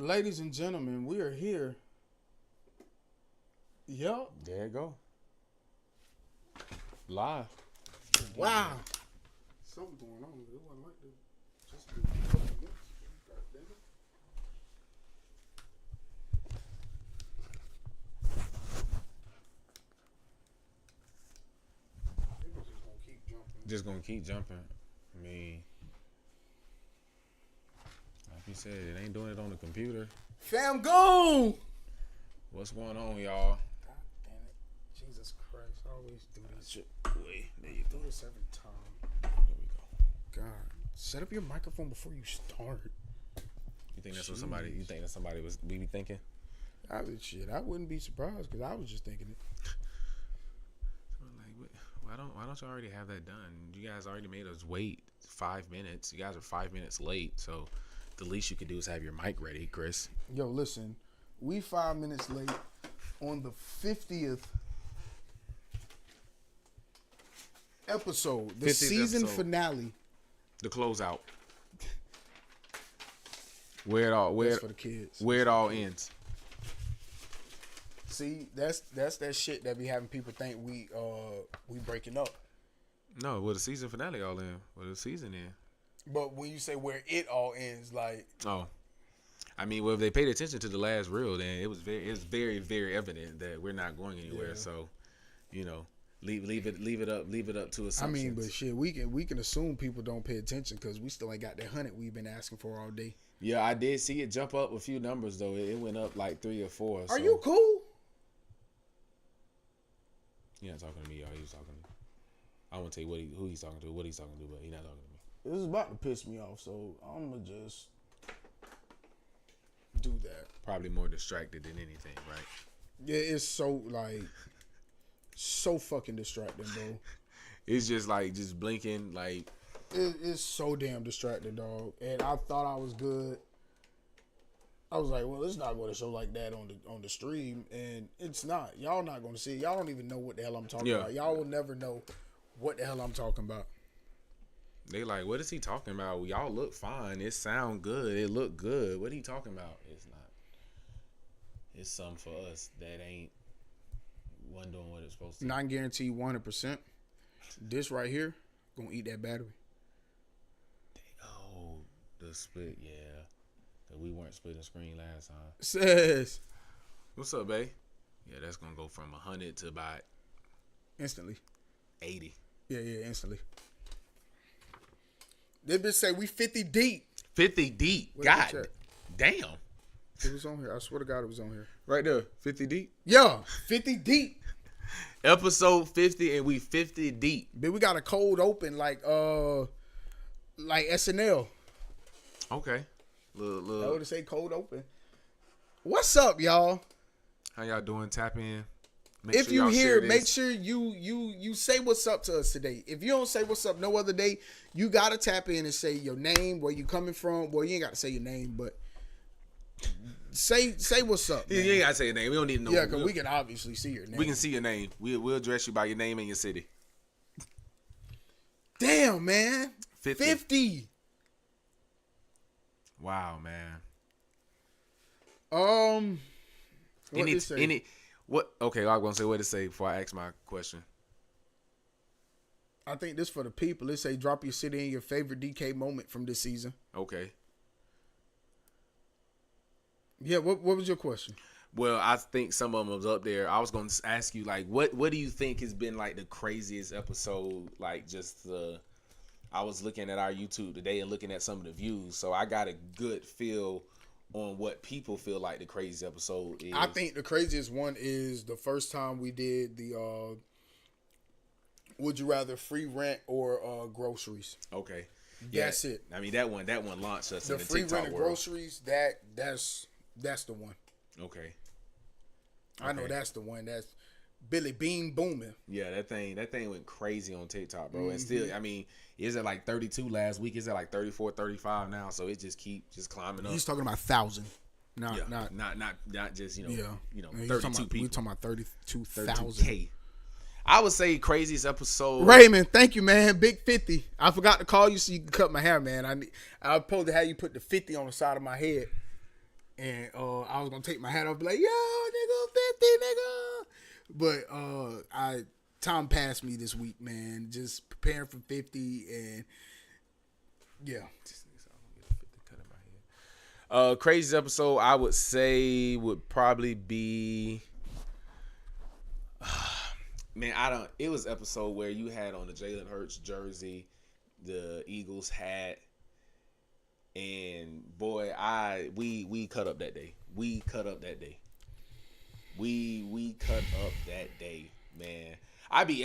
Ladies and gentlemen, we are here. Yup. There you go. Live. Wow. Something going on. It wasn't like this. Just Just gonna keep jumping. I mean, like you said, it ain't doing it on the computer. Fam, go! What's going on, y'all? God damn it. Jesus Christ. I always do this shit. Wait, there you Do go. this every time. There we go. God. Set up your microphone before you start. You think that's what somebody? You think that somebody was we be thinking? I wouldn't be surprised because I was just thinking it. Like, why don't you already have that done? You guys already made us wait 5 minutes. You guys are 5 minutes late, so the least you could do is have your mic ready, Chris. Yo, listen, we 5 minutes late on the 50th episode, the 50th season episode. finale. The closeout. Where That's for the kids. it all ends. See, that's that shit that be having people think we breaking up. No, well, the season finale all in. Well, the season in. But when you say where it all ends, like, Oh, I mean, well, if they paid attention to the last reel, then it's very, very evident that we're not going anywhere. Yeah. So, you know, leave it up to assumptions. I mean, but shit, we can assume people don't pay attention because we still ain't got that 100 we've been asking for all day. Yeah, I did see it jump up a few numbers though. It went up like 3 or 4. Are you cool? He not talking to me, y'all. He was talking to me. I won't tell you who he's talking to, what he's talking to, but he's not talking to me. This is about to piss me off, so I'm gonna just do that. Probably more distracted than anything, right? Yeah, it's so fucking distracting, bro. It's just like just blinking, like It's so damn distracting, dog. And I thought I was good. I was like, well, it's not going to show like that on the stream, and it's not. Y'all not going to see it. Y'all don't even know what the hell I'm talking about. Y'all will never know what the hell I'm talking about. they like, what is he talking about? Y'all look fine. It sound good. It look good. What are he talking about? It's not. It's something for us that wasn't doing what it's supposed to. Not guaranteed 100%. This right here gonna eat that battery. Oh, the split, yeah. That we weren't splitting screen last time. Says What's up, babe? Yeah, that's gonna go from 100 to about instantly. 80. Yeah, instantly. They bitch say we 50 deep. 50 deep. Where's God the check? damn. It was on here. I swear to God, it was on here. Right there, 50 deep. Yeah, 50 deep. Episode 50 and we 50 deep. But we got a cold open like SNL. Okay. I Look. would say cold open. What's up, y'all? How y'all doing? Tap in. Make If sure you y'all here, share this. make sure you say what's up to us today. If you don't say what's up no other day, you gotta tap in and say your name, where you coming from. Well, you ain't gotta say your name, but say what's up. You Man. ain't gotta say your name. We don't need to know. Yeah, because we can obviously see your name. We can see your name. We'll address you by your name and your city. Damn, man. 50. Wow, man. What they say? What? Okay, I'm gonna say what to say before I ask my question. I think this for the people. It say drop your city and your favorite DK moment from this season. Okay. Yeah, what was your question? Well, I think some of them was up there. I was gonna ask you like, what do you think has been like the craziest episode? Like just the. I was looking at our YouTube today and looking at some of the views, so I got a good feel on what people feel like the craziest episode is. I think the craziest one is the first time we did the would you rather free rent or groceries. Okay. That's it. I mean that one launched us The in the free TikTok rent and world. groceries, that's the one. Okay. I know that's the one. That's Billy Bean booming. Yeah, that thing went crazy on TikTok, bro. And still, I mean, is it like 32 last week? Is it like 34, 35 now? So it just keep climbing up. He's talking about 1,000. Not just yeah. He's 32 talking about, people. We talking about 32,000. 32K. I would say craziest episode. Raymond, thank you, man. Big 50. I forgot to call you so you can cut my hair, man. I supposed to have you put the 50 on the side of my head and I was gonna take my hat off, and be like, yo, nigga, 50, nigga. But time passed me this week, man. Just preparing for 50, and yeah. Craziest episode I would say would probably be, man, it was episode where you had on the Jalen Hurts jersey, the Eagles hat, and boy, we cut up that day. We cut up that day, man. I be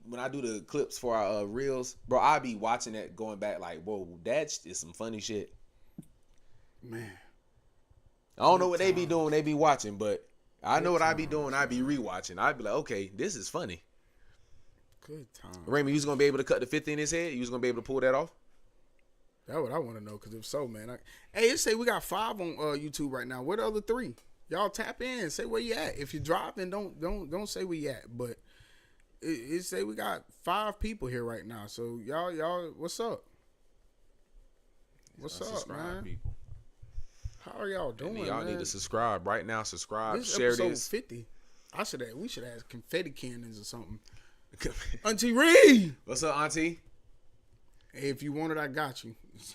when I do the clips for our reels, bro, I be watching that going back like, whoa, that is some funny shit. Man, I don't know what they be doing. They be watching, but I know what I be doing. I be rewatching. I be like, okay, this is funny. Good time. Raymond, you was gonna be able to cut the 50 in his head? You was gonna be able to pull that off? That's what I want to know. Because if so, man, hey, it say we got 5 on YouTube right now. Where the other 3? Y'all tap in. Say where you at. If you're driving, don't say where you at. But it say we got 5 people here right now. So y'all, what's up? What's up, man? People. How are y'all doing? And y'all need to subscribe right now. Subscribe, this share episode this. 50. We should have confetti cannons or something. Auntie Ree, what's up, Auntie? Hey, if you want it, I got you.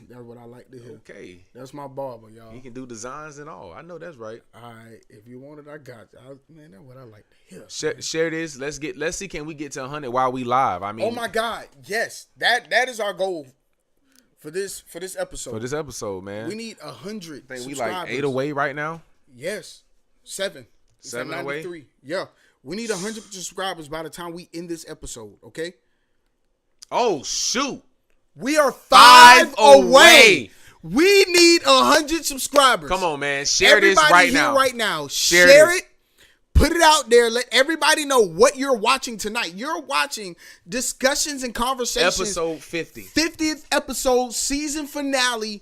That's what I like to hear. Okay, that's my barber, y'all. He can do designs and all. I know that's right. All right, if you want it, I got you. Man, that's what I like to hear. Share this. Let's see. Can we get to 100 while we live? I mean, oh my God, yes, that is our goal. For this episode. For this episode, man. We need 100 subscribers. We like 8 away right now? Yes. 7. 7 away? Yeah. We need 100 subscribers by the time we end this episode, okay? Oh, shoot. We are 5 away. We need 100 subscribers. Come on, man. Share this right now. Everybody right now. Share it. Put it out there. Let everybody know what you're watching tonight. You're watching Discussions and Conversations. Episode 50. 50th episode, season finale.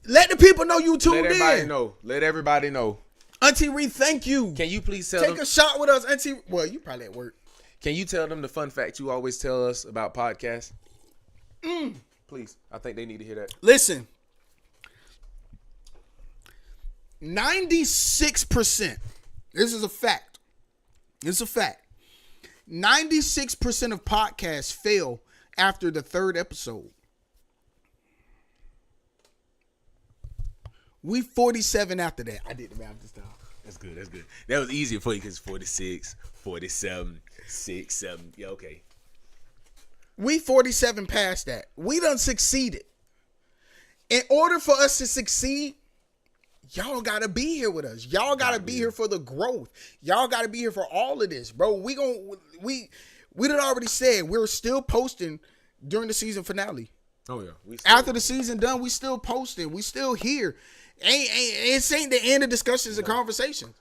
Let the people know you tuned in. Let everybody know. Auntie Ree, thank you. Can you please take a shot with us, Auntie? Well, you probably at work. Can you tell them the fun fact you always tell us about podcasts? Please. I think they need to hear that. Listen. 96%. This is a fact. 96% of podcasts fail after the 3rd episode. We 47 after that. I did the math this time. That's good. That was easier for you because 46, 47, 6, 7. Yeah, okay. We 47 past that. We done succeeded. In order for us to succeed, y'all gotta be here with us. Y'all gotta be here for the growth. Y'all gotta be here for all of this, bro. We done already said we're still posting during the season finale. Oh yeah. After the season done, we still posting. We still here. It ain't the end of Discussions and Conversations.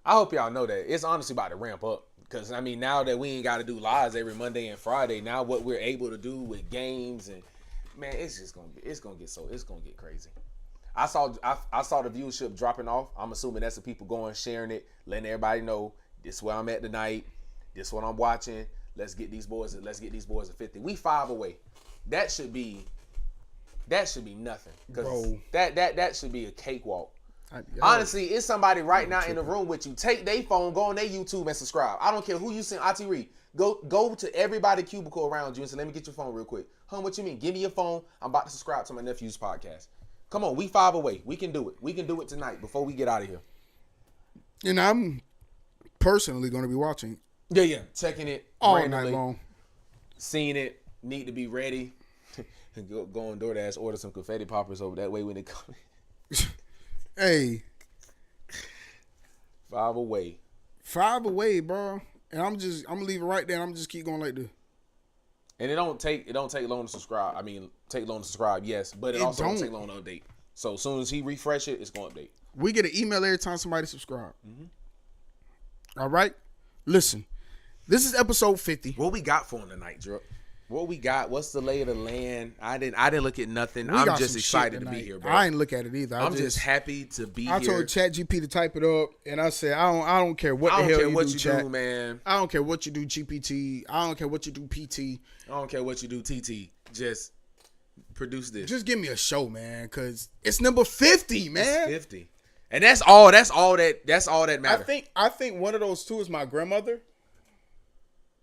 I hope y'all know that it's honestly about to ramp up. Because I mean, now that we ain't got to do lives every Monday and Friday, now what we're able to do with games and man, it's gonna get crazy. I saw the viewership dropping off. I'm assuming that's the people going, sharing it, letting everybody know this is where I'm at tonight. This is what I'm watching. Let's get these boys at 50. We 5 away. That should be nothing. Because that should be a cakewalk. Honestly, it's somebody right now in the room with you. Take their phone, go on their YouTube and subscribe. I don't care who you send. Auntie Ree, go to everybody cubicle around you and say, let me get your phone real quick. What you mean? Give me your phone. I'm about to subscribe to my nephew's podcast. Come on, we 5 away. We can do it. We can do it tonight before we get out of here. And I'm personally going to be watching. Yeah. Checking it all night long. Seeing it. Need to be ready. Go on DoorDash, order some confetti poppers over that way when they come. Hey. 5 away. 5 away, bro. And I'm gonna leave it right there and I'm just keep going like this. And it don't take long to subscribe. I mean, take long to subscribe, yes, but it also don't take long to update. So as soon as he refresh it, it's gonna update. We get an email every time somebody subscribe. Mm-hmm. All right? Listen. This is episode 50. What we got for him tonight, Drew? What we got? What's the lay of the land? I didn't look at nothing. I'm just excited to be here, bro. I ain't look at it either. I'm just happy to be here. I told ChatGPT to type it up, and I said, I don't care what the hell you do, man. I don't care what you do, GPT. I don't care what you do, PT. I don't care what you do, TT. Just produce this. Just give me a show, man, because it's number 50, man. It's 50. And that's all that matters. I think one of those two is my grandmother.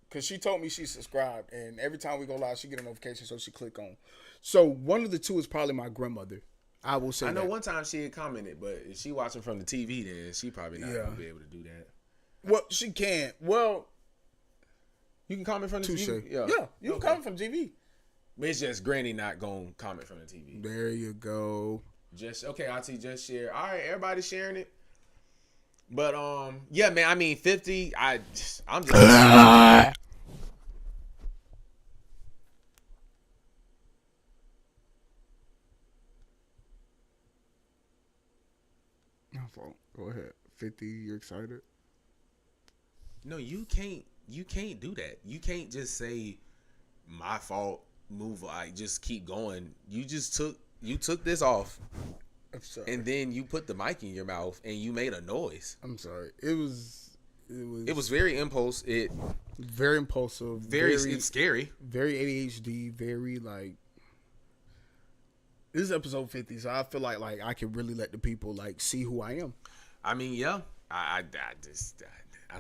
Cause she told me she subscribed, and every time we go live, she get a notification, so she click on. So one of the two is probably my grandmother. I will say. I know that. one time she had commented, but if she watching from the TV, then she probably not gonna be able to do that. Well, she can. Well, you can comment from the TV. Yeah, you can comment from TV. It's just Granny not gonna comment from the TV. There you go. Just okay, Auntie, just share. All right, everybody sharing it. But yeah, man. I mean, 50. I'm just. Go ahead. 50. You excited? No, you can't. You can't do that. You can't just say my fault. Move. Like just keep going. You took this off. I'm sorry. And then you put the mic in your mouth and you made a noise. I'm sorry. It was very impulse. Very impulsive. It's scary. Very ADHD. Very like. This is episode 50, so I feel like I can really let the people like see who I am. I mean, yeah. I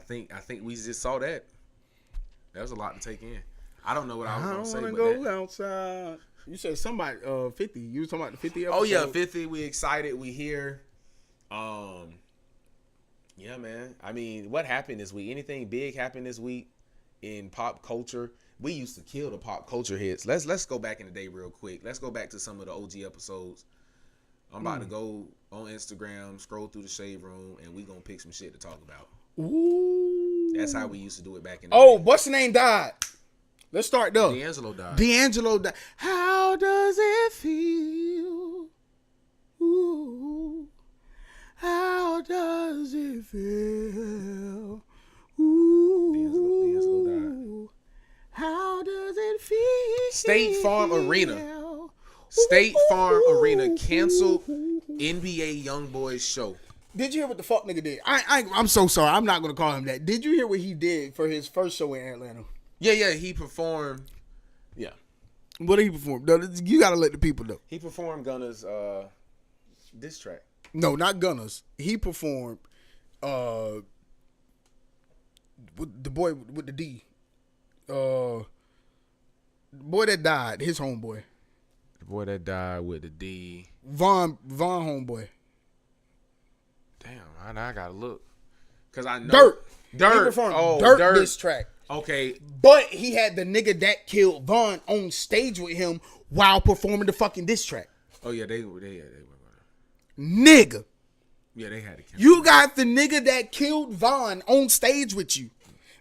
think we just saw that. That was a lot to take in. I don't know what I was going to say. I don't want to go outside. You said somebody 50. You was talking about the 50 episode? Oh yeah, 50. We excited. We here. Yeah, man. I mean, what happened this week? Anything big happened this week in pop culture? We used to kill the pop culture hits. Let's go back in the day real quick. Let's go back to some of the OG episodes. I'm about to go on Instagram, scroll through the Shade Room, and we gonna pick some shit to talk about. Ooh. That's how we used to do it back in the day. What's the name died? Let's start though. D'Angelo died. How does it feel? Ooh. How does it feel? Ooh. D'Angelo died. How does it feel? State Farm Arena canceled NBA YoungBoy's show. Did you hear what the fuck nigga did? I'm so sorry. I'm not gonna call him that. Did you hear what he did for his first show in Atlanta? Yeah, he performed. Yeah. What did he perform? You gotta let the people know. He performed Gunna's diss track. No, not Gunna's. He performed with the boy with the D. The boy that died, his homeboy. The boy that died with the D. Von homeboy. Damn, I gotta look. Cause I know Dirt. He Dirt. performed Dirt diss track. Okay. But he had the nigga that killed Von on stage with him while performing the fucking diss track. Oh yeah, they were. Nigga. Yeah, they had to kill You got the nigga that killed Von on stage with you.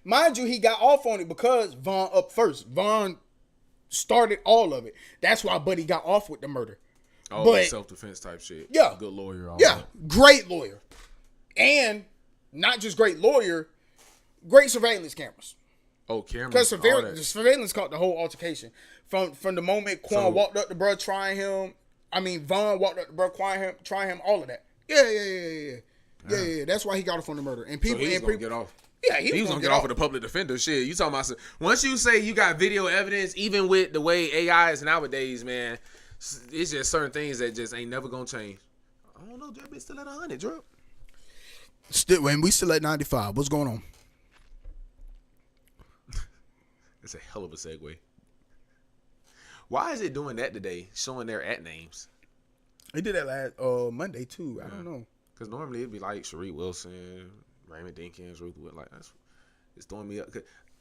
Mind you, he got off on it because Von up first. Von started all of it. That's why Buddy got off with the murder. Oh, but, self-defense type shit. Yeah. Good lawyer. Great lawyer. And not just great lawyer, great surveillance cameras. Oh, cameras. Because the surveillance caught the whole altercation. From the moment Quan walked up to bro trying him, Von walked up to bro trying him, all of that. Yeah. That's why he got off on the murder. And people gonna get off. Yeah, he was gonna get off with the public defender. Shit, you talking about? Once you say you got video evidence, even with the way AI is nowadays, man, it's just certain things that just ain't never gonna change. I don't know, Drip is still at 100, Drip. When we still at 95, what's going on? It's a hell of a segue. Why is it doing that today? Showing their at names. They did that last Monday too. I don't know. Because normally it'd be like Sheree Wilson, Raymond Dinkins, Ruth Wood. Like it's throwing me up.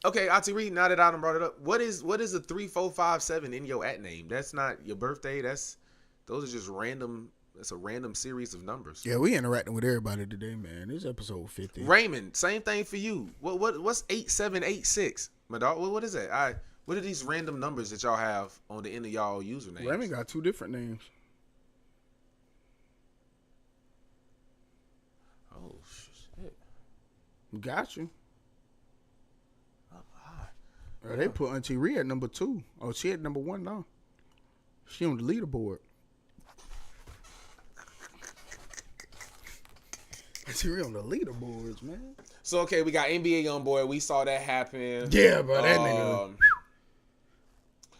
Okay, Auntie Reed. Now that I done brought it up, what is a 3, 4, 5, 7 in your at name? That's not your birthday. Those are just random. It's a random series of numbers. Yeah, we interacting with everybody today, man. This is episode 50. Raymond, same thing for you. What's 8786? My dog. What is that? What are these random numbers that y'all have on the end of y'all usernames? Raymond got 2 different names. Oh shit! Got you. They put Auntie Rhea at number 2. Oh, she at number 1 now. She on the leaderboard. Auntie Rhea on the leaderboards, man. So okay, we got NBA YoungBoy. We saw that happen. Yeah, bro, that nigga.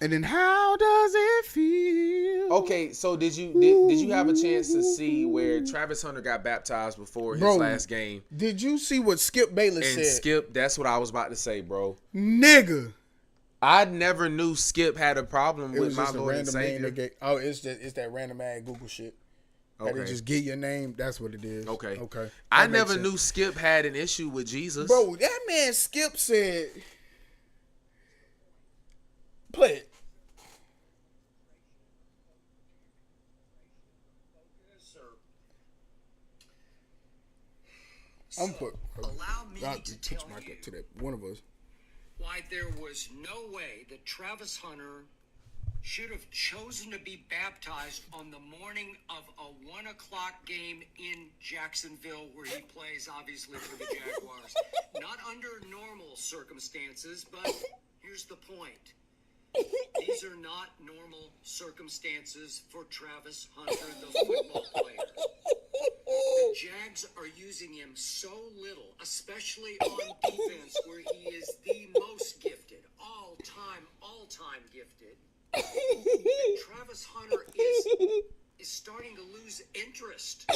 And then how does it feel? Okay, so did you have a chance to see where Travis Hunter got baptized before his last game? Did you see what Skip Bayless said? Skip, that's what I was about to say, bro. Nigga. I never knew Skip had a problem with my Lord and Savior. It's that random ad Google shit. Okay. They just get your name. That's what it is. Okay. Okay. I never knew Skip had an issue with Jesus. Bro, that man Skip said, play it. I'm put. Allow me to tell you to that one of us. Why there was no way that Travis Hunter should have chosen to be baptized on the morning of a 1 o'clock game in Jacksonville, where he plays obviously for the Jaguars. Not under normal circumstances, but here's the point. These are not normal circumstances for Travis Hunter, the football player. The Jags are using him so little, especially on defense, where he is the most gifted, all-time gifted. Travis Hunter is starting to lose interest.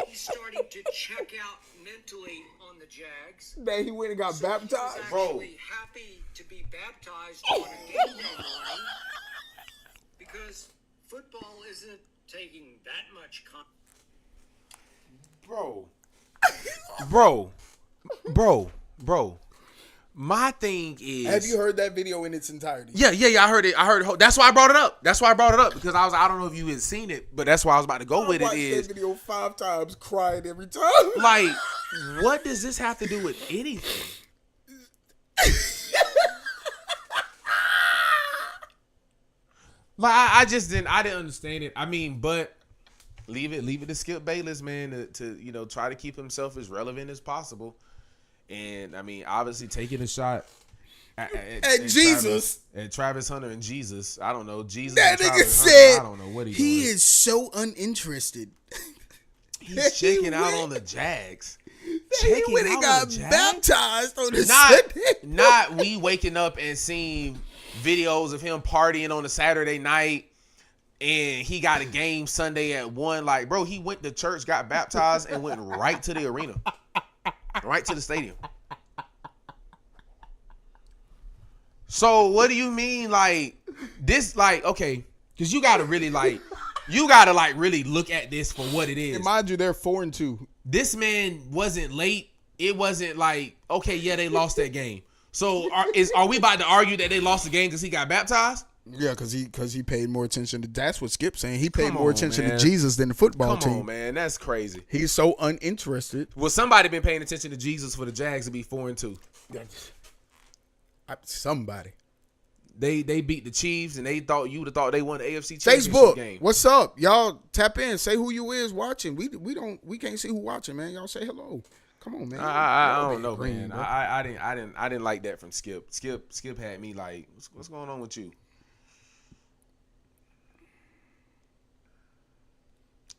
He's starting to check out mentally on the Jags. That he went and got baptized, he was bro. Actually happy to be baptized on a game day morning because football isn't taking that much. Bro. My thing is, have you heard that video in its entirety? Yeah. I heard it. That's why I brought it up. Because I don't know if you had seen it, but that's why I was about to go with it. Is that video 5 times, crying every time. Like, what does this have to do with anything? Like, I didn't understand it. I mean, but leave it to Skip Bayless, man, to try to keep himself as relevant as possible. And I mean, obviously taking a shot at Jesus, at Travis Hunter and Jesus. I don't know, Jesus. That and nigga Travis said Hunter, I don't know what he is so uninterested. He's checking out on the Jags. He went and got baptized on the Sunday. Not we waking up and seeing videos of him partying on a Saturday night. And he got a game Sunday at 1. Like, bro, he went to church, got baptized, and went right to the arena. Right to the stadium. So what do you mean, like, this, like, okay, because you gotta really really look at this for what it is. And mind you, they're 4-2. This man wasn't late. It wasn't like, okay, yeah, they lost that game. So are we about to argue that they lost the game because he got baptized? Yeah, because he paid more attention to. That's what Skip's saying. He paid more attention to Jesus than the football team. Come on, man, that's crazy. He's so uninterested. Well, somebody been paying attention to Jesus for the Jags to be 4-2. Somebody. They beat the Chiefs and they thought they won the AFC Championship game. What's up, y'all? Tap in. Say who you is watching. We can't see who watching, man. Y'all say hello. Come on, man. I don't know, man. I didn't like that from Skip. Skip had me like, what's going on with you?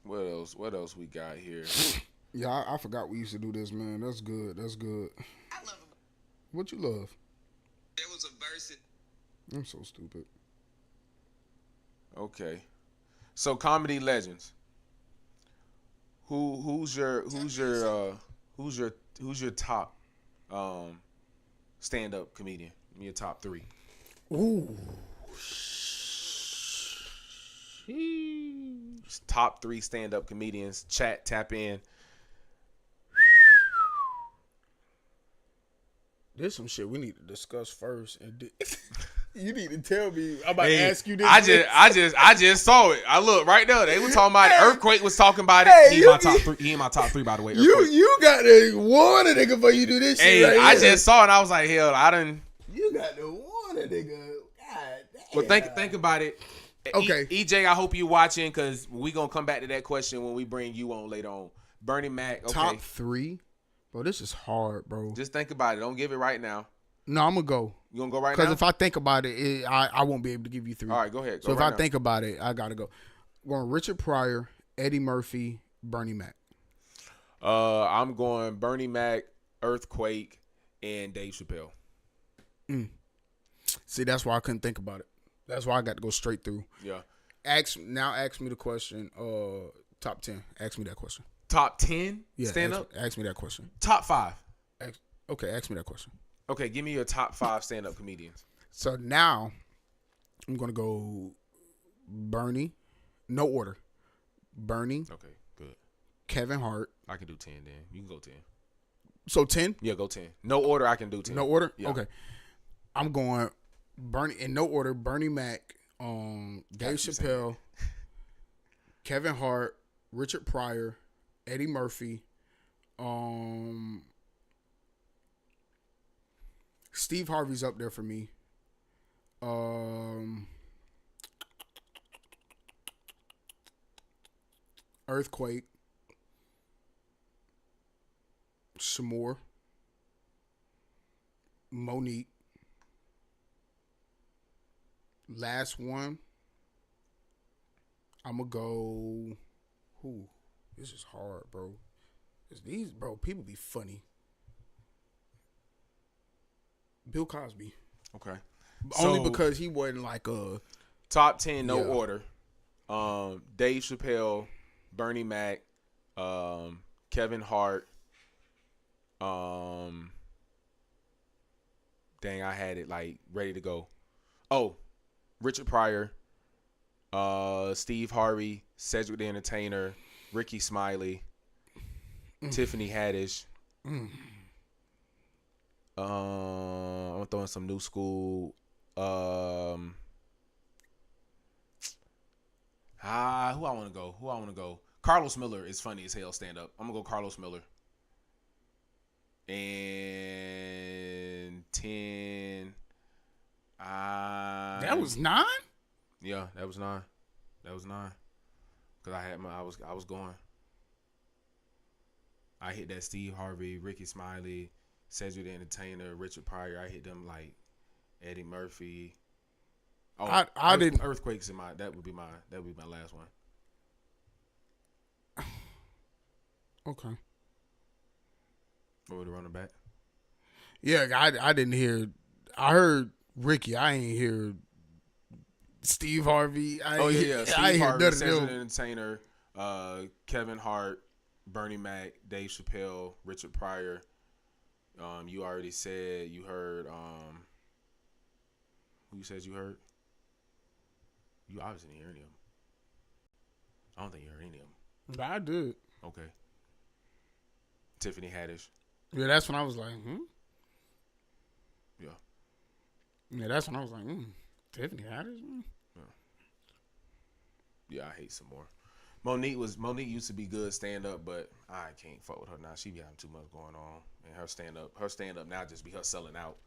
What else we got here? Yeah, I forgot we used to do this, man. That's good. I love him. What you love? There was a verse. I'm so stupid. Okay, so comedy legends. Who's your top stand-up comedian? Give me your top 3. Ooh. Top 3 stand-up comedians. Chat, tap in. There's some shit we need to discuss first. And you need to tell me. I'm about to ask you this. I just saw it. I look right there. They were talking about it. Earthquake was talking about it. He in my top 3, by the way. Earthquake. You got to warn a nigga before you do this shit. Right I here. just saw it. And I was like, hell, I done. You got to warn a nigga. God damn. Well, think about it. Okay. EJ, I hope you watching because we gonna come back to that question when we bring you on later on. Bernie Mac. Okay. Top 3, bro. This is hard, bro. Just think about it. Don't give it right now. No, I'm gonna go. You gonna go right now? Because if I think about it, I won't be able to give you 3. All right, go ahead. So if I think about it, I gotta go. I'm going Richard Pryor, Eddie Murphy, Bernie Mac. I'm going Bernie Mac, Earthquake, and Dave Chappelle. See, that's why I couldn't think about it. That's why I got to go straight through. Yeah. Ask me the question. Top 10. Ask me that question. Top 10 Yeah, stand up? Ask me that question. Top 5. Ask me that question. Okay, give me your top 5 stand up comedians. So now I'm gonna go Bernie. No order. Bernie. Okay, good. Kevin Hart. I can do 10 then. You can go 10. So 10? Yeah, go 10. No order, I can do 10. No order? Yeah. Okay. I'm going Bernie in no order. Bernie Mac, Dave Chappelle, Kevin Hart, Richard Pryor, Eddie Murphy, Steve Harvey's up there for me. Earthquake. Some more. Monique. Last one. I'm going to go. Who? This is hard, bro. People be funny. Bill Cosby. Okay. Only because he wasn't like a. Top 10, no order. Dave Chappelle, Bernie Mac, Kevin Hart. Dang, I had it like ready to go. Oh, Richard Pryor, Steve Harvey, Cedric the Entertainer, Ricky Smiley, Tiffany Haddish. I'm throwing some new school. Who I want to go? Carlos Miller is funny as hell. Stand up. I'm gonna go Carlos Miller. And 10. That was 9? Yeah, that was 9. Cause I was going. I hit that Steve Harvey, Ricky Smiley, Cedric the Entertainer, Richard Pryor. I hit them like Eddie Murphy. Oh, I didn't. Earthquakes in my. That would be my last one. Okay. What would run it back? Yeah, I didn't hear. I heard Ricky. I ain't hear Steve Harvey. Steve I Harvey, Cedric the Entertainer, Kevin Hart, Bernie Mac, Dave Chappelle, Richard Pryor. You already said you heard. Who you said you heard? You obviously didn't hear any of them. I don't think you heard any of them. I did. Okay. Tiffany Haddish. Yeah, that's when I was like, Yeah. Yeah, that's when I was like, Tiffany Haddish? Yeah, I hate some more. Monique used to be good stand up, but I can't fuck with her now. She be having too much going on, and her stand up now just be her selling out.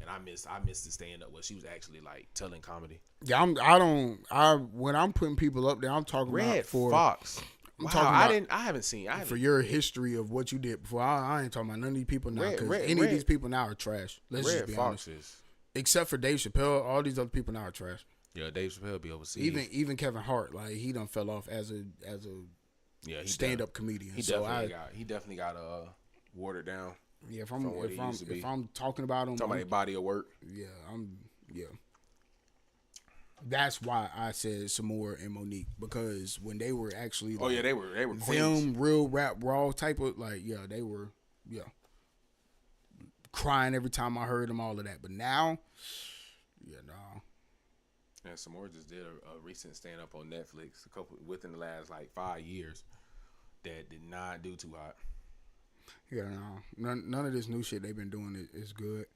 And I miss the stand up where she was actually like telling comedy. Yeah, when I'm putting people up there, I'm talking Red about for Fox. I'm wow, talking about I haven't seen for your history of what you did before. I ain't talking about none of these people now because any of these people now are trash. Let's just be honest. Except for Dave Chappelle, all these other people now are trash. Yeah, Dave Chappelle be overseas. Even Kevin Hart, like he done fell off as a stand up comedian. He definitely got watered down. Yeah, if I'm talking about him, talking about body of work. Yeah. That's why I said Samora and Monique, because when they were actually they were queens. Them real rap raw type of they were crying every time I heard them, all of that. But now, no. Yeah, Samora just did a recent stand up on Netflix within the last 5 years that did not do too hot. Yeah, no. None of this new shit they've been doing is good.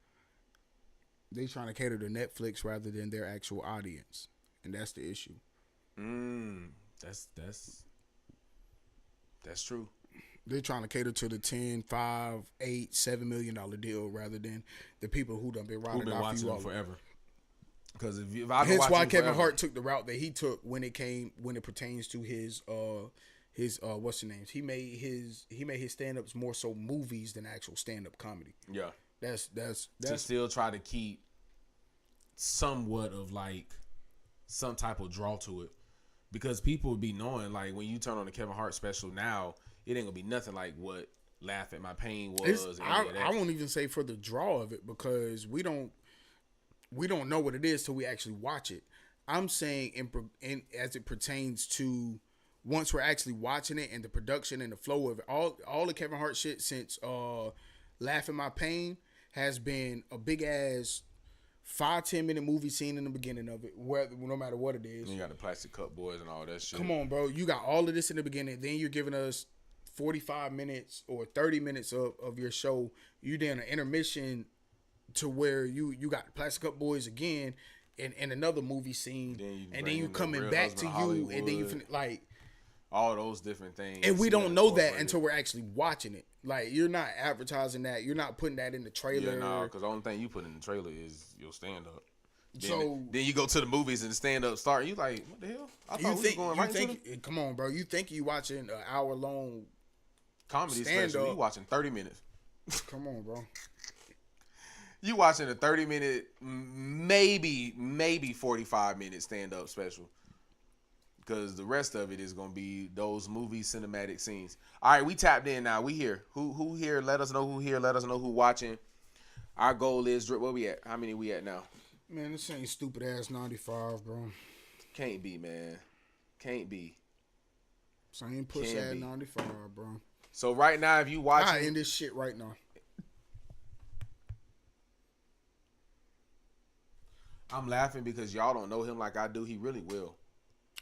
They trying to cater to Netflix rather than their actual audience, and that's the issue. That's true. They're trying to cater to the 10, 5, 8, $7 million deal rather than the people who done been riding off watching you all forever. Because hence why Kevin Hart took the route that he took when it pertains to his what's the names? He made his stand-ups more so movies than actual stand-up comedy. Yeah. That's to still try to keep somewhat of some type of draw to it, because people would be knowing when you turn on the Kevin Hart special now, it ain't gonna be nothing like what Laugh at My Pain was. I won't even say for the draw of it, because we don't know what it is till we actually watch it. I'm saying in as it pertains to once we're actually watching it and the production and the flow of it, all the Kevin Hart shit since Laughing My Pain has been a big ass 5-10 minute movie scene in the beginning of it, no matter what it is. You got the Plastic Cup Boys and all that shit. Come on, bro. You got all of this in the beginning. Then you're giving us 45 minutes or 30 minutes of your show. You did an intermission to where you got the Plastic Cup Boys again in another movie scene. Then you coming back to you. Hollywood, and then you like all those different things. And we don't know that until we're actually watching it. Like, you're not advertising that. You're not putting that in the trailer. Yeah, no, because the only thing you put in the trailer is your stand-up. Then you go to the movies and the stand-up start, and you like, what the hell? I thought we were going right to the... Come on, bro. You think you watching an hour-long comedy special. You watching 30 minutes. Come on, bro. You watching a 30-minute, maybe 45-minute stand-up special. Because the rest of it is going to be those movie cinematic scenes. All right, we tapped in now. We here. Who here? Let us know who here. Let us know who watching. Our goal is, where we at? How many we at now? Man, this ain't stupid ass 95, bro. Can't be, man. Can't be. Same pussy at 95, bro. So right now, if you watching... I end this shit right now. I'm laughing because y'all don't know him like I do. He really will.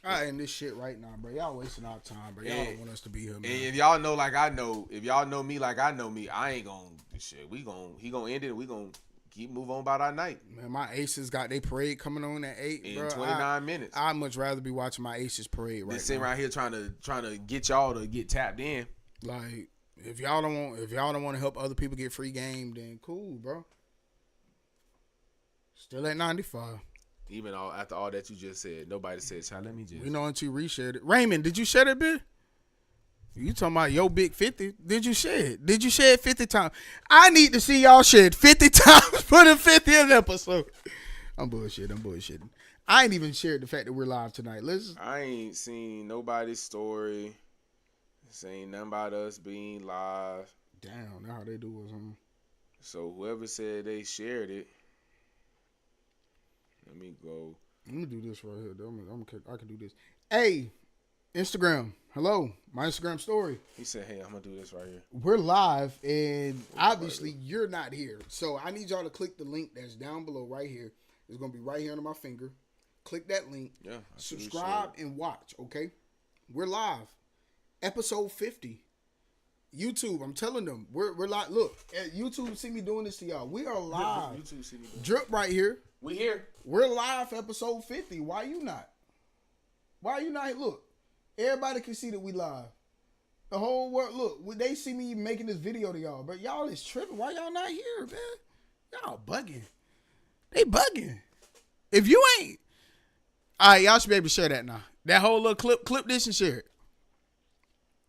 I end this shit right now, bro. Y'all wasting our time, bro. Y'all don't want us to be here, man. And if y'all know like I know, if y'all know me like I know me, I ain't gonna shit. He gonna end it and we gonna keep move on about our night. Man, my Aces got their parade coming on at 8 in 29 minutes. I'd much rather be watching my Aces parade right now. Sitting right here trying to get y'all to get tapped in. Like, if y'all don't want to help other people get free game, then cool, bro. Still at 95. Even after all that you just said, nobody said, "Child, let me just." We know until you reshared it. Raymond, did you share that bit? You talking about your big 50? Did you share it? Did you share it 50 times? I need to see y'all share it 50 times for the 50th episode. I'm bullshitting. I ain't even shared the fact that we're live tonight. I ain't seen nobody's story saying nothing about us being live. Damn, that's how they do us, huh? So whoever said they shared it. Let me go. Let me do this right here. I can do this. Hey, Instagram. Hello. My Instagram story. He said, hey, I'm going to do this right here. We're live, and obviously you're not here. So I need y'all to click the link that's down below right here. It's going to be right here under my finger. Click that link. Yeah. Subscribe and watch, okay? We're live. Episode 50. YouTube, I'm telling them. We're live. Look, YouTube see me doing this to y'all. We are live. YouTube see me doing Drip right here. We here. We're live for episode 50. Why you not? Look, everybody can see that we live. The whole world, look, they see me making this video to y'all, but y'all is tripping. Why y'all not here, man? Y'all bugging. They bugging. If you ain't, all right, y'all should be able to share that now. That whole little clip this and share it.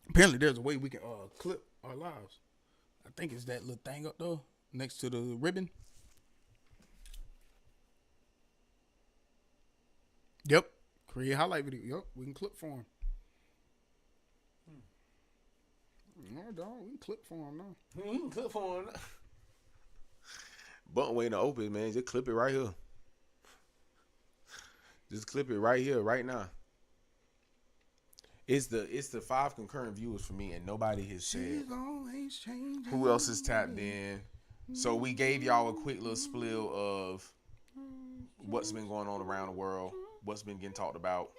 Apparently, there's a way we can clip our lives. I think it's that little thing up there next to the ribbon. Yep. Create a highlight video. Yep. We can clip for him. No, dog. We can clip for him now. We can clip for him. Button waiting to open, man. Just clip it right here. Just clip it right here, right now. It's the 5 concurrent viewers for me, and nobody has said who else is tapped in. So we gave y'all a quick little spiel of what's been going on around the world, what's been getting talked about.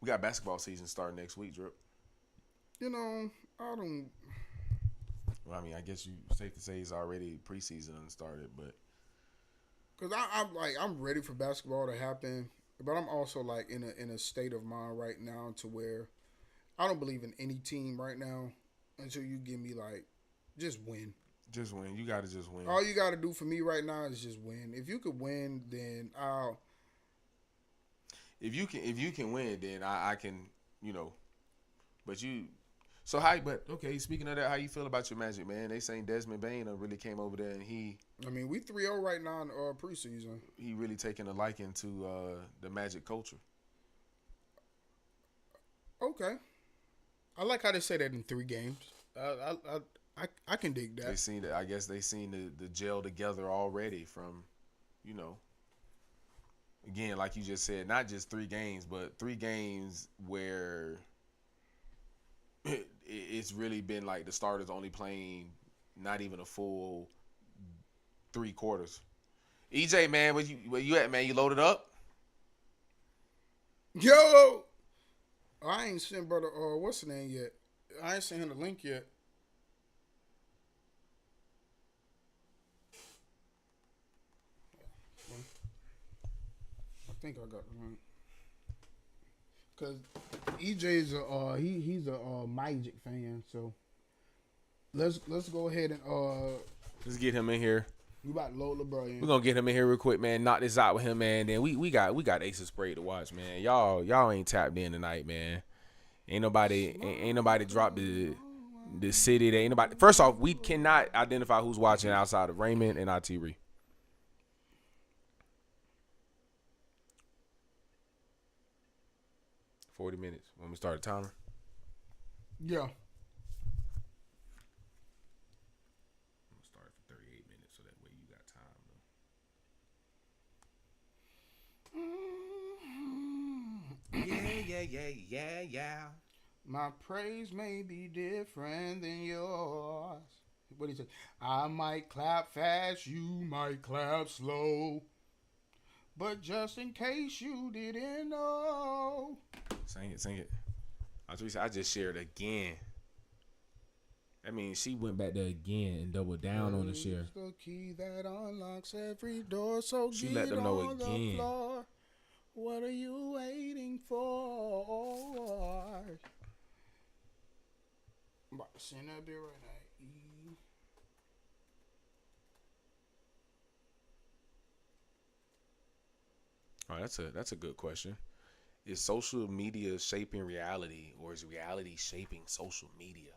We got basketball season starting next week, Drip. You know, I don't. Well, I mean, I guess you safe to say it's already preseason started, but because I'm ready for basketball to happen. But I'm also like in a state of mind right now to where I don't believe in any team right now until you give me like just win. Just win. You gotta just win. All you gotta do for me right now is just win. If you could win, then I'll. If you can win, then I can, But you. So how? But okay. Speaking of that, how you feel about your Magic, man? They saying Desmond Bain really came over there and he. I mean, we 3-0 right now in preseason. He really taking a liking to the Magic culture. Okay, I like how they say that in 3 games. I can dig that. They seen that. I guess they seen the gel together already from, again, like you just said, not just 3 games, but 3 games where it's really been like the starters only playing not even a full 3 quarters. EJ, man, where you at, man? You loaded up? Yo, I ain't sent brother. What's the name yet? I ain't sent him the link yet. I think I got the link. Cause EJ's he's a Magic fan, so let's go ahead and Let's get him in here. we about to load LeBron in. We're gonna get him in here real quick, man. Knock this out with him, man. Then we got Ace of Spray to watch, man. Y'all ain't tapped in tonight, man. Ain't nobody dropped the city. There ain't nobody. First off, we cannot identify who's watching outside of Raymond and Itiri. 40 minutes. When we start a timer. Yeah. I'm gonna start for 38 minutes, so that way you got time. Yeah. My praise may be different than yours. What do you say? I might clap fast, you might clap slow. But just in case you didn't know. Sing it. I just shared again. I mean, she went back there again and doubled down on the share. It's the key that unlocks every door, so She get let them know on again. the floor. What are you waiting for? I'm about to send that bit right now. Oh, that's a good question. Is social media shaping reality, or is reality shaping social media?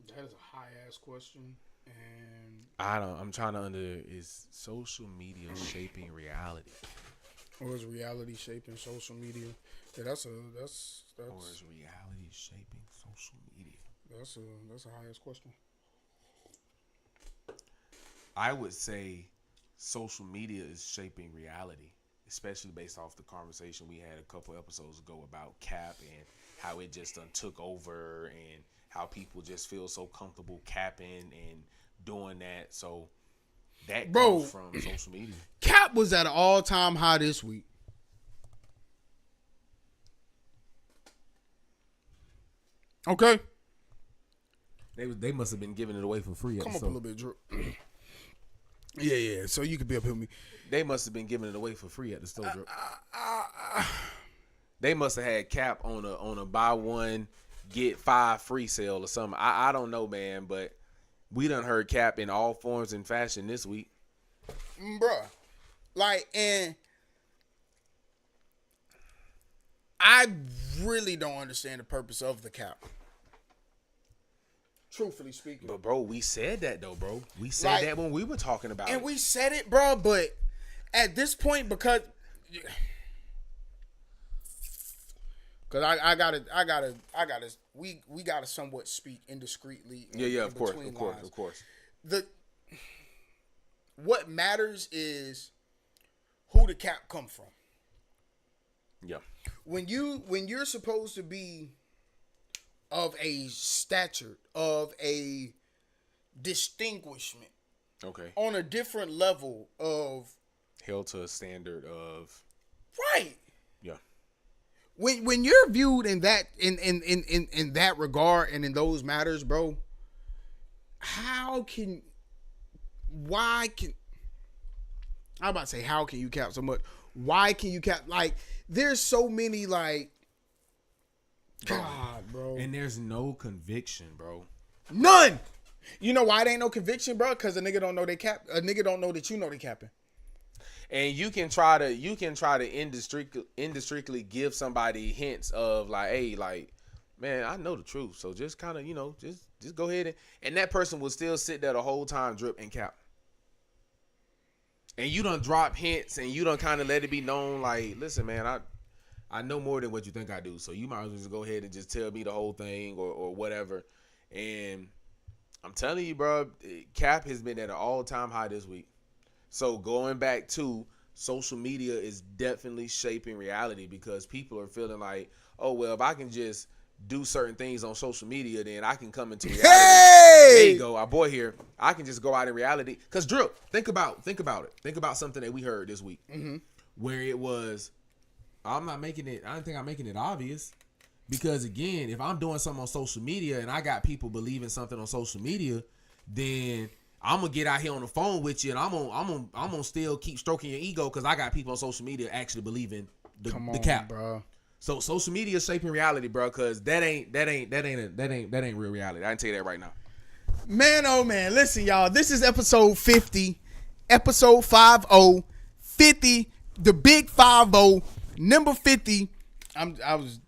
That is a high ass question, and I'm trying to is social media shaping reality, or is reality shaping social media? Yeah, that's or is reality shaping social media? That's a high ass question. I would say social media is shaping reality, especially based off the conversation we had a couple episodes ago about cap and how it just took over and how people just feel so comfortable capping and doing that. So that comes from social media. Cap was at an all-time high this week. Okay. They must have been giving it away for free. Come up a little bit, Drew. Yeah. So you could be up here with me. They must have been giving it away for free at the store. They must have had cap on a buy one get 5 free sale or something. I don't know, man, but we done heard cap in all forms and fashion this week, bruh. Like, and I really don't understand the purpose of the cap. Truthfully speaking. But bro, we said that though, bro. We said that when we were talking about it. And we said it, bro, but at this point, because I gotta we gotta somewhat speak indiscreetly. Of course. What matters is who the cap come from. Yeah. When you're supposed to be of a stature, of a distinguishment, okay, on a different level of held to a standard of right. Yeah. When you're viewed in that in that regard and in those matters, bro, how can you cap so much? Why can you cap? Like, there's so many, like, God, bro. And there's no conviction, bro. None. You know why there ain't no conviction, bro? Because a nigga don't know they cap. A nigga don't know that you know they capping. And you can try to indiscreetly give somebody hints of like, hey, like, man, I know the truth, so just kind of, just go ahead and that person will still sit there the whole time, drip and cap. And you done drop hints and you done kind of let it be known, like, listen, man, I know more than what you think I do, so you might as well just go ahead and just tell me the whole thing or whatever. And I'm telling you, bro, cap has been at an all-time high this week. So going back to social media is definitely shaping reality because people are feeling like, oh well, if I can just do certain things on social media, then I can come into reality. Hey! There you go, our boy here. I can just go out in reality. Cause Drew, think about it. Think about something that we heard this week, where it was. I don't think I'm making it obvious. Because again, if I'm doing something on social media and I got people believing something on social media, then I'm gonna get out here on the phone with you and I'm gonna still keep stroking your ego because I got people on social media actually believing the cap, bro. So social media is shaping reality, bro. Because that ain't real reality. I can tell you that right now. Man, oh man, listen, y'all. This is episode 50, episode 50, 50, the big 50, number 50.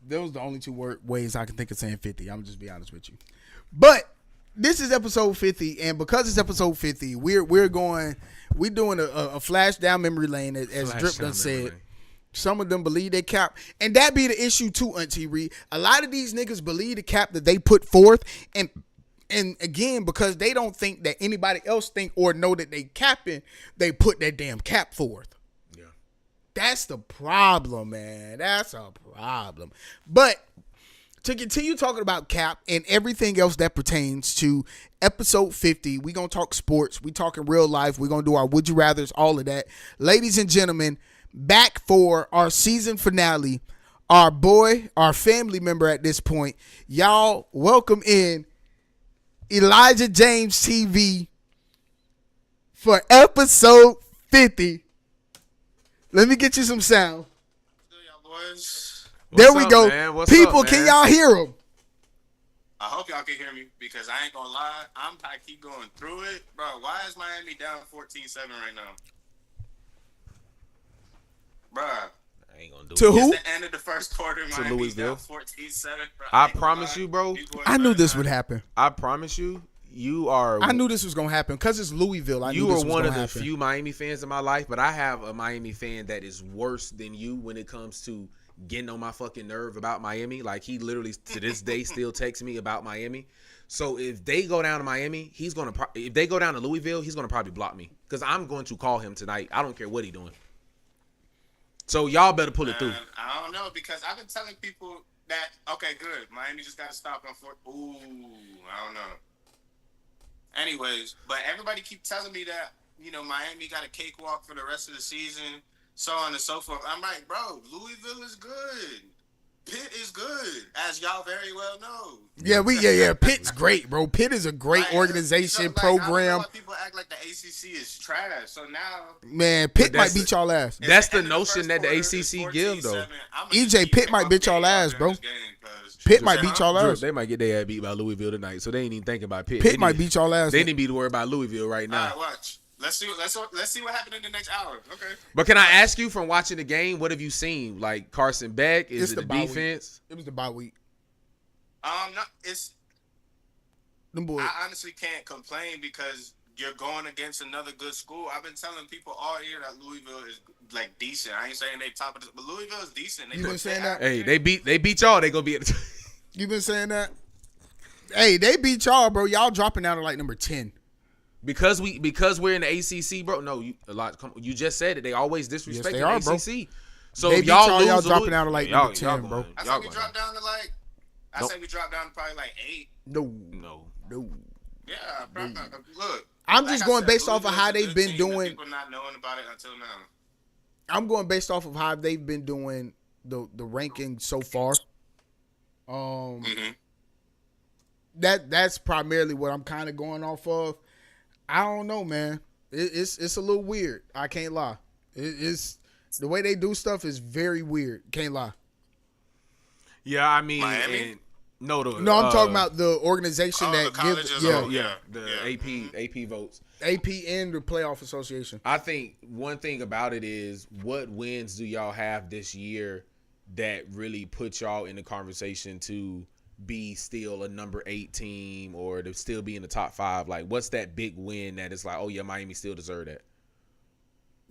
There was the only two ways I can think of saying 50. I'm just be honest with you. But this is episode 50, and because it's episode 50, we're doing a flash down memory lane as Drip done said. Some of them believe they cap, and that be the issue too, Auntie Reed. A lot of these niggas believe the cap that they put forth, and again, because they don't think that anybody else think or know that they capping, they put that damn cap forth. Yeah, that's the problem, man. That's a problem. But to continue talking about cap and everything else that pertains to episode 50, we gonna talk sports. We talking real life. We gonna do our would you rather's, all of that, ladies and gentlemen. Back for our season finale, our family member at this point. Y'all welcome in Elijah James TV for episode 50. Let me get you some sound. There we go. Man? People, can y'all hear him? I hope y'all can hear me because I ain't gonna lie. I keep going through it. Bro, why is Miami down 14-7 right now? Bruh. I ain't gonna do to it. who? It's the end of the first quarter. To Miami's Louisville. down 14-7. Bro. I promise you, bro. I knew this would happen. I promise you, you are. I knew this was gonna happen because it's Louisville. You are one of the few Miami fans in my life, but I have a Miami fan that is worse than you when it comes to getting on my fucking nerve about Miami. Like, he literally to this day still texts me about Miami. So if they go down to Miami, if they go down to Louisville, he's gonna probably block me because I'm going to call him tonight. I don't care what he's doing. So y'all better pull it through. I don't know because I've been telling people that, okay, good. Miami just got to stop on 4. Ooh, I don't know. Anyways, but everybody keep telling me that, Miami got a cakewalk for the rest of the season, so on and so forth. I'm like, bro, Louisville is good. Pitt is good, as y'all very well know. Yeah, Pitt's great, bro. Pitt is a great organization, program. I don't know why people act like the ACC is trash. So now, man, Pitt might beat y'all ass. That's the notion that the ACC give, though. EJ, Pitt might beat y'all ass, bro. Pitt might beat y'all ass. They might get their ass beat by Louisville tonight, so they ain't even thinking about Pitt. Pitt might beat y'all ass. They didn't be to worry about Louisville right now. All right, watch. Let's see what happened in the next hour. Okay. But can I ask you, from watching the game, what have you seen? Like Carson Beck? Is it the defense? It was the bye week. No, it's. Them boys. I honestly can't complain because you're going against another good school. I've been telling people all year that Louisville is like decent. I ain't saying they top of this, but Louisville is decent. You been saying that? Hey, they beat y'all. They gonna be at the. You been saying that? Hey, they beat y'all, bro. Y'all dropping down to like number 10. Because we're in the ACC, bro. No, you just said it. They always disrespect the ACC. Bro. So they if y'all lose, y'all dropping down to like number 10, bro. I say we drop down to like. I say we drop down to probably like 8. No. Yeah, bro. Look. I'm just going based off of how they've been doing. People not knowing about it until now. I'm going based off of how they've been doing the ranking so far. That's primarily what I'm kind of going off of. I don't know, man. It's a little weird. I can't lie. It's the way they do stuff is very weird. Can't lie. Yeah, I mean, Miami? No, I'm talking about the organization that gives the AP votes. AP and the Playoff Association. I think one thing about it is, what wins do y'all have this year that really put y'all in the conversation to be still a number 8 team or to still be in the top 5? Like, what's that big win that it's like, oh yeah, Miami still deserve that?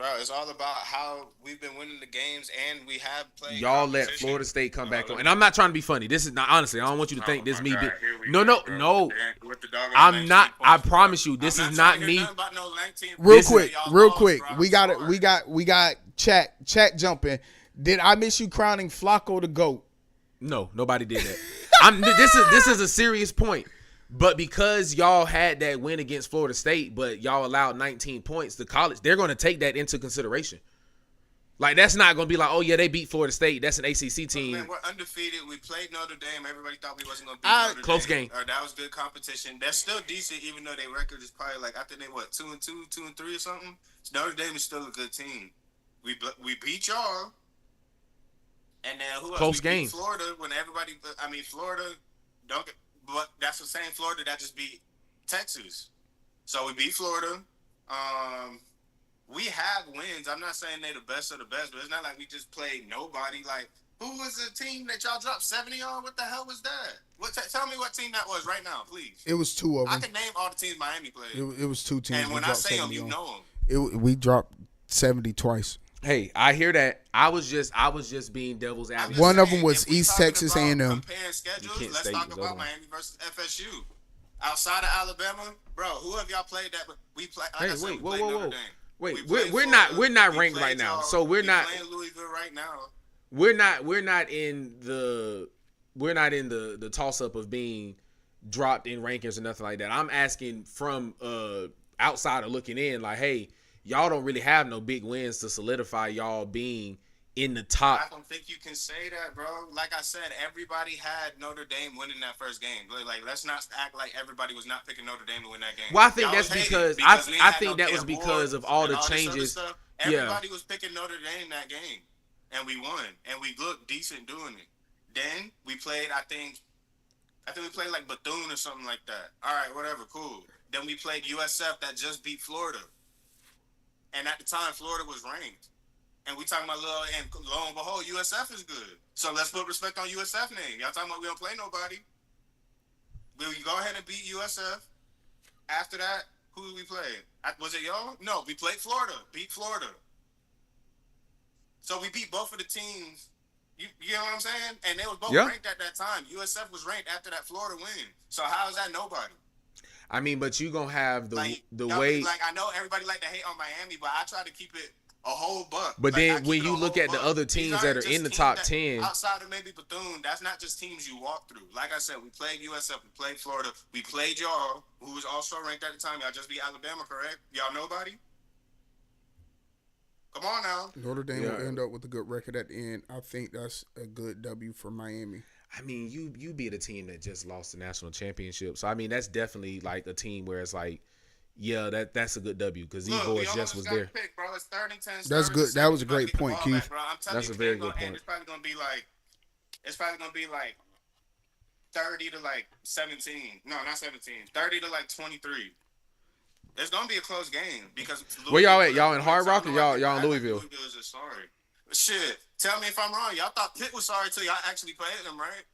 Bro, it's all about how we've been winning the games and we have played. Y'all let Florida State come back on. And I'm not trying to be funny. This is not, honestly, I don't want you to think this me. No. I'm not. I promise you, this is not me. Real quick. We got chat jumping. Did I miss you crowning Flacco the GOAT? No, nobody did that. This is a serious point. But because y'all had that win against Florida State, but y'all allowed 19 points, the college, they're going to take that into consideration. Like, that's not going to be like, oh, yeah, they beat Florida State. That's an ACC team. Man, we're undefeated. We played Notre Dame. Everybody thought we wasn't going to beat Notre Dame. Close game. That was good competition. They're still decent, even though their record is probably like, I think they, 2-2, 2-3 or something? So Notre Dame is still a good team. We beat y'all. And then who else? Close we game. Beat Florida when everybody, Florida, but that's the same Florida that just beat Texas. So we beat Florida. We have wins. I'm not saying they're the best of the best, but it's not like we just played nobody. Like, who was the team that y'all dropped 70 on? What the hell was that? Tell me what team that was right now, please. It was two of them. I can name all the teams Miami played. It was two teams. And when I say them, you know them. We dropped 70 twice. Hey, I hear that. I was just being devil's advocate. One of them was East Texas A&M. Comparing schedules, let's talk about Miami versus FSU. Outside of Alabama, bro, who have y'all played that? We play. Hey, wait, whoa. Wait, we're not ranked right now. So we're not playing Louisville right now. We're not in the toss up of being dropped in rankings or nothing like that. I'm asking from outsider looking in, like, hey, y'all don't really have no big wins to solidify y'all being in the top. I don't think you can say that, bro. Like I said, everybody had Notre Dame winning that first game. Like, let's not act like everybody was not picking Notre Dame to win that game. Well, I think that's because I think that was because of all the changes. Everybody was picking Notre Dame that game, and we won, and we looked decent doing it. Then we played, I think we played like Bethune or something like that. All right, whatever, cool. Then we played USF that just beat Florida, and at the time Florida was ranked. And we talking about and lo and behold, USF is good. So let's put respect on USF name. Y'all talking about we don't play nobody. We go ahead and beat USF. After that, who did we play? Was it y'all? No, we played Florida. Beat Florida. So we beat both of the teams. You know what I'm saying? And they was both ranked at that time. USF was ranked after that Florida win. So how is that nobody? I mean, but you gonna have the way. Like, I know everybody like to hate on Miami, but I try to keep it a whole buck. But then when you look at the other teams that are in the top 10. Outside of maybe Bethune, that's not just teams you walk through. Like I said, we played USF, we played Florida, we played y'all, who was also ranked at the time. Y'all just beat Alabama, correct? Y'all nobody? Come on now. Notre Dame will end up with a good record at the end. I think that's a good W for Miami. I mean, you beat a team that just lost the national championship. So, I mean, that's definitely like a team where it's like, yeah, that's a good W because these boys just was there. Pick, bro. It's 3rd and 10. That's good. That was a great point, Keith. That's a very good point. It's probably gonna be like 30 to like 17. No, not 17. 30 to like 23. It's gonna be a close game because. Where y'all at? Y'all in Hard Rock or y'all in Louisville? Louisville is just sorry. Shit. Tell me if I'm wrong. Y'all thought Pitt was sorry till y'all actually played them, right?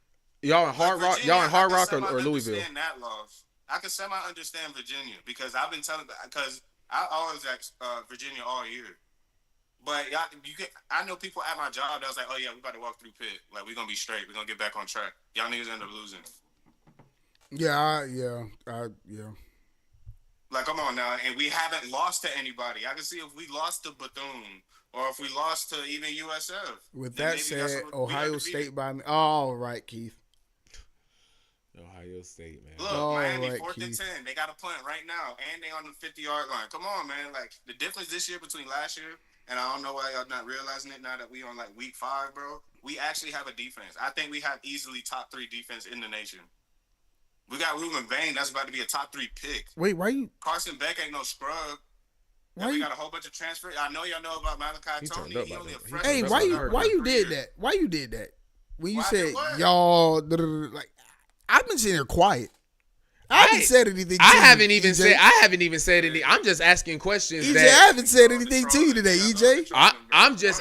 Y'all in Hard Rock? Y'all in Hard Rock or Louisville? That loss. I can semi-understand Virginia because I've been telling because I always ask Virginia all year. But y'all, I know people at my job that was like, oh yeah, we about to walk through Pitt. Like, we're going to be straight. We're going to get back on track. Y'all niggas end up losing. Yeah. Like, come on now. And we haven't lost to anybody. I can see if we lost to Bethune or if we lost to even USF. With that said, Ohio State by me. All right, Keith. Ohio State, man. Look, Miami 4th and 10. They got a punt right now, and they on the 50-yard line. Come on, man. Like, the difference this year between last year, and I don't know why y'all not realizing it now that we on, like, week 5, bro. We actually have a defense. I think we have easily top 3 defense in the nation. We got Ruben Bain. That's about to be a top 3 pick. Wait, why you? Carson Beck ain't no scrub. We got a whole bunch of transfers. I know y'all know about Malachi Tony. He only a freshman. Hey, why you did that? Why you did that? When you said y'all, like. I've been sitting here quiet. I haven't said anything. I haven't even said anything. I'm just asking questions. EJ, I haven't said anything to you today, EJ. I'm just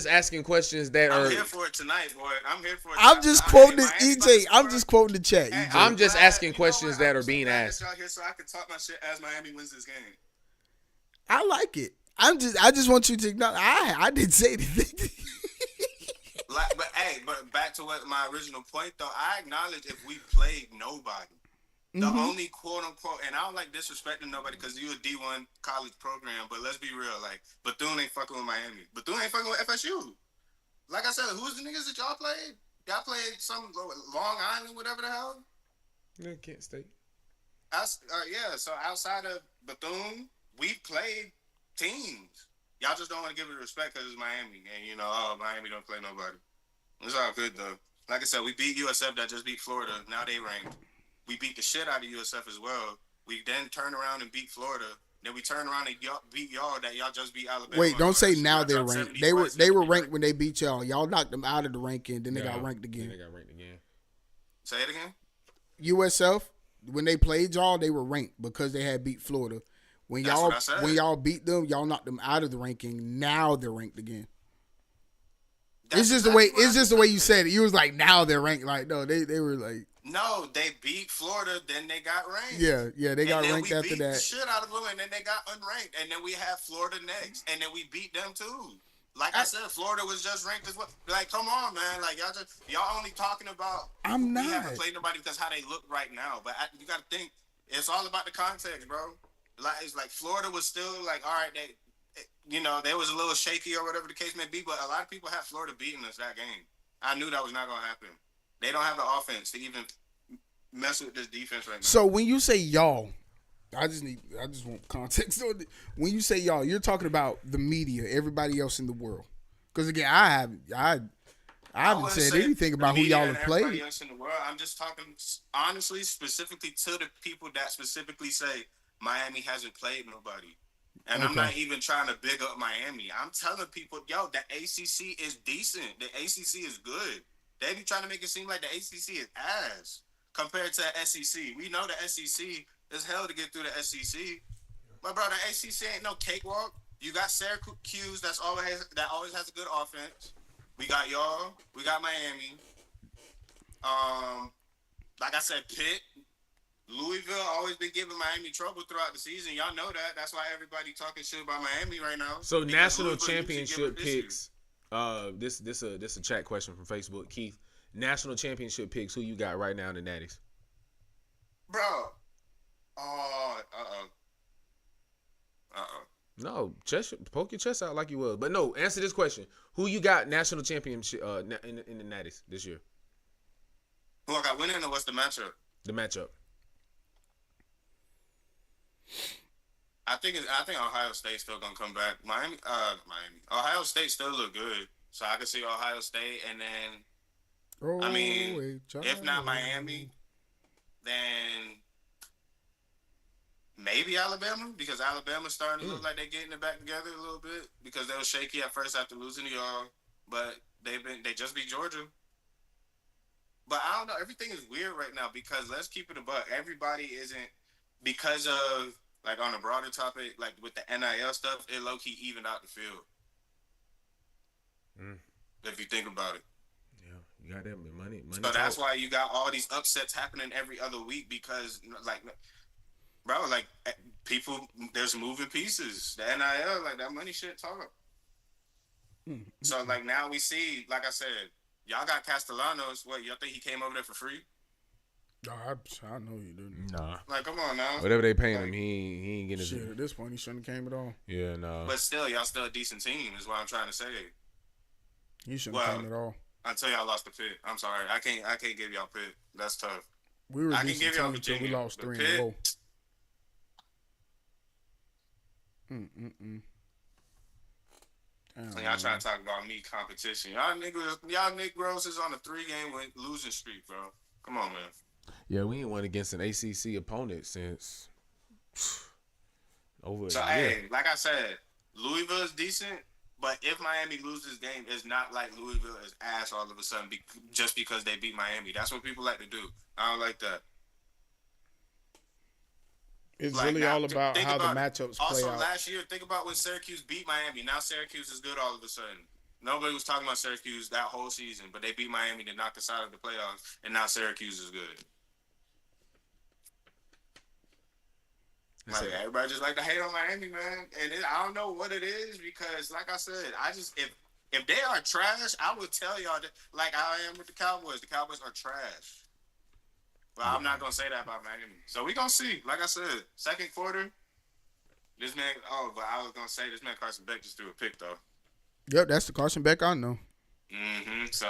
asking questions that are. I'm here for it tonight, boy. I'm here for it. I'm just quoting EJ. I'm just quoting the chat. EJ. I'm just asking questions that are being asked. Y'all here so I can talk my shit as Miami wins this game. I like it. I just want you to acknowledge. I didn't say anything. But back to what my original point though, I acknowledge if we played nobody. The only quote unquote, and I don't like disrespecting nobody because you a D1 college program, but let's be real, like Bethune ain't fucking with Miami. Bethune ain't fucking with FSU. Like I said, who's the niggas that y'all played? Y'all played some Long Island, whatever the hell. Yeah, Kent State. Yeah. So outside of Bethune, we played teams. Y'all just don't want to give it respect because it's Miami, and Miami don't play nobody. It's all good though. Like I said, we beat USF that just beat Florida. Now they ranked. We beat the shit out of USF as well. We then turn around and beat Florida. Then we turn around and beat y'all that y'all just beat Alabama. Wait, don't say now they're ranked. They were ranked when they beat y'all. Y'all knocked them out of the ranking. Then they got ranked again. They got ranked again. Say it again. USF, when they played y'all, they were ranked because they had beat Florida. When y'all beat them, y'all knocked them out of the ranking. Now they're ranked again. It's just the way you said it. You was like, now they're ranked. Like, no, they were like. No, they beat Florida, then they got ranked. Yeah, they got ranked after that. We beat the shit out of them, and then they got unranked, and then we have Florida next, and then we beat them too. Like I said, Florida was just ranked as well. Like, come on, man. Like y'all only talking about. I'm not. We haven't played nobody because how they look right now, but you got to think it's all about the context, bro. Like it's like Florida was still like, all right, they was a little shaky or whatever the case may be, but a lot of people have Florida beating us that game. I knew that was not gonna happen. They don't have the offense to even mess with this defense right now. So when you say y'all, I just want context. When you say y'all, you're talking about the media, everybody else in the world. Because again, I haven't said anything about who y'all have played. Everybody else in the world. I'm just talking honestly, specifically to the people that specifically say Miami hasn't played nobody. And I'm not even trying to big up Miami. I'm telling people, yo, the ACC is decent. The ACC is good. They be trying to make it seem like the ACC is ass compared to the SEC. We know the SEC is hell to get through the SEC. But, bro, the ACC ain't no cakewalk. You got Syracuse that always has a good offense. We got y'all. We got Miami. Like I said, Pitt. Louisville always been giving Miami trouble throughout the season. Y'all know that. That's why everybody talking shit about Miami right now. So national championship picks. This a chat question from Facebook. Keith, national championship picks. Who you got right now in the Natties? Bro. No, poke your chest out like you was. But no, answer this question. Who you got national championship in the Natties this year? Who I got winning or what's the matchup? The matchup. I think Ohio State's still gonna come back. Miami. Ohio State still look good, so I can see Ohio State, and then if not Miami, then maybe Alabama, because Alabama's starting to look like they're getting it back together a little bit because they were shaky at first after losing to y'all, but they just beat Georgia. But I don't know. Everything is weird right now because let's keep it a buck. Everybody isn't. Because of, like, on a broader topic, like, with the NIL stuff, it low-key evened out the field. If you think about it. Yeah, you got that money. So that's why you got all these upsets happening every other week because, like, bro, like, people, there's moving pieces. The NIL, like, that money shit talk. So, like, now we see, like I said, y'all got Castellanos. What, y'all think he came over there for free? I know you didn't. Nah. Like, come on now. Whatever they paying him, he ain't getting his. Shit, at this point, he shouldn't have came at all. Yeah, no. But still, y'all still a decent team is what I'm trying to say. He shouldn't have came at all. Until y'all lost the Pitt. I'm sorry. I can't give y'all Pitt. That's tough. We were a I can decent give y'all team until we Virginia. lost 3 Pitt, in a row. And y'all trying to talk about me competition. Y'all Negroes is on a 3-game losing streak, bro. Come on, man. Yeah, we ain't won against an ACC opponent since over. So hey, like I said, Louisville is decent, but if Miami loses game, it's not like Louisville is ass all of a sudden just because they beat Miami. That's what people like to do. I don't like that. It's like, really all about how the matchups play out. Also, last year, think about when Syracuse beat Miami. Now Syracuse is good all of a sudden. Nobody was talking about Syracuse that whole season, but they beat Miami to knock us out of the playoffs, and now Syracuse is good. Like everybody just like to hate on Miami, man, and I don't know what it is because, like I said, I just if they are trash, I would tell y'all that, like I am with the Cowboys. The Cowboys are trash, but I'm not gonna say that about Miami. So we gonna see. Like I said, second quarter, this man. Oh, but I was gonna say this man Carson Beck just threw a pick though. Yep, that's the Carson Beck I know. So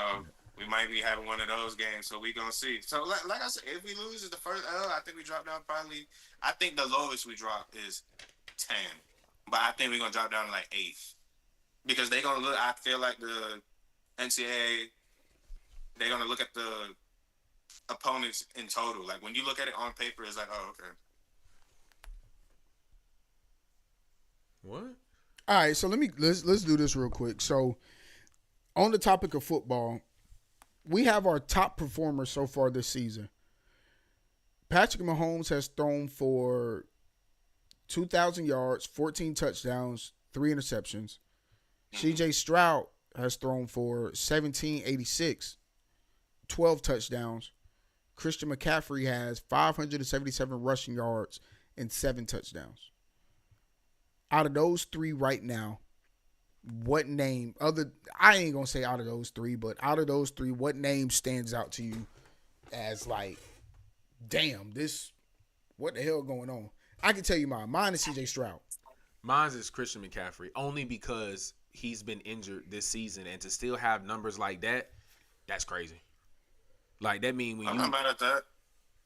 we might be having one of those games. So we gonna see. So like I said, if we lose is the first L, I think we drop down probably. I think the lowest we drop is 10, but I think we're gonna drop down to like 8th because they gonna look. I feel like the NCAA, they're gonna look at the opponents in total. Like when you look at it on paper, it's like, oh, okay. What? All right, so let's do this real quick. So, on the topic of football, we have our top performers so far this season. Patrick Mahomes has thrown for 2,000 yards, 14 touchdowns, 3 interceptions. C.J. Stroud has thrown for 1,786, 12 touchdowns. Christian McCaffrey has 577 rushing yards and 7 touchdowns. Out of those 3 right now, what name I ain't gonna say out of those 3, but out of those 3, what name stands out to you as like, damn, what the hell going on? I can tell you mine. Mine is C.J. Stroud. Mine is Christian McCaffrey, only because he's been injured this season, and to still have numbers like that, that's crazy. Like that mean when I'm not mad at that.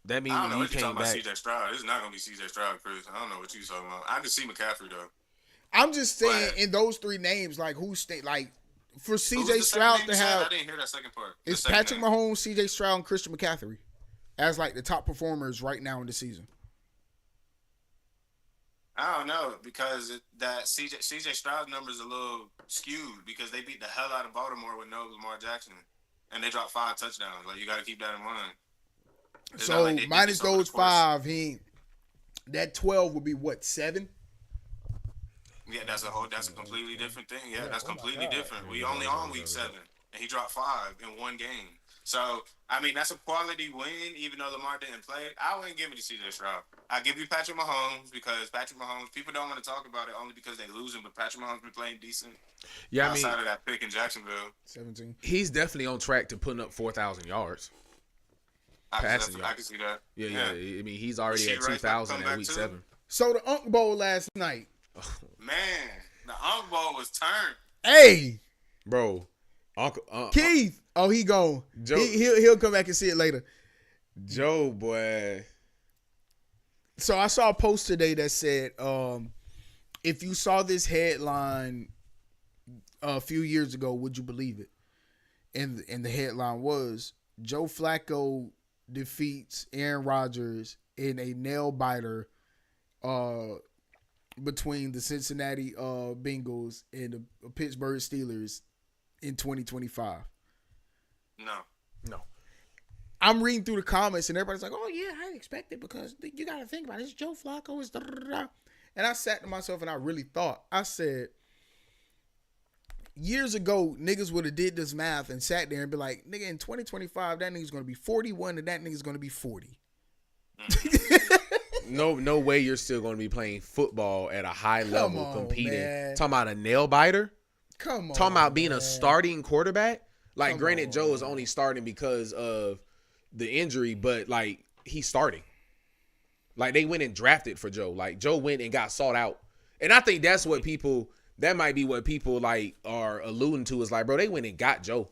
That mean I don't when know you what you're came talking about. back. C.J. Stroud. This is not gonna be C.J. Stroud, Chris. I don't know what you're talking about. I can see McCaffrey though. I'm just saying in those 3 names, like for C.J. Who's the Stroud second to name you said? have, I didn't hear that second part. it's Patrick Mahomes, C.J. Stroud, and Christian McCaffrey as like the top performers right now in the season. I don't know because that C.J. Stroud's number is a little skewed because they beat the hell out of Baltimore with no Lamar Jackson, and they dropped 5 touchdowns. Like you got to keep that in mind. It's So like minus those 5, that 12 would be what, 7? Yeah, that's a completely different thing. Yeah, that's completely different. We only on week 7, and he dropped 5 in one game. So I mean, that's a quality win, even though Lamar didn't play. I wouldn't give it to C.J. Stroud. I give you Patrick Mahomes because Patrick Mahomes. People don't want to talk about it only because they losing, but Patrick Mahomes been playing decent. Yeah, outside of that pick in Jacksonville, 17. He's definitely on track to putting up 4,000 yards. I can see that. Yeah. I mean, he's already at 2,000 at week 7. So the Unk Bowl last night. Man, the Unk Bowl was turned. Hey, bro, Keith. Oh, he gone. Joe, he'll come back and see it later. Joe, boy. So I saw a post today that said, if you saw this headline a few years ago, would you believe it? And the headline was, Joe Flacco defeats Aaron Rodgers in a nail biter between the Cincinnati Bengals and the Pittsburgh Steelers in 2025. No. I'm reading through the comments and everybody's like, oh yeah, I expect it because you got to think about it. It's Joe Flacco. It's and I sat to myself and I really thought. I said, years ago, niggas would have did this math and sat there and be like, nigga, in 2025, that nigga's going to be 41 and that nigga's going to be 40. No way you're still going to be playing football at a high level, competing. Man. Talking about a nail biter? Come on. Talking about being man. a starting quarterback? Like, Come granted, on, Joe is man. only starting because of the injury, but, like, he's starting. Like, they went and drafted for Joe. Like, Joe went and got sought out. And I think that's what people, that might be what people, like, are alluding to is like, bro, they went and got Joe.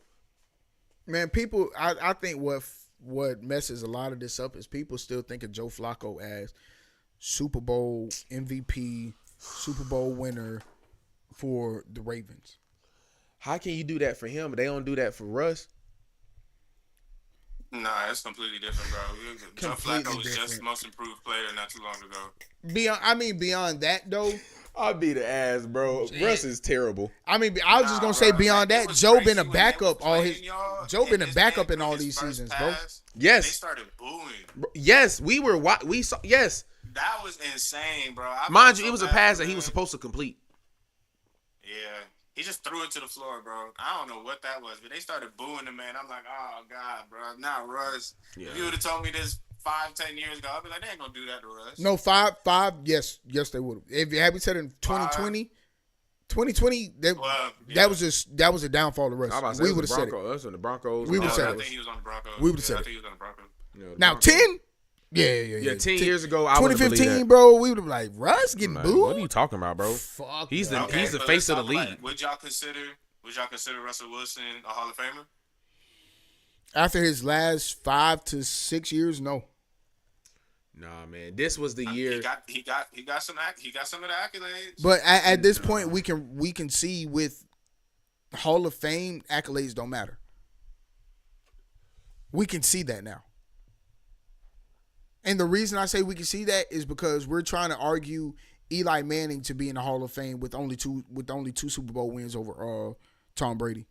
Man, people, I think what messes a lot of this up is people still think of Joe Flacco as Super Bowl MVP, Super Bowl winner for the Ravens. How can you do that for him, but they don't do that for Russ? Nah, it's completely different, bro. Joe Flacco was just the most improved player not too long ago. Beyond that, though. I'll be the ass, bro. Russ is terrible. I was just gonna say beyond that, Joe been a backup Joe been a backup in all these seasons, bro. Yes. They started booing. Yes, we saw. Yes, that was insane, bro. Mind you, it was a pass that he was supposed to complete. Yeah, he just threw it to the floor, bro. I don't know what that was, but they started booing the man. I'm like, oh god, bro, not Russ. Yeah. If you would have told me this 5-10 years ago, I'd be like, they ain't gonna do that to us. No, five. Yes, they would. If you had me said in 2020, that was a downfall of Russ. We would have said it. Us and the Broncos. We would have said it. I think he was on the Broncos. We would have said I it. think he was on the Broncos. Yeah, Now Broncos. 10. Yeah. 10 years ago, I would have believed 2015, that. bro. We would have like Russ getting Like, booed. what are you talking about, bro? Fuck. He's the that. he's the but face of let's the talk league. about it. Would y'all consider Russell Wilson a Hall of Famer? After his last 5 to 6 years, no. Nah, man. This was the year. He got some of the accolades. But at this point, we can see with Hall of Fame accolades don't matter. We can see that now. And the reason I say we can see that is because we're trying to argue Eli Manning to be in the Hall of Fame with only two Super Bowl wins over Tom Brady.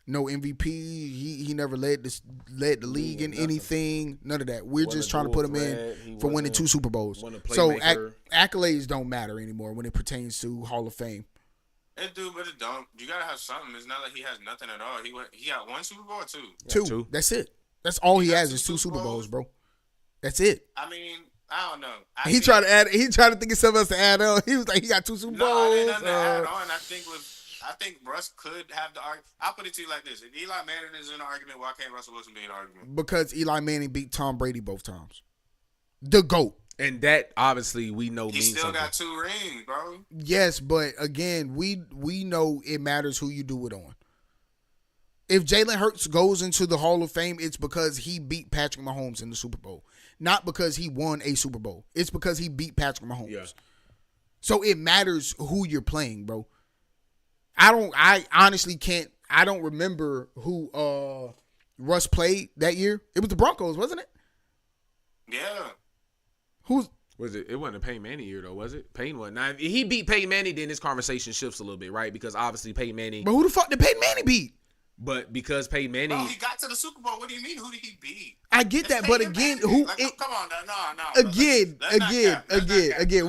No MVP. He never led the league in anything. None of that. We're just trying to put him in for winning 2 Super Bowls. So accolades don't matter anymore when it pertains to Hall of Fame. It do, but it don't. You gotta have something. It's not like he has nothing at all. He got 1 Super Bowl or 2. Two. That's it. That's all he has is 2 Super Bowls, bro. That's it. I mean, I don't know. He tried to think of something else to add on. He was like, he got 2 Super Bowls. No, ain't nothing to add on. I think Russ could have the argument. I'll put it to you like this: if Eli Manning is in an argument, why can't Russell Wilson be in an argument? Because Eli Manning beat Tom Brady both times. The GOAT. And that obviously we know he means still something. got 2 rings, bro. Yes, but again, we know it matters who you do it on. If Jalen Hurts goes into the Hall of Fame, it's because he beat Patrick Mahomes in the Super Bowl. Not because he won a Super Bowl. It's because he beat Patrick Mahomes. Yeah. So it matters who you're playing, bro. I honestly can't. I don't remember who Russ played that year. It was the Broncos, wasn't it? Yeah. Who's Was it? It wasn't a Peyton Manning year though, was it? Peyton wasn't. Now, if he beat Peyton Manning, then this conversation shifts a little bit, right? Because obviously Peyton Manning. But who the fuck did Peyton Manning beat? But because Peyton Manning, Bro, he got to the Super Bowl. What do you mean? Who did he beat? I get that, but again, who? Like, come on, no. Again,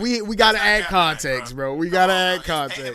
we gotta add context, bro. We gotta add context.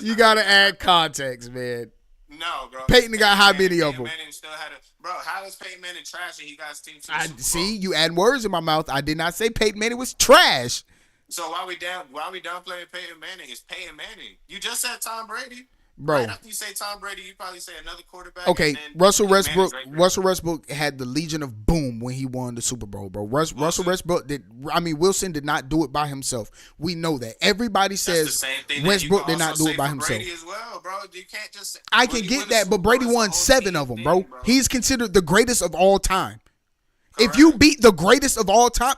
You gotta add context, man. No, bro. Peyton got how many of them? Manning still had bro, how is Peyton Manning trash and he got his team to the I Super Bowl? see you add words in my mouth. I did not say Peyton Manning was trash. So why we downplaying Peyton Manning? It's Peyton Manning. You just said Tom Brady. Bro. Right after you say Tom Brady, you probably say another quarterback. Okay, and then Russell Manning's Westbrook. right there. Russell Westbrook had the Legion of Boom when he won the Super Bowl, bro. Russell Westbrook Wilson did not do it by himself. We know that. Everybody That's says the same thing Westbrook that you did can not also do say it by for himself. Brady as well, bro. You can't just say, I when can you get win a that, Super but Bowl, Brady it's a won whole 7 team of them, thing, bro. He's considered the greatest of all time. If you beat the greatest of all time,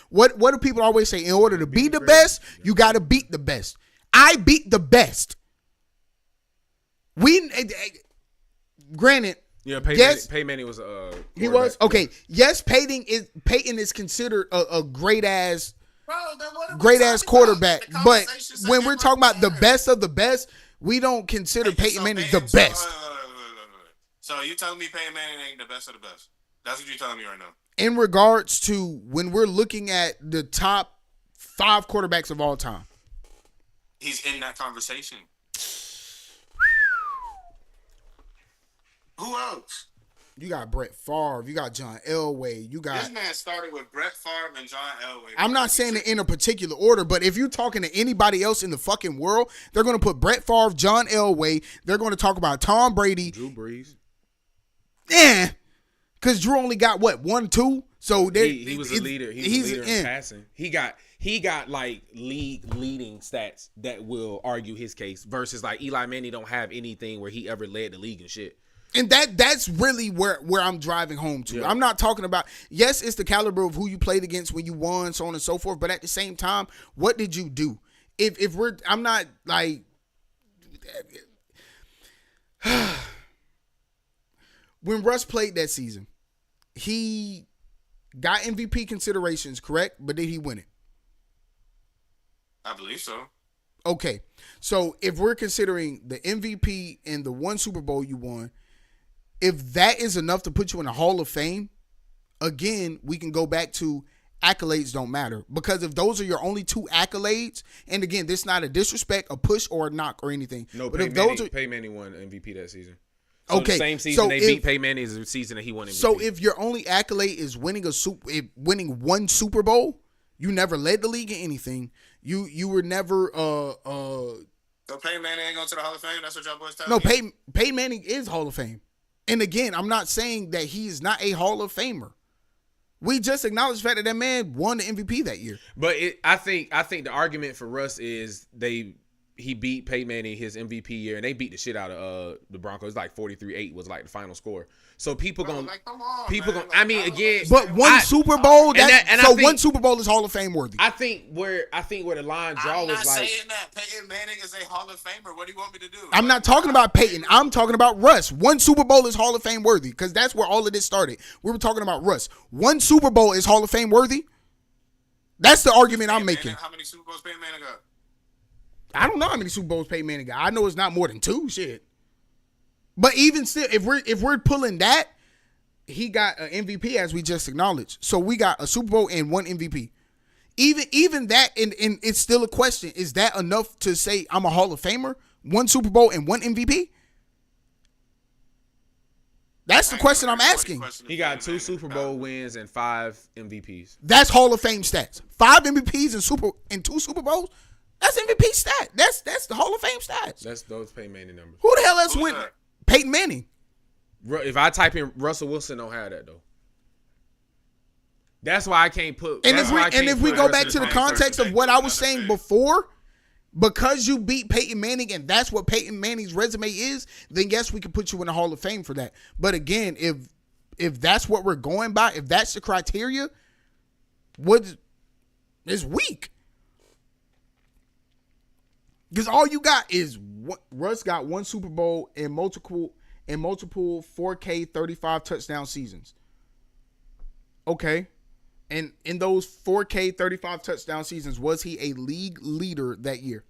what do people always say? In order to be the best, you got to beat the best. I beat the best. Granted, yeah, Peyton, yes, Peyton Manning was he was okay. Yes, Peyton is considered a great ass quarterback. But when we're talking about the best of the best, we don't consider Peyton Manning the best. So you telling me Peyton Manning ain't the best of the best? That's what you're telling me right now. In regards to when we're looking at the top 5 quarterbacks of all time, he's in that conversation. Who else? you got Brett Favre, you got John Elway, you got. This man started with Brett Favre and John Elway. I'm not saying it in a particular order, but if you're talking to anybody else in the fucking world, they're going to put Brett Favre, John Elway. They're going to talk about Tom Brady. Drew Brees. Yeah, because Drew only got what 1, 2. So He was a leader. He's a leader in passing. He got like league leading stats that will argue his case versus like Eli Manning don't have anything where he ever led the league and shit. And that's really where I'm driving home to. Yeah. I'm not talking about, yes, it's the caliber of who you played against when you won, so on and so forth. But at the same time, what did you do? I'm not like, when Russ played that season, he got MVP considerations, correct? But did he win it? I believe so. Okay. So if we're considering the MVP and the 1 Super Bowl you won, if that is enough to put you in the Hall of Fame, again, we can go back to accolades don't matter. Because if those are your only 2 accolades, and again, this is not a disrespect, a push, or a knock or anything. No, but Peyton if those Manning won MVP that season. So Okay, the same season so they beat Peyton Manning is the season that he won MVP. So if your only accolade is winning one Super Bowl, you never led the league in anything. You were never So Peyton Manning ain't going to the Hall of Fame? That's what y'all boys telling no, me? Peyton Manning is Hall of Fame. And again, I'm not saying that he is not a Hall of Famer. We just acknowledged the fact that man won the MVP that year. But I think the argument for Russ is he beat Peyton Manning his MVP year, and they beat the shit out of the Broncos. Like 43-8 was like the final score. So people gonna come on, people man. gonna. I mean, again, But Super Bowl, one Super Bowl is Hall of Fame worthy. I think where the line draw I'm was not like. saying that Peyton Manning is a Hall of Famer. What do you want me to do? I'm not talking about Peyton. I'm talking about Russ. One Super Bowl is Hall of Fame worthy because that's where all of this started. We were talking about Russ. One Super Bowl is Hall of Fame worthy. That's the argument I'm making. How many Super Bowls Peyton Manning got? I don't know how many Super Bowls Peyton Manning got. I know it's not more than 2. Shit. But even still, if we're pulling that, he got an MVP as we just acknowledged. So we got a Super Bowl and 1 MVP. Even that, and it's still a question. Is that enough to say I'm a Hall of Famer? 1 Super Bowl and 1 MVP? That's the question I'm asking. He got 2 Super Bowl wins and 5 MVPs. That's Hall of Fame stats. 5 MVPs and 2 Super Bowls. That's MVP stat. That's the Hall of Fame stats. That's those Peyton Manning numbers. Who the hell else went? Peyton Manning. If I type in Russell Wilson, don't have that though. That's why I can't put. And if we go back to the context of what I was saying before, because you beat Peyton Manning and that's what Peyton Manning's resume is, then yes, we can put you in the Hall of Fame for that. But again, if that's what we're going by, if that's the criteria, it's weak. Because all you got is Russ got 1 Super Bowl and multiple 4K 35 touchdown seasons. Okay. And in those 4K 35 touchdown seasons, was he a league leader that year?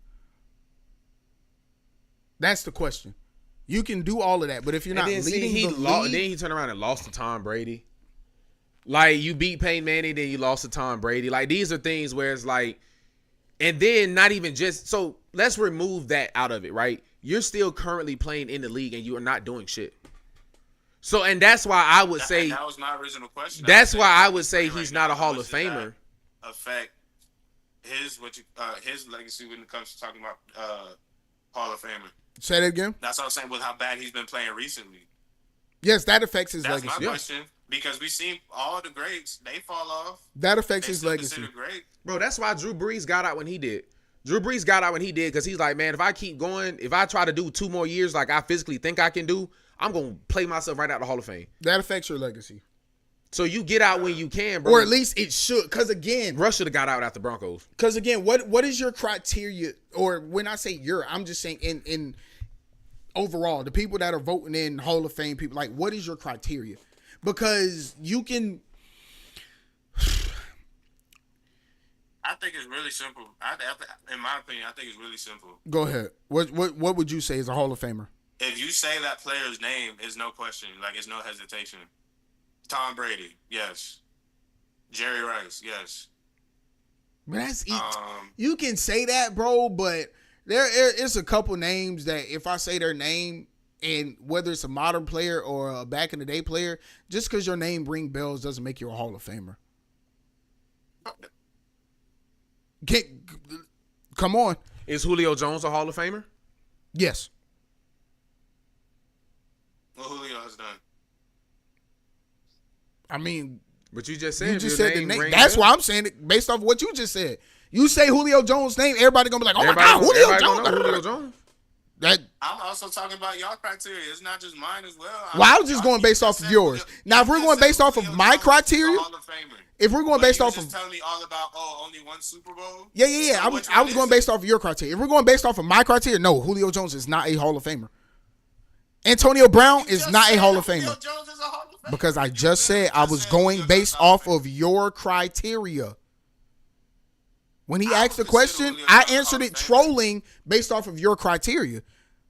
That's the question. You can do all of that, but if you're not leading the league, then he turned around and lost to Tom Brady. Like you beat Peyton Manning, then you lost to Tom Brady. Like these are things where it's like, and then not even just so. Let's remove that out of it, right? You're still currently playing in the league and you are not doing shit. So, and that's why I would say that was my original question. That's why I would say he's not a Hall of Famer. Affect his legacy when it comes to talking about Hall of Famer. Say that again. That's what I'm saying with how bad he's been playing recently. Yes, that affects his legacy. That's my question because we seen all the greats, they fall off. That affects his legacy. Great. Bro, that's why Drew Brees got out when he did. Drew Brees got out when he did because he's like, man, if I keep going, if I try to do 2 more years like I physically think I can do, I'm going to play myself right out the Hall of Fame. That affects your legacy. So you get out when you can, bro. Or at least it should. Because again, Russ should have got out after Broncos. Because again, what is your criteria? Or when I say I'm just saying in overall, the people that are voting in Hall of Fame people, like, what is your criteria? Because you can. I think it's really simple. In my opinion, I think it's really simple. Go ahead. What would you say is a Hall of Famer? If you say that player's name, it's no question. Like, it's no hesitation. Tom Brady, yes. Jerry Rice, yes. But that's you can say that, bro, but there is a couple names that if I say their name, and whether it's a modern player or a back in the day player, just because your name ring bells doesn't make you a Hall of Famer. Come on. Is Julio Jones a Hall of Famer? Yes. What Julio has done. I mean, but you just said the name. That's why I'm saying it based off what you just said. You say Julio Jones' name, everybody gonna be like, "Oh my God, Julio Jones!" I'm also talking about y'all criteria. It's not just mine as well. I was just going based off of yours. Now, if we're going based off of my criteria, if we're going based off of, telling me all about only 1 Super Bowl. Yeah. I was going based off of your criteria. If we're going based off of my criteria, no, Julio Jones is not a Hall of Famer. Antonio Brown is not a Hall of Famer. Because I just said I was going based off of your criteria. When he asked the question, I answered it trolling based off of your criteria.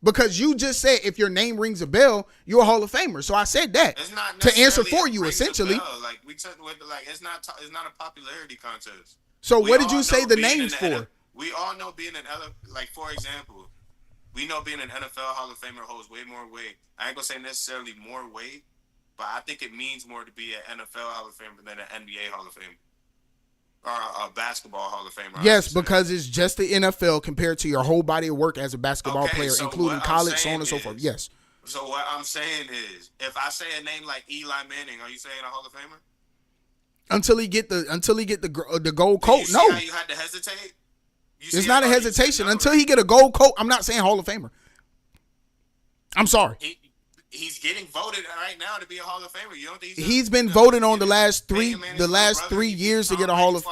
Because you just said if your name rings a bell, you're a Hall of Famer. So I said that to answer for you, essentially. Like we took with it's not a popularity contest. So what did you say the names for? We all know being an like for example, We know being an NFL Hall of Famer holds way more weight. I ain't gonna say necessarily more weight, but I think it means more to be an NFL Hall of Famer than an NBA Hall of Famer or a basketball Hall of Famer. Yes, because it's just the NFL compared to your whole body of work as a basketball player, so including what I'm college, so saying on and so forth. Yes. So what I'm saying is, if I say a name like Eli Manning, are you saying a Hall of Famer? Until he get the gold coat, You no. how you had to hesitate? It's not a hesitation. Until he get a gold coat, I'm not saying Hall of Famer. I'm sorry. He's getting voted right now to be a Hall of Famer. You don't think he's been voted on the last 3 years to get a Hall of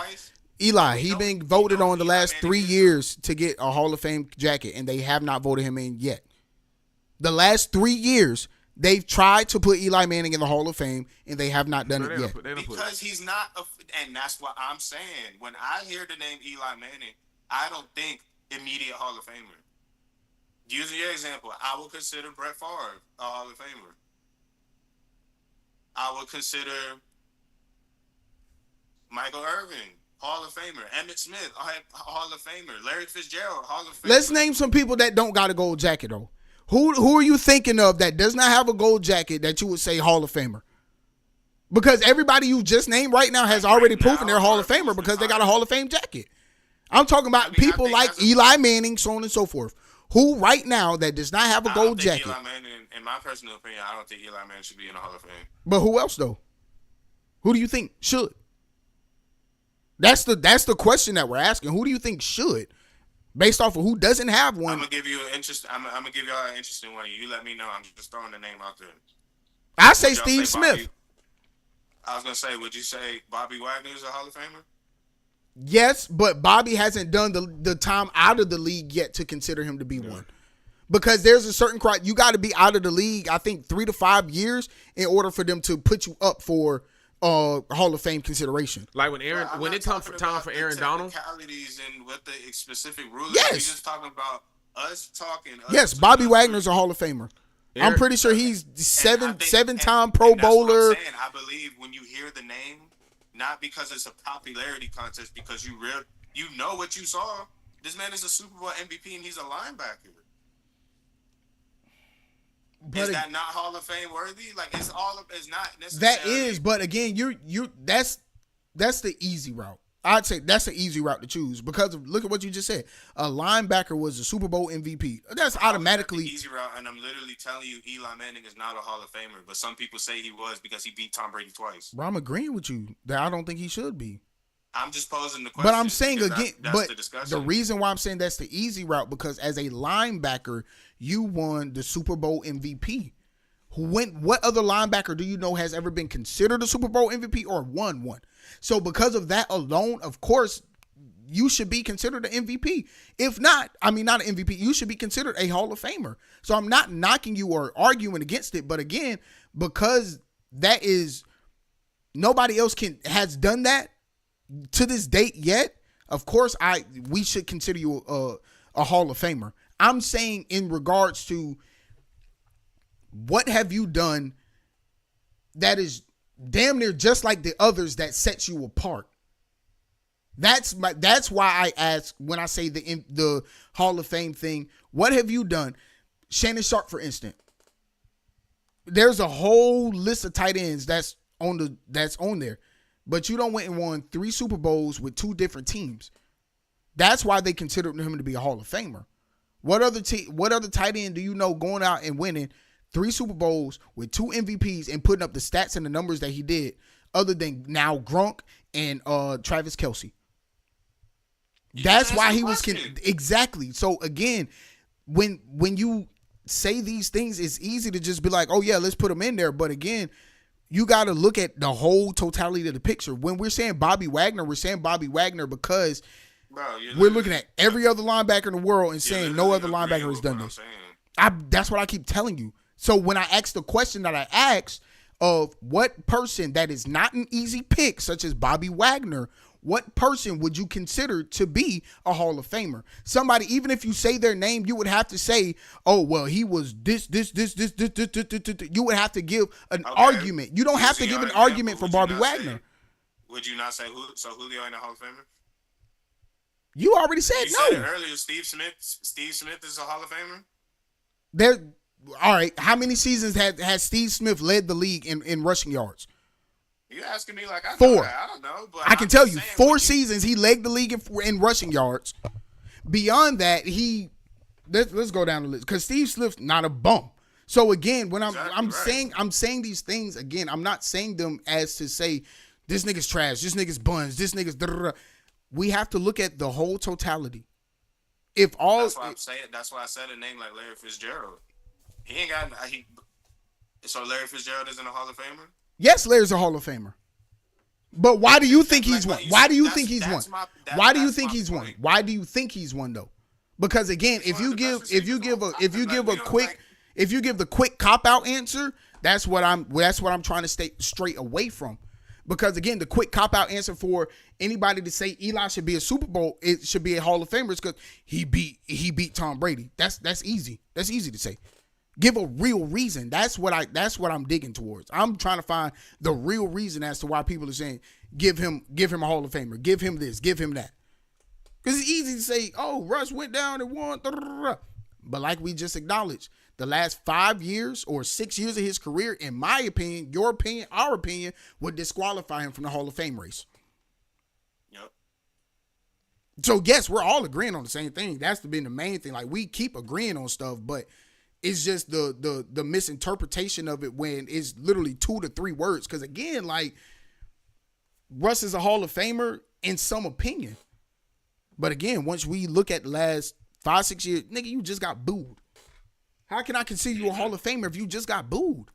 Eli. He been voted on the last 3 years to get a Hall of Fame jacket, and they have not voted him in yet. The last 3 years, they've tried to put Eli Manning in the Hall of Fame, and they have not done it yet. Because he's not, and that's what I'm saying. When I hear the name Eli Manning, I don't think immediate Hall of Famer. Using your example, I would consider Brett Favre a Hall of Famer. I would consider Michael Irvin, Hall of Famer. Emmitt Smith, Hall of Famer. Larry Fitzgerald, Hall of Famer. Let's name some people that don't got a gold jacket, though. Who are you thinking of that does not have a gold jacket that you would say Hall of Famer? Because everybody you just named right now has already proven they're Hall of Famer because they got a Hall of Fame jacket. I'm talking about people like Eli Manning, so on and so forth. Who right now that does not have a gold jacket? Eli Manning, in my personal opinion, I don't think Eli Manning should be in the Hall of Fame. But who else though? Who do you think should? That's the question that we're asking. Who do you think should? Based off of who doesn't have one. I'm gonna give you an y'all an interesting one. You let me know. I'm just throwing the name out there. I say Steve Smith. I was gonna say, would you say Bobby Wagner is a Hall of Famer? Yes, but Bobby hasn't done the time out of the league yet to consider him to be one. Because there's a certain you got to be out of the league, I think 3 to 5 years in order for them to put you up for Hall of Fame consideration. Like when it comes time for Aaron Donald. And what the specific rules. Yes. We're just talking about us talking. Yes, Bobby Wagner's a Hall of Famer. I'm pretty sure he's seven-time Pro Bowler. I believe when you hear the name, not because it's a popularity contest, because you know what you saw. This man is a Super Bowl MVP and he's a linebacker. But is that not Hall of Fame worthy? Like it's not necessarily. That is, but again, that's the easy route. I'd say that's an easy route to choose because look at what you just said. A linebacker was a Super Bowl MVP. That's automatically easy route, and I'm literally telling you, Eli Manning is not a Hall of Famer. But some people say he was because he beat Tom Brady twice. Bro, I'm agreeing with you that I don't think he should be. I'm just posing the question. But I'm saying again, that's the reason why I'm saying that's the easy route because as a linebacker, you won the Super Bowl MVP. What other linebacker do you know has ever been considered a Super Bowl MVP or won one? So because of that alone, of course, you should be considered an MVP. If not, not an MVP, you should be considered a Hall of Famer. So I'm not knocking you or arguing against it. But again, because that is nobody else has done that to this date yet, of course, we should consider you a Hall of Famer. I'm saying in regards to what have you done that is damn near just like the others that sets you apart. That's why I ask when I say the Hall of Fame thing. What have you done, Shannon Sharp, for instance? There's a whole list of tight ends that's on there, but you don't went and won 3 Super Bowls with 2 different teams. That's why they considered him to be a Hall of Famer. What other tight end do you know going out and winning 3 Super Bowls with 2 MVPs and putting up the stats and the numbers that he did, other than now Gronk and Travis Kelce? That's why he was exactly. So again, when you say these things, it's easy to just be like, oh yeah, let's put him in there. But again, you got to look at the whole totality of the picture. When we're saying Bobby Wagner, we're saying Bobby Wagner because we're looking at every other linebacker in the world and saying no other linebacker has done this. That's what I keep telling you. So when I asked the question that I asked of what person that is not an easy pick, such as Bobby Wagner, what person would you consider to be a Hall of Famer? Somebody, even if you say their name, you would have to say, oh, well, he was this. You would have to give an argument. You don't have to give an argument for Bobby Wagner. Would you not say so Julio ain't a Hall of Famer? You already said You no. said it earlier. Steve Smith is a Hall of Famer. There. All right. How many seasons has Steve Smith led the league in rushing yards? You asking me like I know 4. that. I don't know, but I can tell you, 4 seasons he led the league in rushing yards. Beyond that, let's go down the list because Steve Smith's not a bum. So again, when I'm saying these things again, I'm not saying them as to say this nigga's trash, this nigga's buns, this nigga's. We have to look at the whole totality. That's why I'm saying. That's why I said a name like Larry Fitzgerald. He ain't got. So Larry Fitzgerald isn't a Hall of Famer. Yes, Larry's a Hall of Famer. But why do you think he's one? Why do you think he's one? Why do you think he's one? Why do you think he's one though? Because again, if you give the quick cop out answer, that's what I'm trying to stay straight away from. Because again, the quick cop out answer for anybody to say Eli should be a Super Bowl, it should be a Hall of Famer, is because he beat Tom Brady. That's easy. That's easy to say. Give a real reason. That's what I'm digging towards. I'm trying to find the real reason as to why people are saying give him a Hall of Famer, give him this, give him that. Because it's easy to say, oh, Russ went down and won. But like we just acknowledged, the last 5 years or 6 years of his career, in my opinion, your opinion, our opinion, would disqualify him from the Hall of Fame race. Yep. So yes, we're all agreeing on the same thing. That's been the main thing. Like we keep agreeing on stuff, but it's just the misinterpretation of it when it's literally 2 to 3 words. Because again, like Russ is a Hall of Famer in some opinion. But again, once we look at the last 5-6 years, nigga, you just got booed. How can I consider you a Hall of Famer if you just got booed?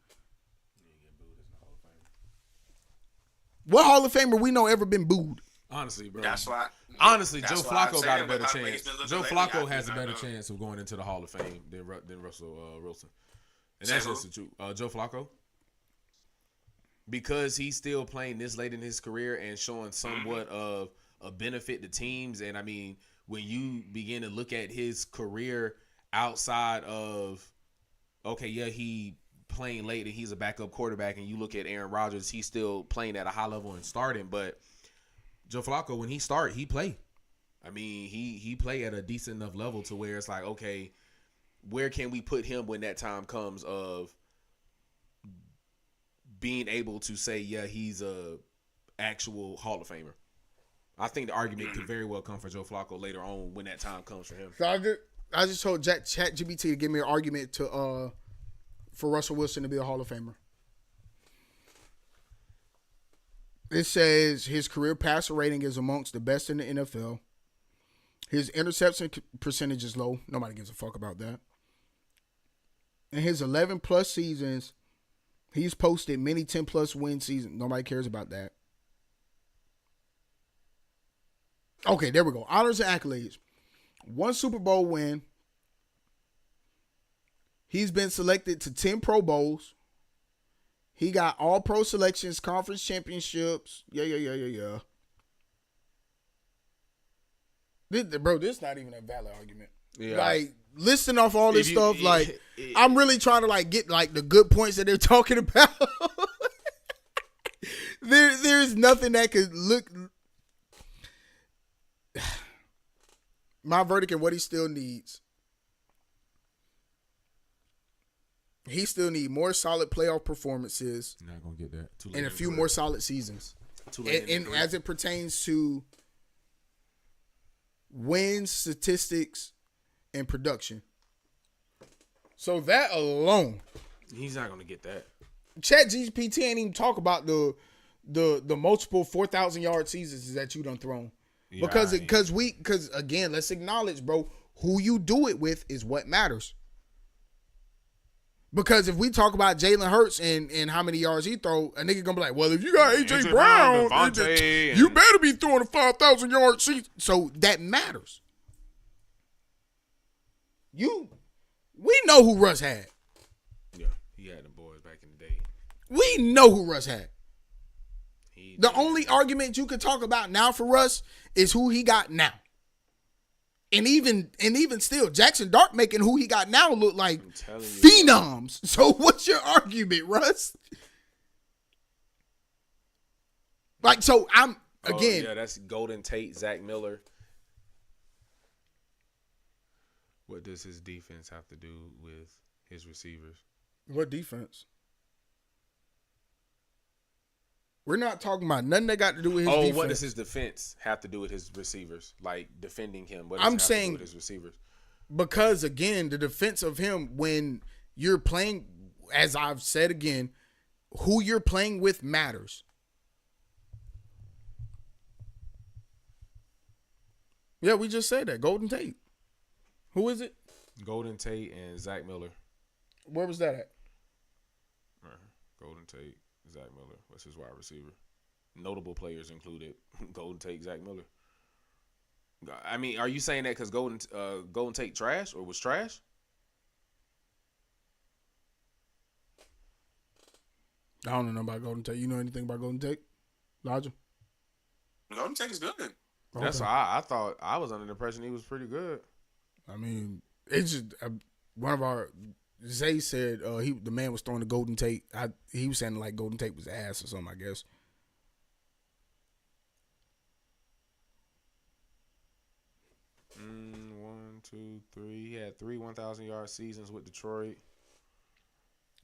What Hall of Famer we know ever been booed? Honestly, bro. That's why. Honestly, Joe that's why Flacco I'm got a saying, better but how chance. he's been looking Joe lately, Flacco I has a do better not know. chance of going into the Hall of Fame than Russell Wilson. And Say that's who? just the truth. Joe Flacco. Because he's still playing this late in his career and showing somewhat of a benefit to teams. And I mean, when you begin to look at his career outside of, okay, yeah, he playing late and he's a backup quarterback, and you look at Aaron Rodgers, he's still playing at a high level and starting. But Joe Flacco, when he started, he played. I mean, he played at a decent enough level to where it's like, okay, where can we put him when that time comes of being able to say, yeah, he's a actual Hall of Famer? I think the argument could very well come for Joe Flacco later on when that time comes for him. So I just told ChatGPT to give me an argument for Russell Wilson to be a Hall of Famer. It says his career passer rating is amongst the best in the NFL. His interception percentage is low. Nobody gives a fuck about that. In his 11-plus seasons, he's posted many 10-plus win seasons. Nobody cares about that. Okay, there we go. Honors and accolades. 1 Super Bowl win. He's been selected to 10 Pro Bowls. He got all pro selections, conference championships. Yeah. Bro, this is not even a valid argument. Yeah. Like, listing off all this stuff, I'm really trying to like get like the good points that they're talking about. There's nothing that could look. My verdict and what he still needs. He still need more solid playoff performances. You're not gonna get that. Too late And a few more solid seasons. Too late And as it pertains to wins, statistics, and production. So that alone, he's not gonna get that. ChatGPT ain't even talk about the multiple 4,000 yard seasons that you done thrown. Yeah, Because again, let's acknowledge, bro, who you do it with is what matters. Because if we talk about Jalen Hurts and how many yards he throw, a nigga gonna be like, well, if you got AJ Brown, you better be throwing a 5,000 yard season. So that matters. We know who Russ had. Yeah, he had them boys back in the day. We know who Russ had. The only argument you could talk about now for Russ is who he got now. And even still, Jackson Dart making who he got now look like phenoms. So what's your argument, Russ? Like, so I'm again. Yeah, that's Golden Tate, Zach Miller. What does his defense have to do with his receivers? What defense? We're not talking about nothing that got to do with his defense. What does his defense have to do with his receivers? Like defending him. What does I'm it have saying to do with his receivers? Because again, the defense of him when you're playing, as I've said again, who you're playing with matters. Yeah, we just said that. Golden Tate. Who is it? Golden Tate and Zach Miller. Where was that at? Golden Tate, Zach Miller. What's his wide receiver? Notable players included Golden Tate, Zach Miller. I mean, are you saying that because Golden Tate trash or was trash? I don't know about Golden Tate. You know anything about Golden Tate? Lodger? Golden Tate is good. That's why I thought I was under the impression he was pretty good. I mean, it's just one of our Zay said the man was throwing the Golden Tate. He was saying like Golden Tate was ass or something, I guess. One, two, three. He had 3 1,000-yard seasons with Detroit.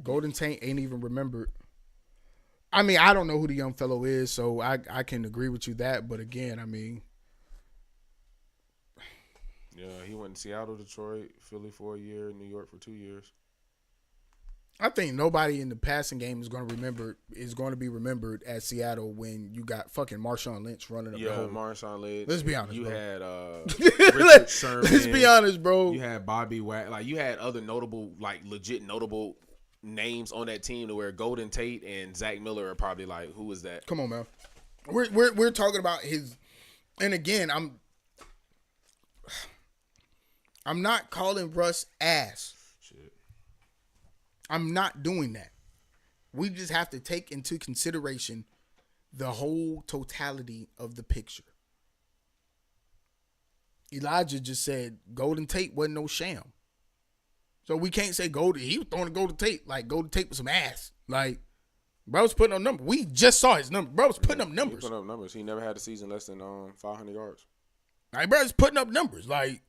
Golden Tate ain't even remembered. I mean, I don't know who the young fellow is, so I can agree with you that. But again, I mean, yeah, he went to Seattle, Detroit, Philly for a year, New York for 2 years. I think nobody in the passing game is going to be remembered at Seattle when you got fucking Marshawn Lynch running up the whole. Marshawn Lynch. Let's be honest. You bro. had Richard Sherman. Let's be honest, bro. You had Bobby Like you had other notable, like legit notable names on that team to where Golden Tate and Zach Miller are probably like, who is that? Come on, man. We're talking about his, and again, I'm not calling Russ ass. Shit. I'm not doing that. We just have to take into consideration the whole totality of the picture. Elijah just said Golden Tate wasn't no sham. So we can't say he was throwing a Golden Tate like Golden Tate was some ass. Like, bro was putting up numbers. We just saw his number. Bro was putting up numbers. He put up numbers. He never had a season less than 500 yards. Like, bro was putting up numbers. Like,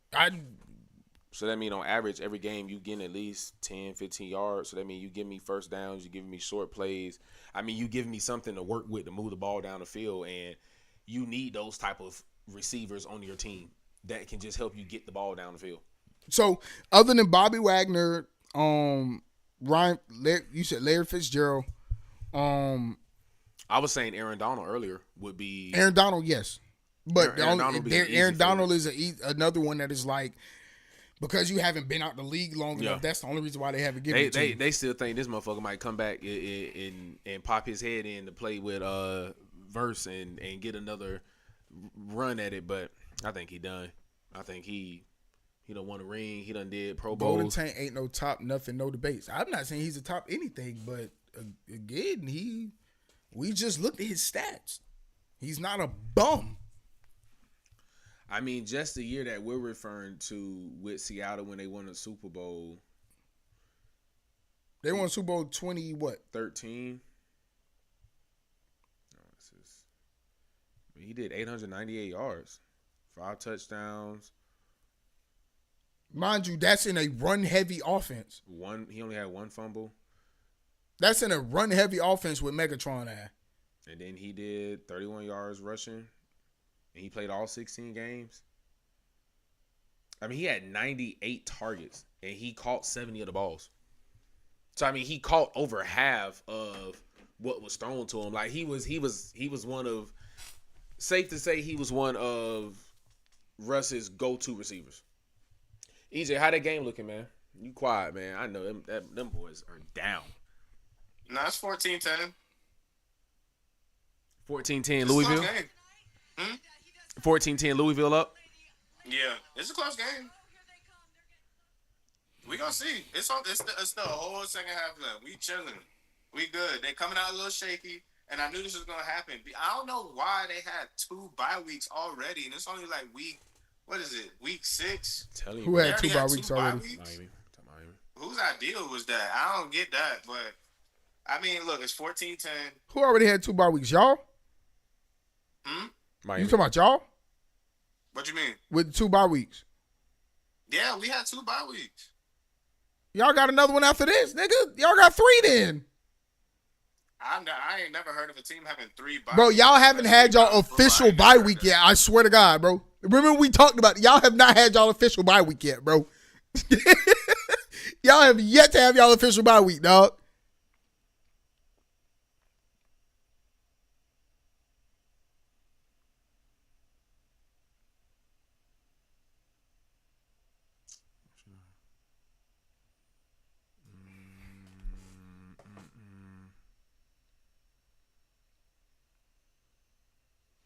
So that means on average, every game you getting at least 10, 15 yards. So that means you give me first downs, you give me short plays. I mean, you give me something to work with to move the ball down the field. And you need those type of receivers on your team that can just help you get the ball down the field. So other than Bobby Wagner, you said Larry Fitzgerald. I was saying Aaron Donald earlier would be. Aaron Donald, yes. But Aaron Donald is another one that is like, because you haven't been out the league long enough, that's the only reason why they haven't given it to you. They still think this motherfucker might come back and pop his head in to play with Verse and get another run at it. But I think he done. I think he done won a ring. He done did Pro Bowls. Golden Tate ain't no top nothing, no debates. I'm not saying he's a top anything, but again, we just looked at his stats. He's not a bum. I mean, just the year that we're referring to with Seattle when they won the Super Bowl. They won Super Bowl 20 what? 13. He did 898 yards, 5 touchdowns. Mind you, that's in a run-heavy offense. He only had 1 fumble. That's in a run-heavy offense with Megatron at. And then he did 31 yards rushing. And he played all 16 games. I mean, he had 98 targets, and he caught 70 of the balls. So, I mean, he caught over half of what was thrown to him. Like, he was one of, safe to say he was one of Russ's go-to receivers. EJ, how that game looking, man? You quiet, man. I know them boys are down. Nah, it's 14-10. 14-10 Louisville? 14-10 Louisville up? Yeah, it's a close game. We gonna see. It's the whole second half left. We chilling. We good. They coming out a little shaky, and I knew this was gonna happen. I don't know why they had 2 bye weeks already, and it's only like week 6? Who had 2 bye weeks already? Miami. Whose idea was that? I don't get that, but I mean, look, it's 14-10. Who already had 2 bye weeks? Y'all? Miami. You talking about y'all? What you mean? With 2 bye weeks? Yeah, we had 2 bye weeks. Y'all got another one after this, nigga. Y'all got 3 then. I ain't never heard of a team having 3 bye Bro, weeks. y'all haven't had y'all official bye week yet. I swear to God, bro. Remember we talked about it. Y'all have not had y'all official bye week yet, bro. Y'all have yet to have y'all official bye week, dog.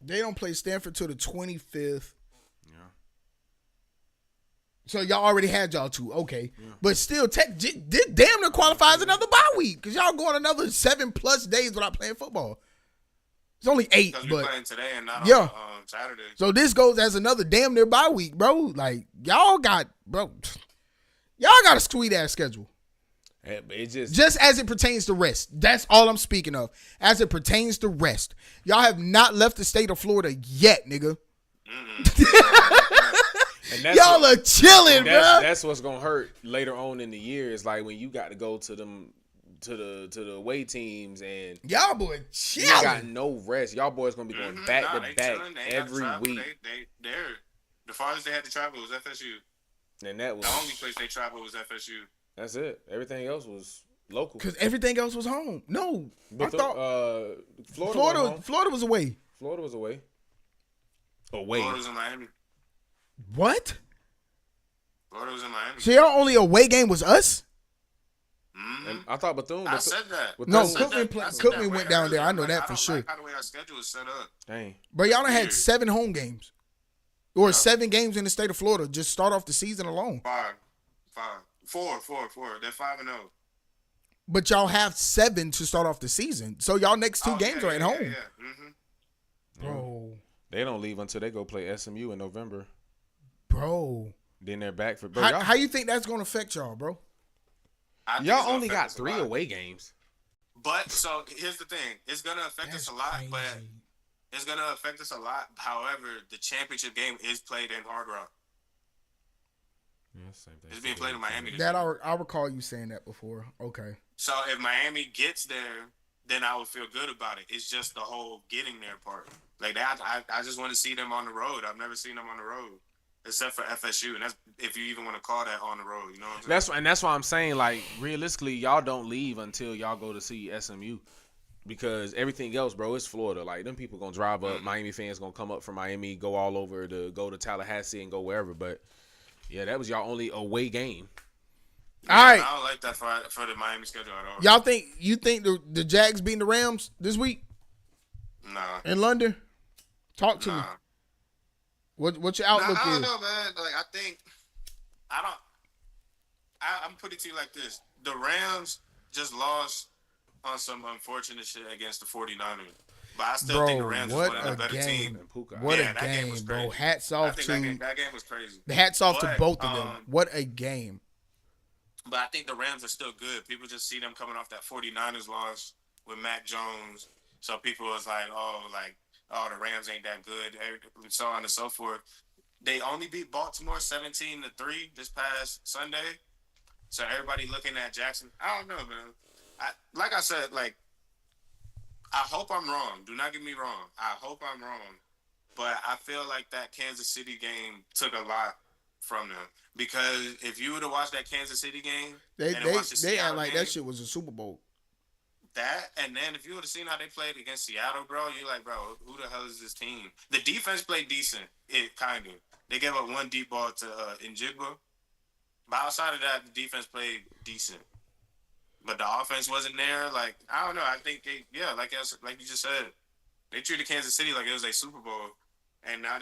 They don't play Stanford till the 25th. Yeah. So y'all already had y'all 2. Okay. Yeah. But still, damn near qualifies another bye week because y'all going another 7+ days without playing football. It's only 8. Because we're playing today and not yeah. on Saturday. So this goes as another damn near bye week, bro. Like, y'all got a sweet-ass schedule. Yeah, but it just as it pertains to rest. That's all I'm speaking of. As it pertains to rest. Y'all have not left the state of Florida yet, nigga. Y'all are chilling, bro. That's what's gonna hurt later on in the year. Is like when you got to go to them to the away teams and y'all boy chilling. You got no rest. Y'all boys gonna be going back to back every week. They're the farthest they had to travel was FSU. And that was the only place they traveled was FSU. That's it. Everything else was local. Because everything else was home. No, but I thought Florida was away. Florida was away. Florida was in Miami. What? Florida was in Miami. So y'all only away game was us? And I thought Bethune. I said that. No, Cookman went down there. I know that for sure. I don't like how the way our schedule is set up. Dang. But y'all done had 7 home games. Or 7 games in the state of Florida. Just start off the season alone. 5. 4. They're 5-0. But y'all have 7 to start off the season. So y'all next 2 games are at home. Yeah. Mm-hmm. Bro. They don't leave until they go play SMU in November. Bro. Then they're back for. How you think that's going to affect y'all, bro? Y'all only got 3 away games. But, so, here's the thing. It's going to affect us a lot, but it's going to affect us a lot. However, the championship game is played in Hard Rock. Yeah, same thing. It's being played in Miami. I recall you saying that before. Okay. So if Miami gets there, then I would feel good about it. It's just the whole getting there part. Like that, I just want to see them on the road. I've never seen them on the road, except for FSU, and that's if you even want to call that on the road. You know what I'm saying? That's why I'm saying, like, realistically, y'all don't leave until y'all go to see SMU. Because everything else, bro, is Florida. Like, them people gonna drive up. Miami fans gonna come up from Miami, go all over to go to Tallahassee and go wherever. But yeah, that was y'all only away game. All right. I don't like that for the Miami schedule at all. Y'all think the Jags beating the Rams this week? Nah. In London? Talk to me. What your outlook is? I don't know, man. Like I'm putting it to you like this. The Rams just lost on some unfortunate shit against the 49ers. But I still think the Rams is one of the better teams. What a game, bro. Hats off to that game was crazy. Hats off to both of them. What a game. But I think the Rams are still good. People just see them coming off that 49ers loss with Mac Jones. So people was like, the Rams ain't that good, and so on and so forth. They only beat Baltimore 17-3 this past Sunday. So everybody looking at Jackson. I don't know, man. Like I said, I hope I'm wrong. Do not get me wrong. I hope I'm wrong. But I feel like that Kansas City game took a lot from them. Because if you would have watched that Kansas City game, they act like that shit was a Super Bowl. That, and then if you would have seen how they played against Seattle, bro, you're like, bro, who the hell is this team? The defense played decent. It kind of. They gave up 1 deep ball to Njigba. But outside of that, the defense played decent. But the offense wasn't there. Like, I don't know. I think like you just said, they treated Kansas City like it was a Super Bowl. And now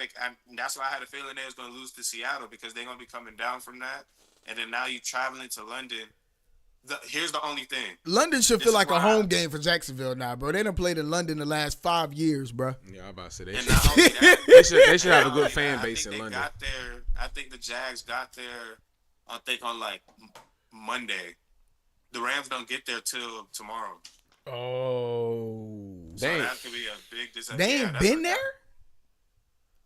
that's why I had a feeling they was going to lose to Seattle because they're going to be coming down from that. And then now you traveling to London. Here's the only thing. London should feel like a home game for Jacksonville now, bro. They done played in London the last 5 years, bro. Yeah, I'm about to say they should have a good fan base in London. I think the Jags got there, I think, on like Monday. The Rams don't get there till tomorrow. Oh. So that could be a big disadvantage. They ain't been there?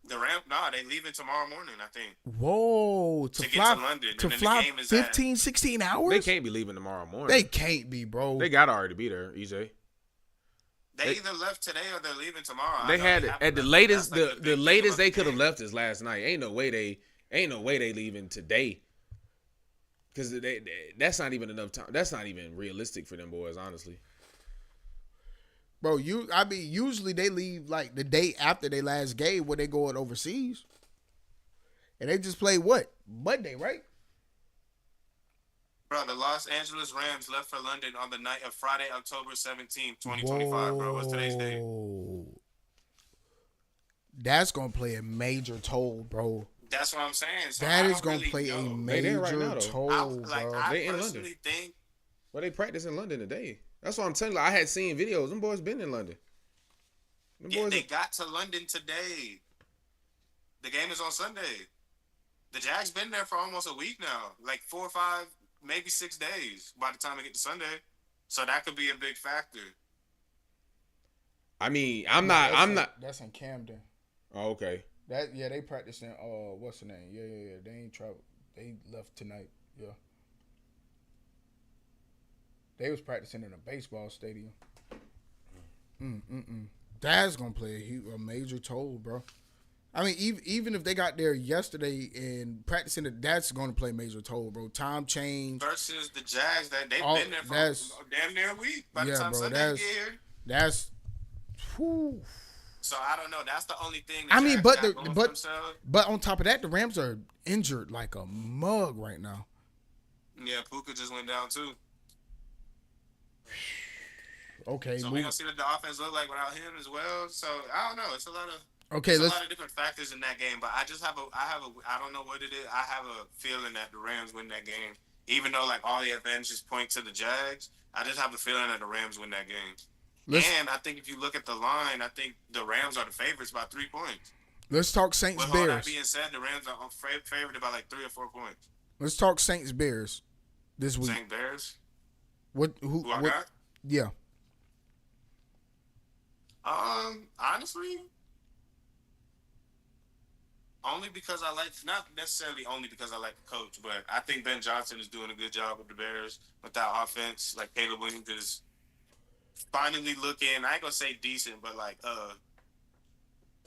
they leaving tomorrow morning, I think. Whoa, To get to London, to and then fly the game is 15, 16 hours? They can't be leaving tomorrow morning. They can't be, bro. They gotta already be there, EJ. They either left today or they're leaving tomorrow. They had it at the latest. Like The latest they could have left is last night. Ain't no way they leaving today. Because that's not even enough time. That's not even realistic for them boys, honestly. Bro, usually they leave like the day after they last game when they going overseas. And they just play what? Monday, right? Bro, the Los Angeles Rams left for London on the night of Friday, October 17th, 2025, bro. What's today's date? That's going to play a major toll, bro. That's what I'm saying. So that is going to play a major toll, bro. I personally think... Well, they practice in London today. That's what I'm telling you. I had seen videos. Them boys been in London. They got to London today. The game is on Sunday. The Jags been there for almost a week now. Like 4 or 5... maybe 6 days by the time I get to Sunday. So that could be a big factor. I mean, I'm not. That's in Camden. Oh, okay. They practiced in what's the name? Yeah. They ain't travel. They left tonight. Yeah. They was practicing in a baseball stadium. That's gonna play a major toll, bro. I mean, even if they got there yesterday and practicing it, that's going to play a major toll, bro. Time change. Versus the Jags, that they've been there for damn near a week by the time Sunday get here. That's, whew. So I don't know. That's the only thing. I mean, but on top of that, the Rams are injured like a mug right now. Yeah, Puka just went down too. Okay. So we gonna see what the offense look like without him as well. So I don't know. It's a lot of. Okay, there's a lot of different factors in that game, but I don't know what it is. I have a feeling that the Rams win that game. Even though like all the advantages point to the Jags, I just have a feeling that the Rams win that game. And I think if you look at the line, I think the Rams are the favorites by 3 points. Let's talk Saints Bears. With all that being said, the Rams are favored by like 3 or 4 points. Let's talk Saints Bears this week. Saints Bears. Who I got? Yeah. Honestly. Only because not necessarily only because I like the coach, but I think Ben Johnson is doing a good job with the Bears with that offense. Like Caleb Williams is finally looking, I ain't gonna say decent, but like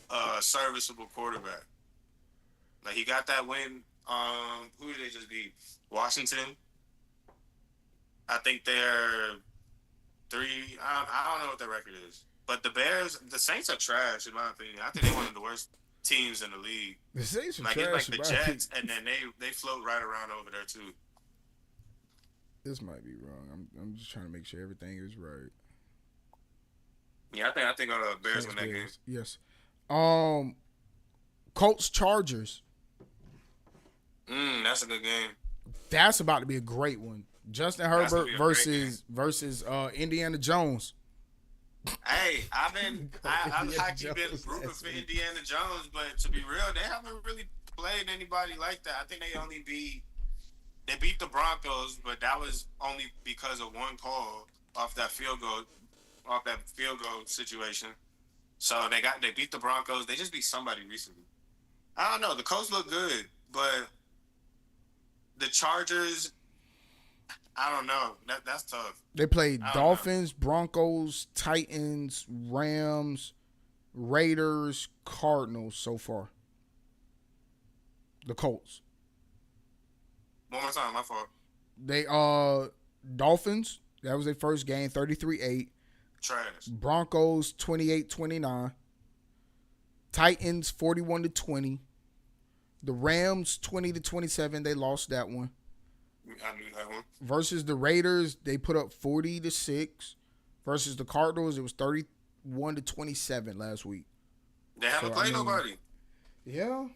a serviceable quarterback. Like he got that win. Who did they just beat? Washington. I think they're 3. I don't know what their record is, but the Saints are trash in my opinion. I think they're one of the worst teams in the league. The Saints are like trash. It's like the Jets, and then they float right around over there too. This might be wrong. I'm just trying to make sure everything is right. Yeah, I think the Bears win that game. Yes. Colts Chargers. That's a good game. That's about to be a great one. Justin Herbert versus Indiana Jones. Hey, I've actually been rooting for Indiana Jones, but to be real, they haven't really played anybody like that. I think they beat the Broncos, but that was only because of one call off that field goal situation. So they beat the Broncos. They just beat somebody recently. I don't know. The Colts look good, but the Chargers, I don't know. That's tough. They played Dolphins, Broncos, Titans, Rams, Raiders, Cardinals so far. The Colts. One more time, my fault. They Dolphins, that was their first game, 33-8. Trash. Broncos 28-29. Titans 41-20. The Rams 20-27. They lost that one. I knew that one. Versus the Raiders, they put up 40-6. Versus the Cardinals, it was 31-27 last week. They haven't played nobody. Yeah.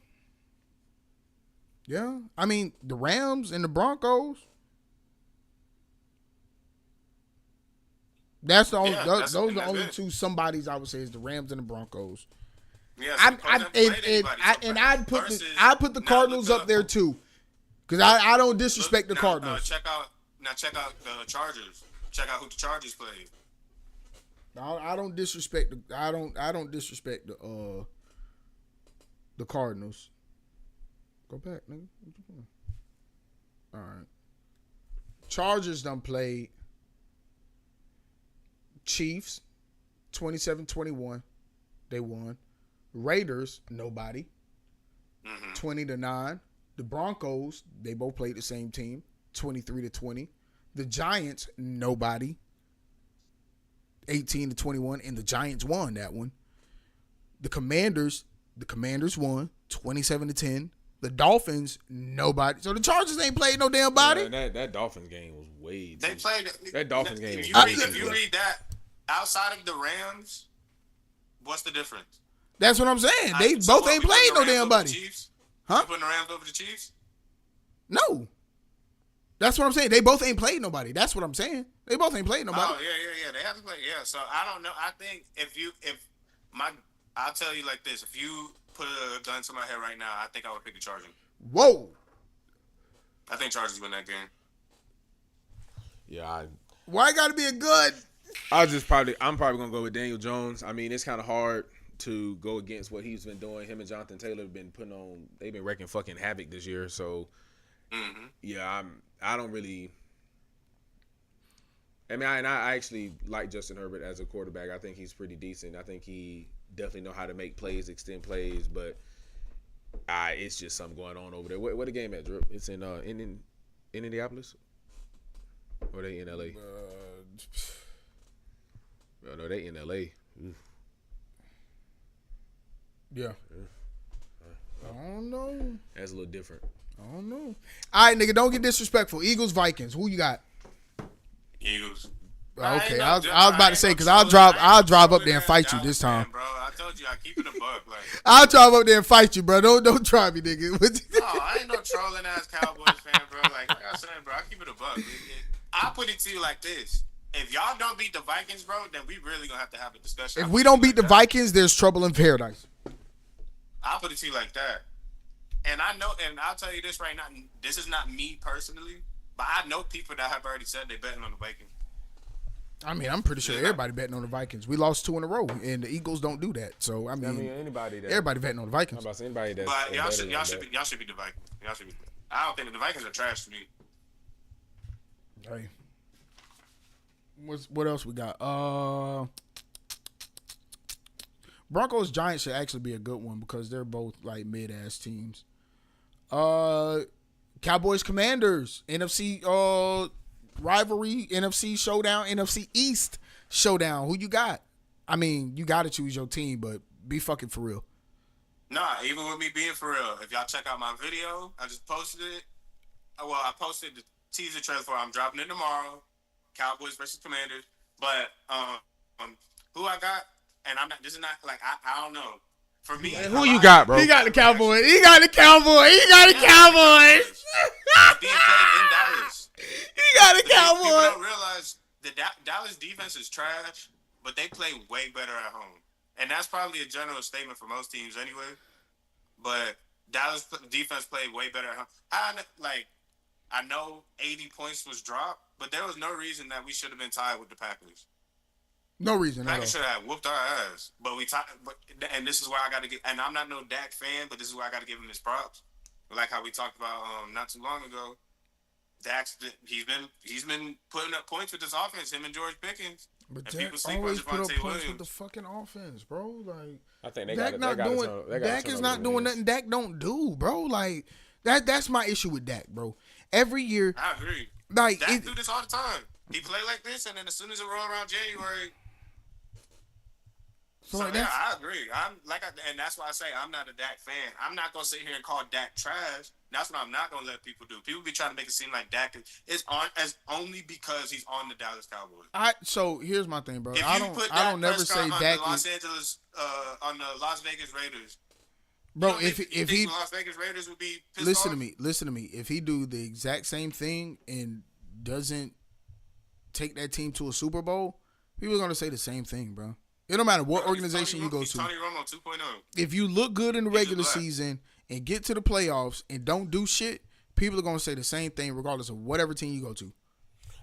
Yeah. I mean, the Rams and the Broncos. That's the only. Those are the only two somebodies I would say is the Rams and the Broncos. Yeah, I'd put the Cardinals up there too, because I don't disrespect the Cardinals. Check out the Chargers. Check out who the Chargers played. I don't disrespect the The Cardinals. Go back, nigga. What you doing? All right. Chargers done played Chiefs 27-21. They won. Raiders, nobody. 20-9. The Broncos, they both played the same team, 23-20. The Giants, nobody. 18-21, and the Giants won that one. The Commanders won 27-10. The Dolphins, nobody. So the Chargers ain't played no damn body. Yeah, that Dolphins game was way. They played that Dolphins game. If Was you read that outside of the Rams, what's the difference? That's what I'm saying. They both ain't played no damn body. Huh? You putting the Rams over the Chiefs? No. That's what I'm saying. They both ain't played nobody. That's what I'm saying. They both ain't played nobody. Oh yeah. They haven't played. Yeah. So I don't know. I think I'll tell you like this: if you put a gun to my head right now, I think I would pick the Chargers. Whoa. I think Chargers win that game. Yeah. Why got to be a good? I'm probably gonna go with Daniel Jones. I mean, it's kind of hard to go against what he's been doing. Him and Jonathan Taylor have been they've been wrecking fucking havoc this year. So yeah, I don't really. I mean, I actually like Justin Herbert as a quarterback. I think he's pretty decent. I think he definitely know how to make plays, extend plays, but it's just something going on over there. Where the game at, Drip? It's in Indianapolis? Or they in LA? No, they in LA. Yeah. I don't know. That's a little different. I don't know. All right, nigga, don't get disrespectful. Eagles, Vikings. Who you got? Eagles. Okay, I was about to say because I'll drive up there and fight you this time. Bro, I told you I keep it a buck. Like I'll drive up there and fight you, bro. Don't try me, nigga. No, I ain't no trolling ass Cowboys fan, bro. Like I said, bro, I keep it a buck. I'll put it to you like this: if y'all don't beat the Vikings, bro, then we really gonna have to have a discussion. If we don't beat the Vikings, there's trouble in paradise. I'll put it to you like that. And I know, and I'll tell you this right now: this is not me personally, but I know people that have already said they're betting on the Vikings. I mean, I'm pretty sure everybody betting on the Vikings. We lost 2 in a row, and the Eagles don't do that. So I mean everybody betting on the Vikings. I'm about to say anybody that. But y'all should be the Vikings. Y'all should be. I don't think the Vikings are trash to me. Hey, what else we got? Broncos Giants should actually be a good one because they're both like mid ass teams. Cowboys Commanders NFC rivalry, NFC showdown, NFC East showdown. Who you got? I mean, you got to choose your team, but be fucking for real. Nah, even with me being for real, if y'all check out my video, I just posted it. Well, I posted the teaser trailer for it. I'm dropping it tomorrow. Cowboys versus Commanders. But who I got, and I'm not. This is not like I don't know. For me, who you got, bro? He got the Cowboys. He got the Cowboys. Being played in Dallas. He got the Cowboys. People don't realize the Dallas defense is trash, but they play way better at home. And that's probably a general statement for most teams anyway. But Dallas defense played way better at home. I know 80 points was dropped, but there was no reason that we should have been tied with the Packers. No reason. Packers should have whooped our ass. But and this is where I got to get. And I'm not no Dak fan, but this is where I got to give him his props. Like how we talked about not too long ago. He's been putting up points with this offense. Him and George Pickens. But Dak always put up points with the fucking offense, bro. Like I think they Dak got Dak is not doing nothing. Dak don't do, bro. Like that's my issue with Dak, bro. Every year, I agree. Like Dak do this all the time. He play like this, and then as soon as it roll around January. So yeah, I agree. And that's why I say I'm not a Dak fan. I'm not gonna sit here and call Dak trash. That's what I'm not gonna let people do. People be trying to make it seem like Dak is on as only because he's on the Dallas Cowboys. So here's my thing, bro. If I you don't never say Dak on the Las Vegas Raiders. Bro, if he Las Vegas Raiders would be pissed listen off? to me. If he do the exact same thing and doesn't take that team to a Super Bowl, people are gonna say the same thing, bro. It don't matter what organization you go to. Tony Romo 2.0. If you look good in the regular season and get to the playoffs and don't do shit, people are gonna say the same thing regardless of whatever team you go to.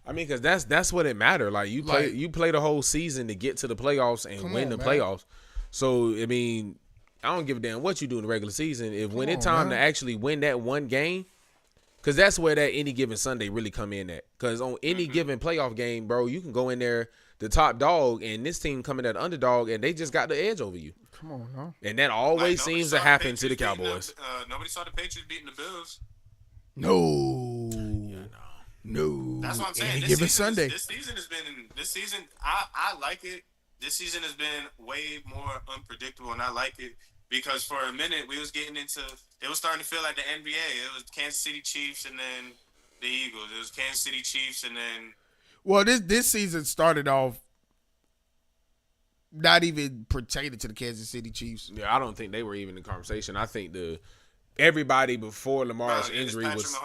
I mean, because that's what it matters. Like you play the whole season to get to the playoffs and win the playoffs. So I mean, I don't give a damn what you do in the regular season. If when it's on, time man. to actually win that one game, because that's where that any given Sunday really come in at. Because on any given playoff game, bro, you can go in there the top dog, and this team coming at underdog, and they just got the edge over you. Come on, no. And that always Nobody seems saw to happen to the Patriots beating Cowboys. Nobody saw the Patriots beating the Bills. No. No. That's what I'm saying. Any This given season Sunday. This season has been. This season, I like it. This season has been way more unpredictable, and I like it because for a minute we was getting into. It was starting to feel like the NBA. It was Kansas City Chiefs and then the Eagles. It was Kansas City Chiefs and then. Well, this season started off not even pertaining to the Kansas City Chiefs. Yeah, I don't think they were even in the conversation. I think everybody before Lamar's injury was.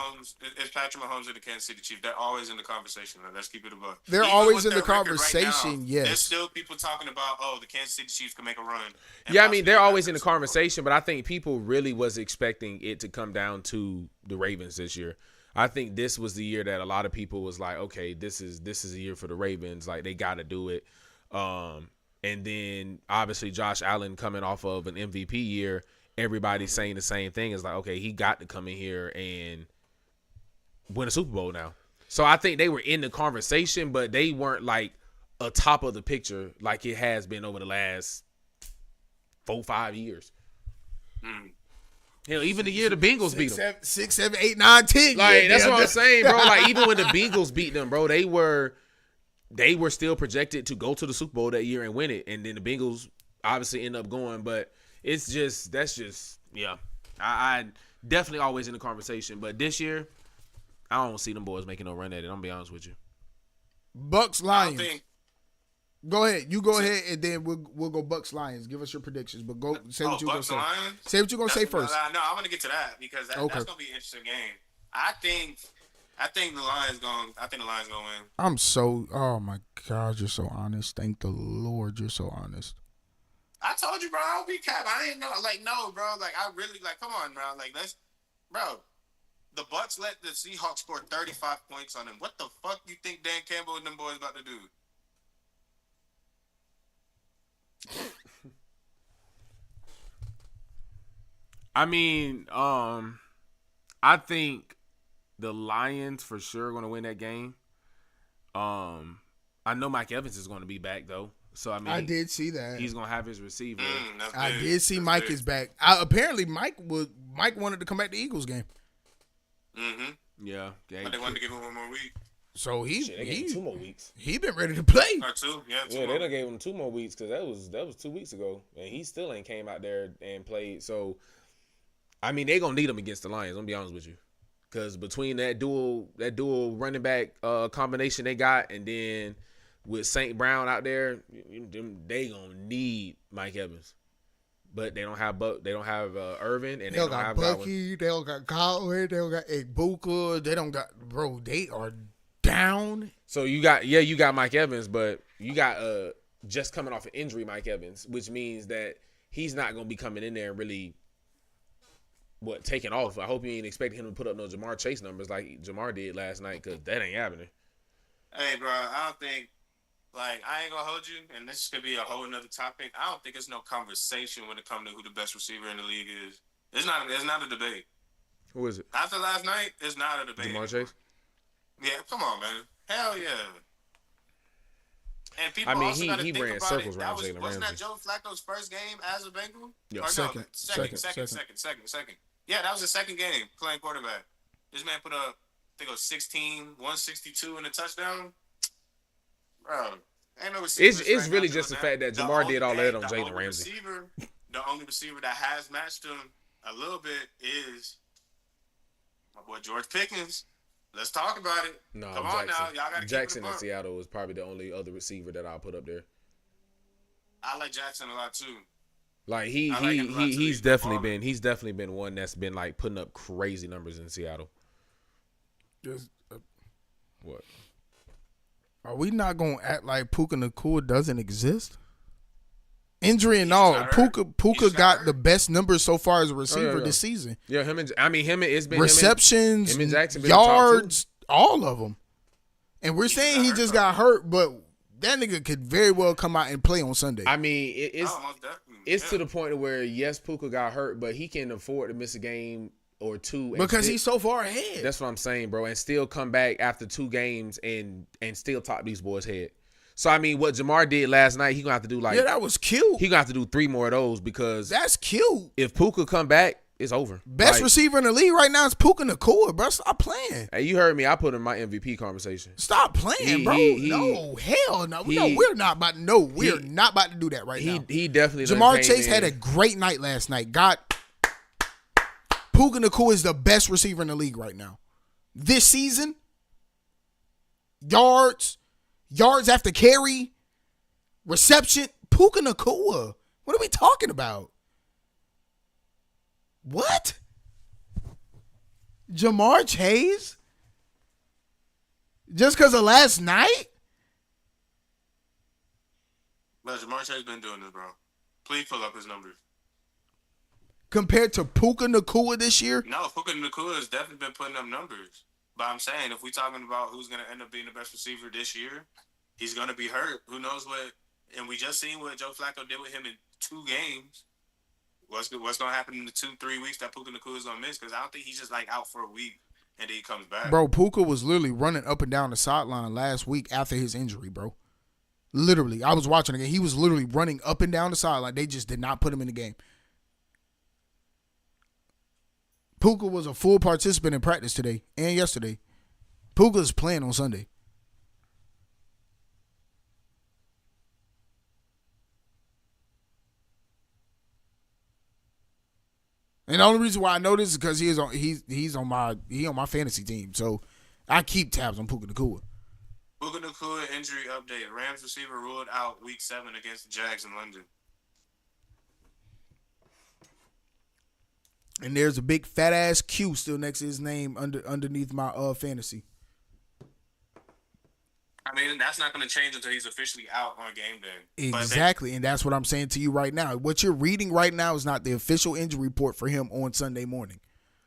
It's Patrick Mahomes and the Kansas City Chiefs. They're always in the conversation. Let's keep it above. They're Even always with in the their record conversation, right now, yes. There's still people talking about, the Kansas City Chiefs can make a run. Yeah, I mean, they're always in the conversation, but I think people really was expecting it to come down to the Ravens this year. I think this was the year that a lot of people was like, okay, this is a year for the Ravens. Like, they got to do it. And then, obviously, Josh Allen coming off of an MVP year, everybody's saying the same thing. It's like, okay, he got to come in here and win a Super Bowl now. So I think they were in the conversation, but they weren't like a top of the picture like it has been over the last 4-5 years. Hell, even the year the Bengals beat them. 6, 7, 8, 9, 10. Like, yeah, that's yeah. what I'm saying, bro. Like, even when the Bengals beat them, bro, they were still projected to go to the Super Bowl that year and win it. And then the Bengals obviously end up going, but that's just, yeah. I definitely always in the conversation. But this year, I don't see them boys making no run at it. I'm going to be honest with you. Bucks, I Lions. think Go ahead. You go ahead, and then we'll go Bucks, Lions. Give us your predictions. But go say what you going to Bucks say. and Lions? Say what you going to say first. No, I'm going to get to that because that's going to be an interesting game. I think the Lions going to win. I'm so, oh my God, you're so honest. Thank the Lord you're so honest. I told you, bro, I'll be cap. I didn't know. Like, no, bro. Like, I really, like, come on, bro. Like, bro, the Bucks let the Seahawks score 35 points on them. What the fuck you think Dan Campbell and them boys about to do? I mean, I think the Lions for sure are going to win that game. I know Mike Evans is going to be back though, so I mean, I did see that. He's going to have his receiver. I did see Mike is back. Apparently, Mike wanted to come back to the Eagles game. Mm-hmm. Yeah, But they wanted to give him 1 more week. So they gave him 2 more weeks. He been ready to play. Or 2, yeah. Yeah, they done gave him 2 more weeks because that was 2 weeks ago, and he still ain't came out there and played. So, I mean, they gonna need him against the Lions. I'm gonna be honest with you, because between that dual running back combination they got, and then with St. Brown out there, they gonna need Mike Evans. But they don't have Irvin, and they don't have Bucky. They don't got Godwin. They don't got Igbuka. They don't got They are down. So you got Mike Evans, but you got just coming off an injury Mike Evans, which means that he's not gonna be coming in there and really taking off. I hope you ain't expecting him to put up no Jamar Chase numbers like Jamar did last night, because that ain't happening. Hey, bro, I don't think. Like, I ain't gonna hold you, and this could be a whole another topic. I don't think it's no conversation when it comes to who the best receiver in the league is. It's not a debate. Who is it? After last night, it's not a debate. Jamar Chase? Yeah, come on, man. Hell yeah. And people I mean, also gotta he think ran about circles it. around Jalen Wasn't that Ramsey. Joe Flacco's first game as a Bengal? Yeah, Or second. Second. Yeah, that was his second game playing quarterback. This man put up, I think it was 16, 162 and a touchdown. Bro. Ain't no It's right really now just the doing fact that Jamar did all that on Jalen Ramsey. The only receiver that has matched him a little bit is my boy George Pickens. Let's talk about it. No, Come on now, y'all gotta Jackson keep it in a Seattle was probably the only other receiver that I'll put up there. I like Jackson a lot too. Like he's definitely been one that's been like putting up crazy numbers in Seattle. What? Are we not gonna act like Puka Nacua doesn't exist? Injury and all, Puka got the best numbers so far as a receiver this season. Yeah, it's been receptions, him and Jackson been yards, all of them. And we're saying he just got hurt, but that nigga could very well come out and play on Sunday. I mean, it's It's to the point of where yes, Puka got hurt, but he can afford to miss a game or two because he's so far ahead. That's what I'm saying, bro, and still come back after 2 games and still top these boys' head. So I mean, what Jamar did last night, he gonna have to do like that was cute. He gonna have to do 3 more of those because that's cute. If Puka come back, it's over. Best receiver in the league right now is Puka Nacua, bro. Stop playing. Hey, you heard me. I put him in my MVP conversation. Stop playing, bro. No, hell no. We're not about to. No, we're not about to do that right now. He definitely. Jamar Chase had a great night last night. Puka Nacua is the best receiver in the league right now. This season, yards after carry, reception, Puka Nacua. What are we talking about? What? Jamar Chase? Just because of last night? But Jamar Chase been doing this, bro. Please pull up his numbers. Compared to Puka Nacua this year? No, Puka Nacua has definitely been putting up numbers. But I'm saying, if we're talking about who's going to end up being the best receiver this year, he's going to be hurt. Who knows what? And we just seen what Joe Flacco did with him in 2 games. What's going to happen in the 2-3 weeks that Puka Nacua is going to miss? Because I don't think he's just like out for a week and then he comes back. Bro, Puka was literally running up and down the sideline last week after his injury, bro. Literally. I was watching again. He was literally running up and down the sideline. They just did not put him in the game. Puka was a full participant in practice today and yesterday. Puka's playing on Sunday. And the only reason why I know this is because he's on my fantasy team. So I keep tabs on Puka Nacua. Puka Nacua injury update. Rams receiver ruled out week 7 against the Jags in London. And there's a big fat ass Q still next to his name underneath my fantasy. I mean, that's not going to change until he's officially out on game day. Exactly, and that's what I'm saying to you right now. What you're reading right now is not the official injury report for him on Sunday morning.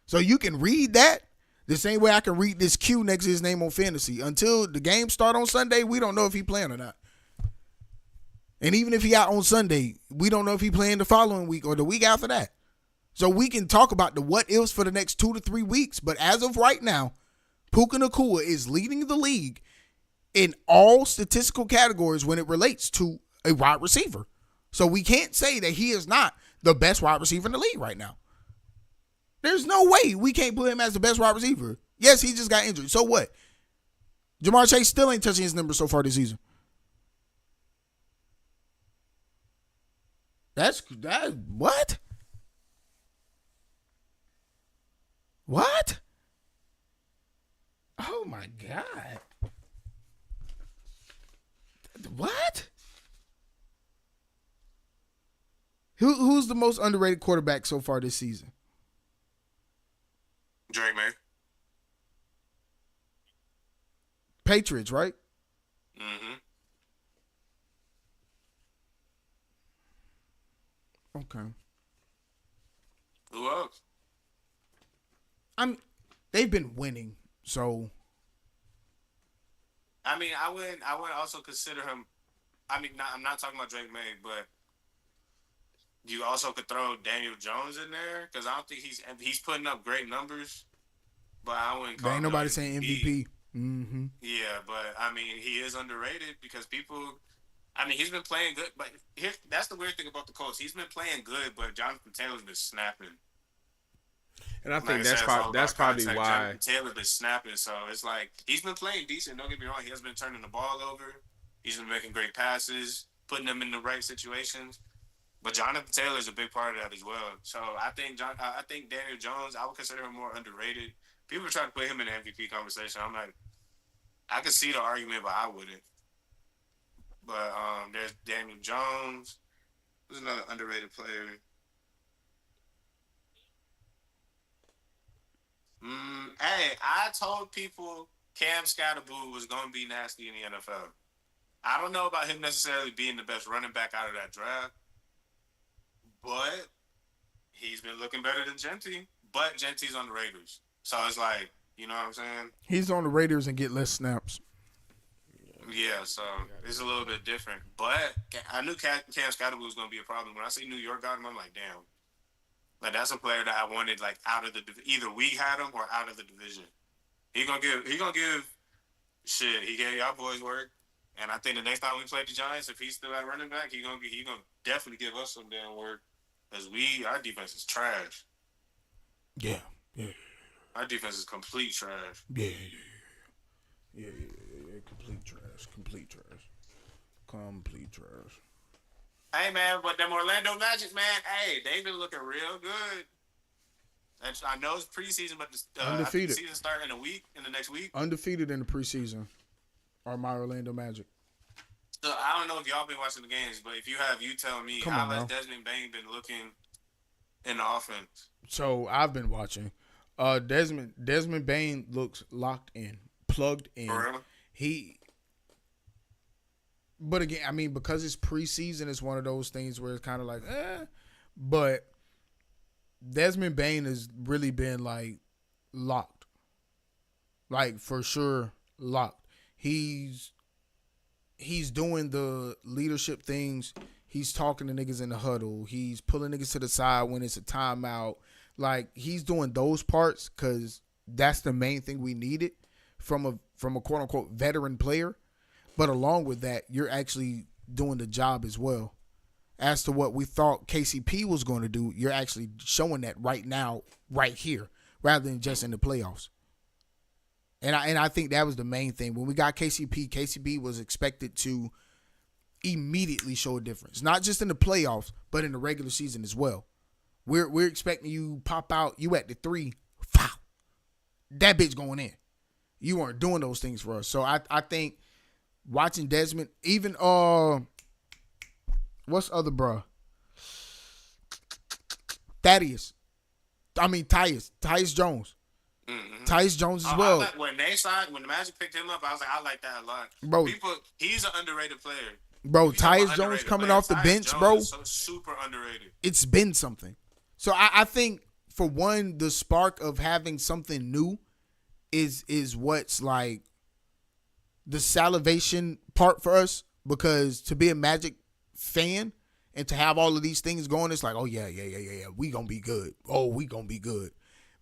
So you can read that the same way I can read this Q next to his name on fantasy. Until the game start on Sunday, we don't know if he playing or not. And even if he out on Sunday, we don't know if he playing the following week or the week after that. So we can talk about the what ifs for the next 2 to 3 weeks. But as of right now, Puka Nacua is leading the league in all statistical categories when it relates to a wide receiver. So we can't say that he is not the best wide receiver in the league right now. There's no way we can't put him as the best wide receiver. Yes, he just got injured. So what? Jamar Chase still ain't touching his numbers so far this season. What? What? Oh my God. What? Who's the most underrated quarterback so far this season? Drake May. Patriots, right? Mm-hmm. Okay. Who else? They've been winning, so. I mean, I wouldn't also consider him. I mean, I'm not talking about Drake May, but you also could throw Daniel Jones in there because I don't think he's putting up great numbers, but I wouldn't call ain't him nobody saying MVP. Mm-hmm. Yeah, but I mean, he is underrated because people. I mean, he's been playing good, but that's the weird thing about the Colts. He's been playing good, but Jonathan Taylor's been snapping. And I think that's probably why Jonathan Taylor's been snapping. So it's like he's been playing decent. Don't get me wrong; he has been turning the ball over. He's been making great passes, putting them in the right situations. But Jonathan Taylor's a big part of that as well. So I think Daniel Jones, I would consider him more underrated. People are trying to put him in the MVP conversation. I'm like, I could see the argument, but I wouldn't. But there's Daniel Jones. Who's another underrated player? Hey, I told people Cam Scatterboo was going to be nasty in the NFL. I don't know about him necessarily being the best running back out of that draft, but he's been looking better than Genty. But Genty's on the Raiders. So it's like, you know what I'm saying? He's on the Raiders and get less snaps. Yeah, so it's a little bit different. But I knew Cam Scottaboo was going to be a problem. When I see New York got him, I'm like, damn. Like, that's a player that I wanted, like, out of the either we had him or out of the division. He gonna give shit. He gave y'all boys work, and I think the next time we play the Giants, if he's still at running back, he gonna definitely give us some damn work. Cause our defense is trash. Yeah. Our defense is complete trash. Yeah. Complete trash. Hey man, but them Orlando Magic, man, hey, they've been looking real good. And I know it's preseason, but Undefeated. The season starting in the next week. Undefeated in the preseason are my Orlando Magic. So I don't know if y'all been watching the games, but if you have, you tell me, how has Desmond Bain been looking in the offense? So I've been watching. Desmond Bain looks locked in, plugged in. For real? But again, I mean, because it's preseason, it's one of those things where it's kind of like, But Desmond Bain has really been like locked, like for sure locked. He's doing the leadership things. He's talking to niggas in the huddle. He's pulling niggas to the side when it's a timeout. Like, he's doing those parts because that's the main thing we needed from a quote unquote veteran player. But along with that, you're actually doing the job as well. As to what we thought KCP was going to do, you're actually showing that right now, right here, rather than just in the playoffs. And I think that was the main thing. When we got KCP was expected to immediately show a difference, not just in the playoffs, but in the regular season as well. We're expecting you pop out, you at the 3, foul, that bitch going in. You weren't doing those things for us. So I think watching Desmond, even what's other bruh? Tyus Jones. Mm-hmm. Tyus Jones as well. When the Magic picked him up, I was like, I like that a lot. Bro, he's an underrated player. Bro, Tyus Jones coming off the bench, bro. So super underrated. It's been something. So I think, for one, the spark of having something new is what's like the salivation part for us, because to be a Magic fan and to have all of these things going, it's like, oh yeah, we gonna be good. Oh, we gonna be good.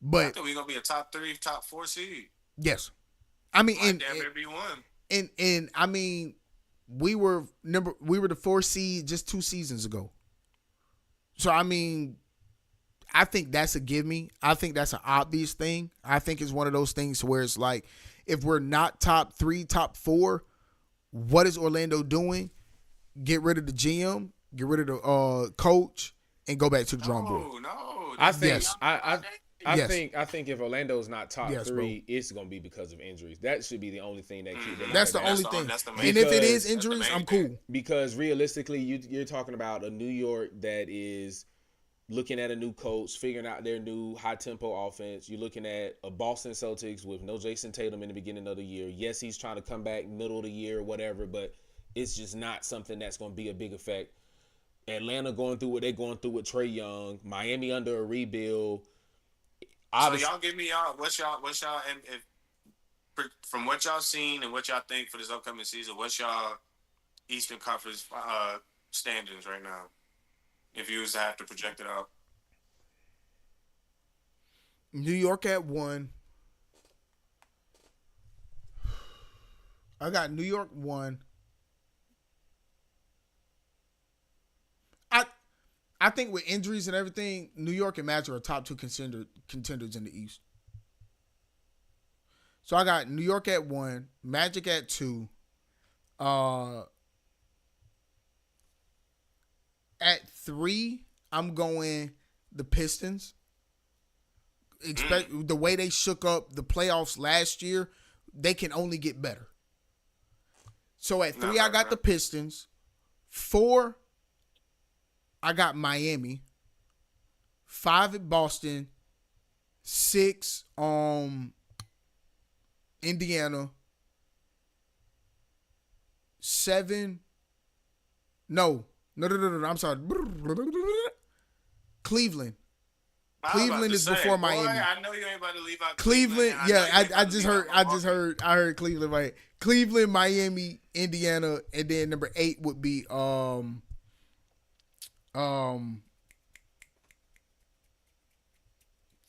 But I think we gonna be a top 3, top 4 seed. Yes, I mean, and be one. And I mean, we were the 4 seed just 2 seasons ago. So I mean, I think that's a give me. I think that's an obvious thing. I think it's one of those things where it's like, if we're not top 3, top 4, what is Orlando doing? Get rid of the GM, get rid of the coach, and go back to the drawing board. No, I think yes. I think if Orlando's not top 3, bro, it's gonna be because of injuries. That should be the only thing that keep them. That's the only thing. And if it is injuries, I'm cool. Because realistically, you're talking about a New York that is looking at a new coach, figuring out their new high-tempo offense. You're looking at a Boston Celtics with no Jason Tatum in the beginning of the year. Yes, he's trying to come back middle of the year or whatever, but it's just not something that's going to be a big effect. Atlanta going through what they're going through with Trae Young. Miami under a rebuild. So y'all give me what's y'all and from what y'all seen and what y'all think for this upcoming season, what's y'all Eastern Conference standings right now? If you was to have to project it out. New York at 1. I got New York 1. I think with injuries and everything, New York and Magic are top 2 contenders in the East. So I got New York at 1, Magic at 2. At 3, I'm going the Pistons. Expect the way they shook up the playoffs last year, they can only get better. So at 3, I got the Pistons. 4, I got Miami. 5 at Boston. 6, Indiana. 7, no, I'm sorry. Cleveland. Cleveland is before Miami. I know you ain't about to leave out Cleveland, and yeah, know you ain't I about to just leave heard, out I heard Cleveland, right? Cleveland, Miami, Indiana, and then number 8 would be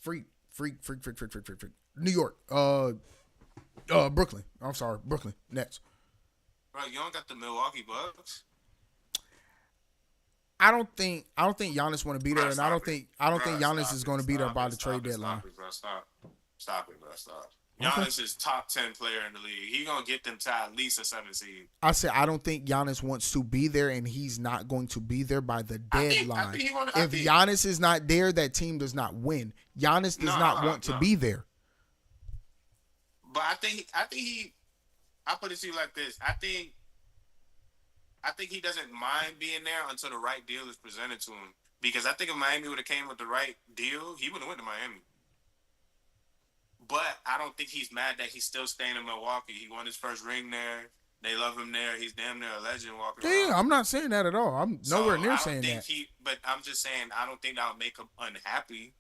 freak, New York, Brooklyn. I'm sorry, Brooklyn Nets. Bro, you don't got the Milwaukee Bucks. I don't think Giannis want to be there, Bro, and I don't think Giannis is going to be there by the Stop trade deadline. Stop it, bro. Giannis is top 10 player in the league. He gonna get them to at least a 7 seed. I said I don't think Giannis wants to be there, and he's not going to be there by the deadline. If Giannis is not there, that team does not win. Giannis does not want to be there. But I think he. I put it to you like this. I think he doesn't mind being there until the right deal is presented to him. Because I think if Miami would have came with the right deal, he would have went to Miami. But I don't think he's mad that he's still staying in Milwaukee. He won his first ring there. They love him there. He's damn near a legend walking around. Yeah, I'm not saying that at all. I'm nowhere near saying that. But I'm just saying I don't think that'll make him unhappy.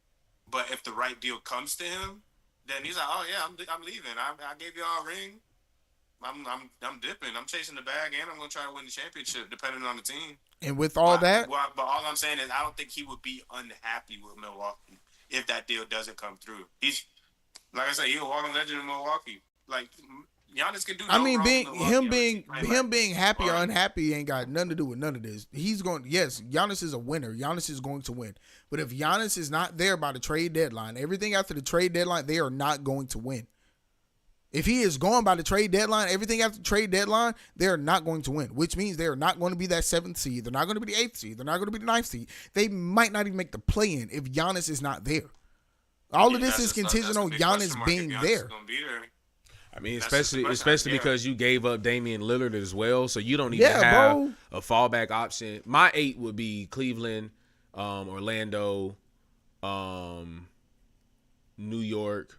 But if the right deal comes to him, then he's like, oh yeah, I'm leaving. I gave y'all a ring. I'm dipping. I'm chasing the bag, and I'm gonna try to win the championship, depending on the team. And with all that, but all I'm saying is, I don't think he would be unhappy with Milwaukee if that deal doesn't come through. He's like I said, he's a walking legend in Milwaukee. Like Giannis can do. No wrong him being happy or unhappy ain't got nothing to do with none of this. He's going. Yes, Giannis is a winner. Giannis is going to win. But if Giannis is not there by the trade deadline, everything after the trade deadline, they are not going to win. If he is gone by the trade deadline, everything after the trade deadline, they're not going to win, which means they're not going to be that 7th seed. They're not going to be the 8th seed. They're not going to be the 9th seed. They might not even make the play-in if Giannis is not there. All of this is contingent on Giannis being there. I mean, especially because you gave up Damian Lillard as well, so you don't even have a fallback option. My 8 would be Cleveland, Orlando, New York,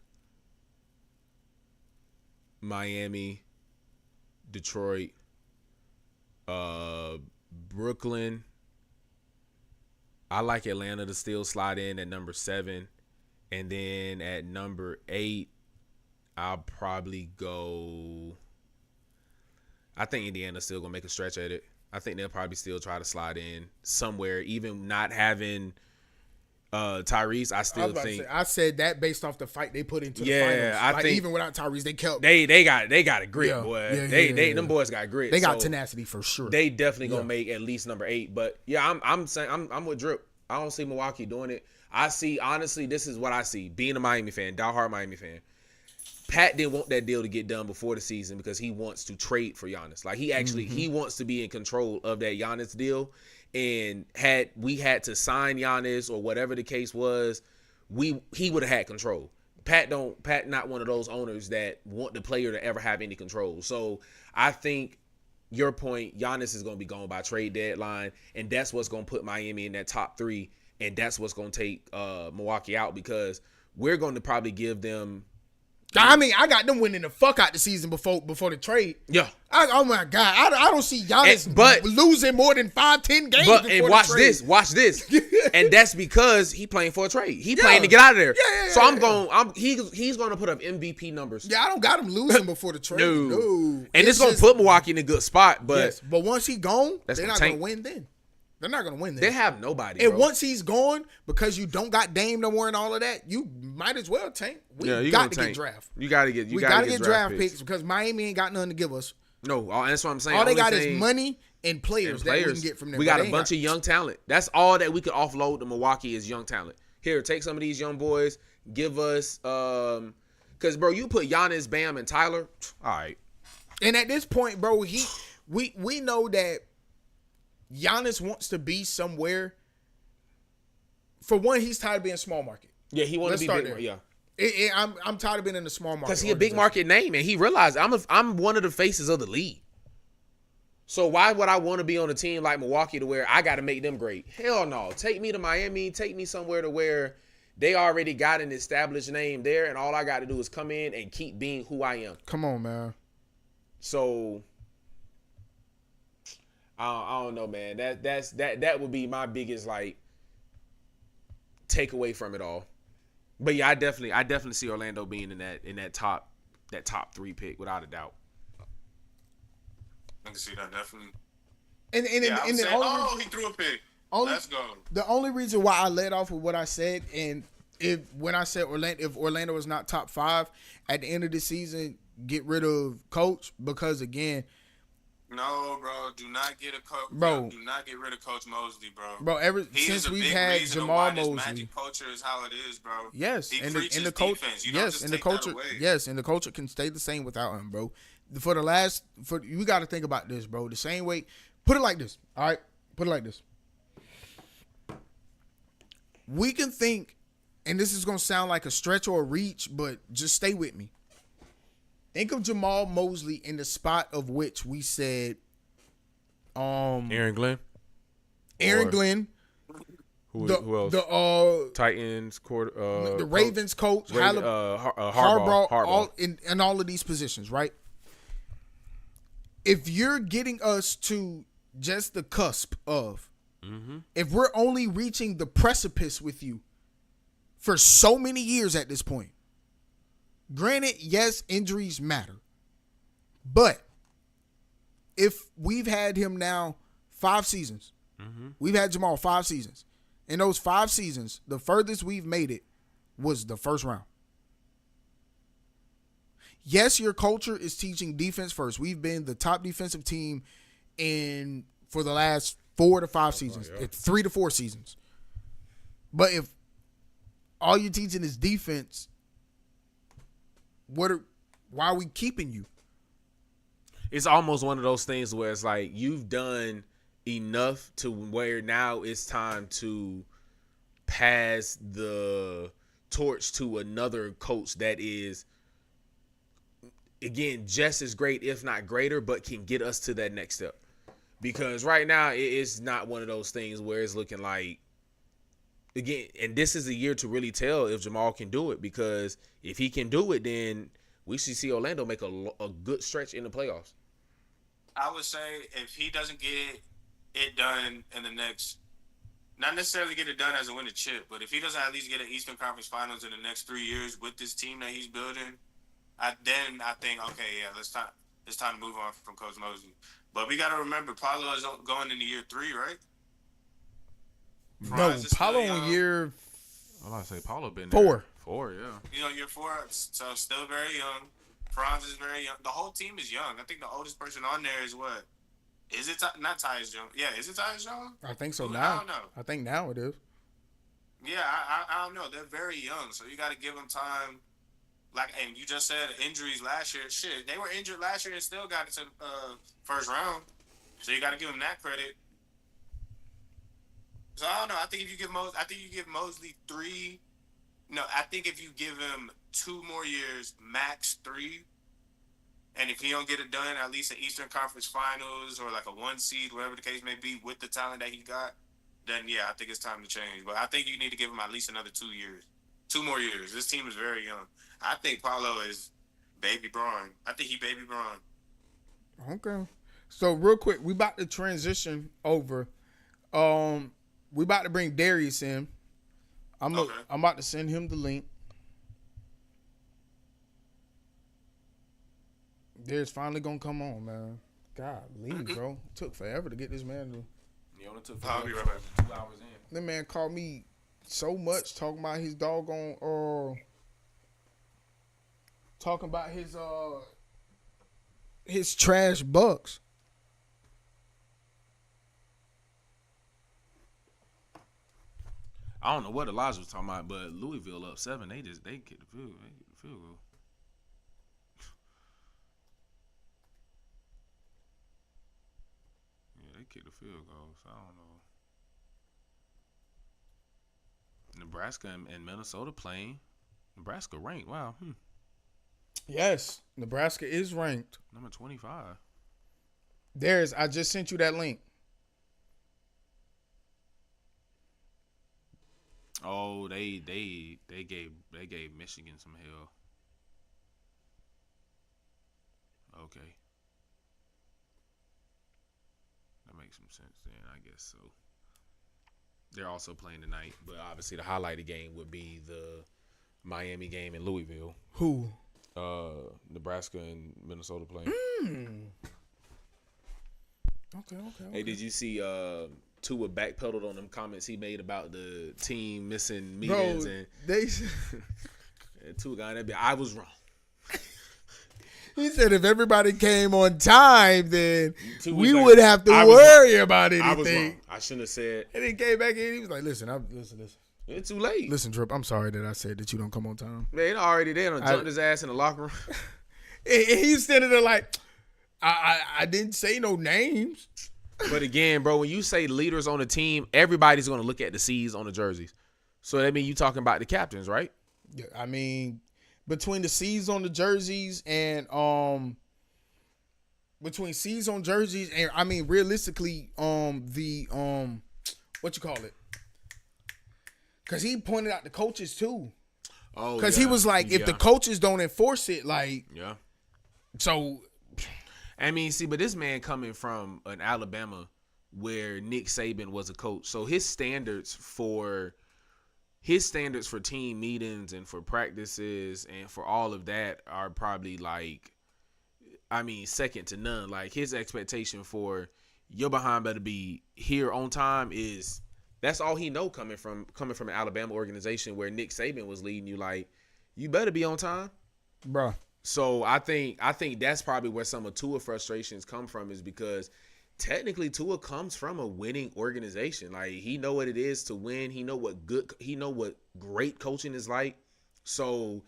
Miami, Detroit, Brooklyn. I like Atlanta to still slide in at number 7. And then at number 8, I'll probably go. I think Indiana's still going to make a stretch at it. I think they'll probably still try to slide in somewhere, even not having Tyrese. I said that based off the fight they put into the finals. I think even without Tyrese, they kept they got a grit, boy. Them boys got grit. They got tenacity for sure. They definitely gonna make at least number 8. But yeah, I'm saying I'm with Drip. I don't see Milwaukee doing it. I see, honestly, this is what I see. Being a Miami fan, diehard Miami fan. Pat didn't want that deal to get done before the season because he wants to trade for Giannis. Like he wants to be in control of that Giannis deal. And had we had to sign Giannis or whatever the case was, he would have had control. Pat not one of those owners that want the player to ever have any control. So I think your point, Giannis is going to be gone by trade deadline, and that's what's going to put Miami in that top 3, and that's what's going to take Milwaukee out because we're going to probably give them. I mean, I got them winning the fuck out the season before the trade. Yeah. Oh my God. I don't see Giannis losing more than 5-10 games. And watch this. And that's because he playing for a trade. He playing to get out of there. So he's going to put up MVP numbers. Yeah, I don't got him losing before the trade. No. And it's going to put Milwaukee in a good spot. But but once he gone, they're not going to win then. They're not going to win this. They have nobody, and once he's gone, because you don't got Dame no more and all of that, you might as well tank. We got to get draft. You got to get draft picks because Miami ain't got nothing to give us. No, that's what I'm saying. All they got is money and players that we can get from them. We got a bunch of young talent. That's all that we could offload to Milwaukee is young talent. Here, take some of these young boys. Give us, because, bro, you put Giannis, Bam, and Tyler. All right. And at this point, bro, we know that Giannis wants to be somewhere. For one, he's tired of being small market. Yeah, he wants to be big. There. Yeah, I'm tired of being in the small market because he's a big market name, and he realized I'm one of the faces of the league. So why would I want to be on a team like Milwaukee to where I got to make them great? Hell no. Take me to Miami. Take me somewhere to where they already got an established name there, and all I got to do is come in and keep being who I am. Come on, man. So. I don't know, man. That would be my biggest take away from it all. But yeah, I definitely see Orlando being in that top 3 pick without a doubt. I can see that definitely. And I would say, he threw a pick. Let's go. The only reason why I led off with what I said, and when I said if Orlando is not top 5 at the end of the season, get rid of coach, because again, no, bro, do not get a coach. Bro, do not get rid of Coach Mosley, bro. Bro, since we've had Jamal Mosley, Magic culture is how it is, bro. Yes, he and preaches the coach, defense. You yes, don't and just the take culture, that away. yes, and the culture can stay the same without him, bro. You got to think about this, bro. The same way, put it like this, all right? Put it like this. We can think, and this is gonna sound like a stretch or a reach, but just stay with me. Think of Jamal Mosley in the spot of which we said, Aaron Glenn. Glenn. Who else? The Titans the Ravens coach, Harbaugh. all in all of these positions, right? If you're getting us to just the cusp of, if we're only reaching the precipice with you for so many years at this point, granted, yes, injuries matter, but if we've had him now 5 seasons, we've had Jamal 5 seasons. In those 5 seasons, the furthest we've made it was the first round. Yes, your culture is teaching defense first. We've been the top defensive team for the last 4 to 5 seasons, 3 to 4 seasons. But if all you're teaching is defense, why are we keeping you? It's almost one of those things where it's like you've done enough to where now it's time to pass the torch to another coach that is, again, just as great, if not greater, but can get us to that next step. Because right now it's not one of those things where it's looking like, again, and this is a year to really tell if Jamal can do it, because if he can do it, then we should see Orlando make a good stretch in the playoffs. I would say if he doesn't get it done in the next, not necessarily get it done as a win a chip, but if he doesn't at least get an Eastern Conference Finals in the next 3 years with this team that he's building, then I think, okay, yeah, it's time to move on from Coach Mosley. But we got to remember, Paulo is going into year 3, right? No, Paulo in year. I'm about to say Paulo been 4. There. 4, yeah. Year 4, so still very young. Franz is very young. The whole team is young. I think the oldest person on there is what? Is it not Tyus Jones? Yeah, is it Tyus Jones? I think so now. I don't know. I think now it is. Yeah, I don't know. They're very young, so you got to give them time. Like, and you just said injuries last year. Shit, they were injured last year and still got it to first round. So you got to give them that credit. So I don't know. I think if you give Mosley 3. No, I think if you give him 2 more years, max 3, and if he don't get it done, at least an Eastern Conference Finals or like a 1 seed, whatever the case may be, with the talent that he got, then yeah, I think it's time to change. But I think you need to give him at least another 2 years. 2 more years. This team is very young. I think Paulo is baby Braun. I think he baby Braun. Okay. So real quick, we about to transition over. We about to bring Darius in. I'm about to send him the link. Darius finally gonna come on, man. God, bro. It took forever to get this man to. Yeah, it took I'll be right back. 2 hours in. That man called me so much talking about his doggone talking about his trash Bucks. I don't know what Elijah was talking about, but Louisville up 7. They kicked the field goal. Yeah, they kicked the field goal. So I don't know. Nebraska and Minnesota playing. Nebraska ranked. Wow. Yes, Nebraska is ranked. Number 25. I just sent you that link. Oh, they gave Michigan some hell. Okay. That makes some sense then, I guess so. They're also playing tonight, but obviously the highlighted game would be the Miami game in Louisville. Who? Nebraska and Minnesota playing. Okay. Hey, did you see Tua backpedaled on them comments he made about the team missing meetings and Tua got that bit. I was wrong. He said if everybody came on time, then we like, would have to worry about anything. I was wrong. I shouldn't have said. And he came back in. He was like, "Listen. It's too late. Listen, Drip. I'm sorry that I said that you don't come on time." Man, already there. Jumped his ass in the locker room. And he's standing there like, I didn't say no names. But again, bro, when you say leaders on the team, everybody's going to look at the C's on the jerseys. So that means you talking about the captains, right? Yeah, I mean, between the C's on the jerseys and between C's on jerseys and I mean realistically the what you call it? Because he pointed out the coaches too. Oh, because he was like, if the coaches don't enforce it, like, so. I mean, see, but this man coming from an Alabama where Nick Saban was a coach, so his standards for team meetings and for practices and for all of that are probably like, I mean, second to none. Like his expectation for your behind better be here on time is. That's all he know coming from an Alabama organization where Nick Saban was leading you. Like, you better be on time, bruh. So I think that's probably where some of Tua's frustrations come from is because technically Tua comes from a winning organization. Like he know what it is to win. He know what great coaching is like. So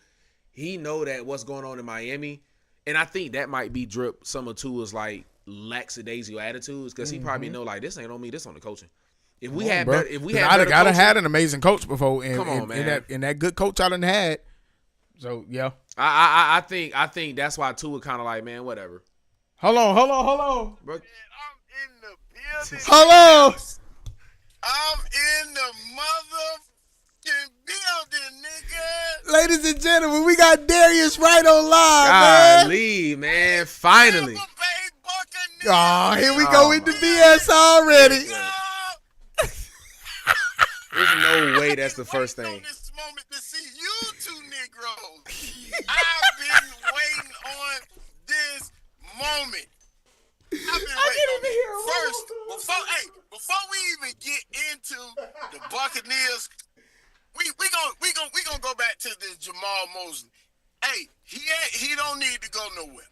he know that what's going on in Miami, and I think that might be drip some of Tua's like lackadaisical attitudes because he probably know like this ain't on me, this on the coaching. If we had had an amazing coach before, and, come on, man. And that good coach I done had. So yeah, I think that's why Tua kind of like, man, whatever. Hold on, bro. Man, I'm in the building. Hello. I'm in the motherfucking building, nigga. Ladies and gentlemen, we got Darius right on live, man. Golly, man, finally. Oh, here we go with the BS already. There's no way that's the first thing. This moment to see you two Negroes. I've been waiting on this moment. I've been waiting on this. First, before we even get into the Buccaneers, we gonna go back to this Jamal Mosley. Hey, he don't need to go nowhere.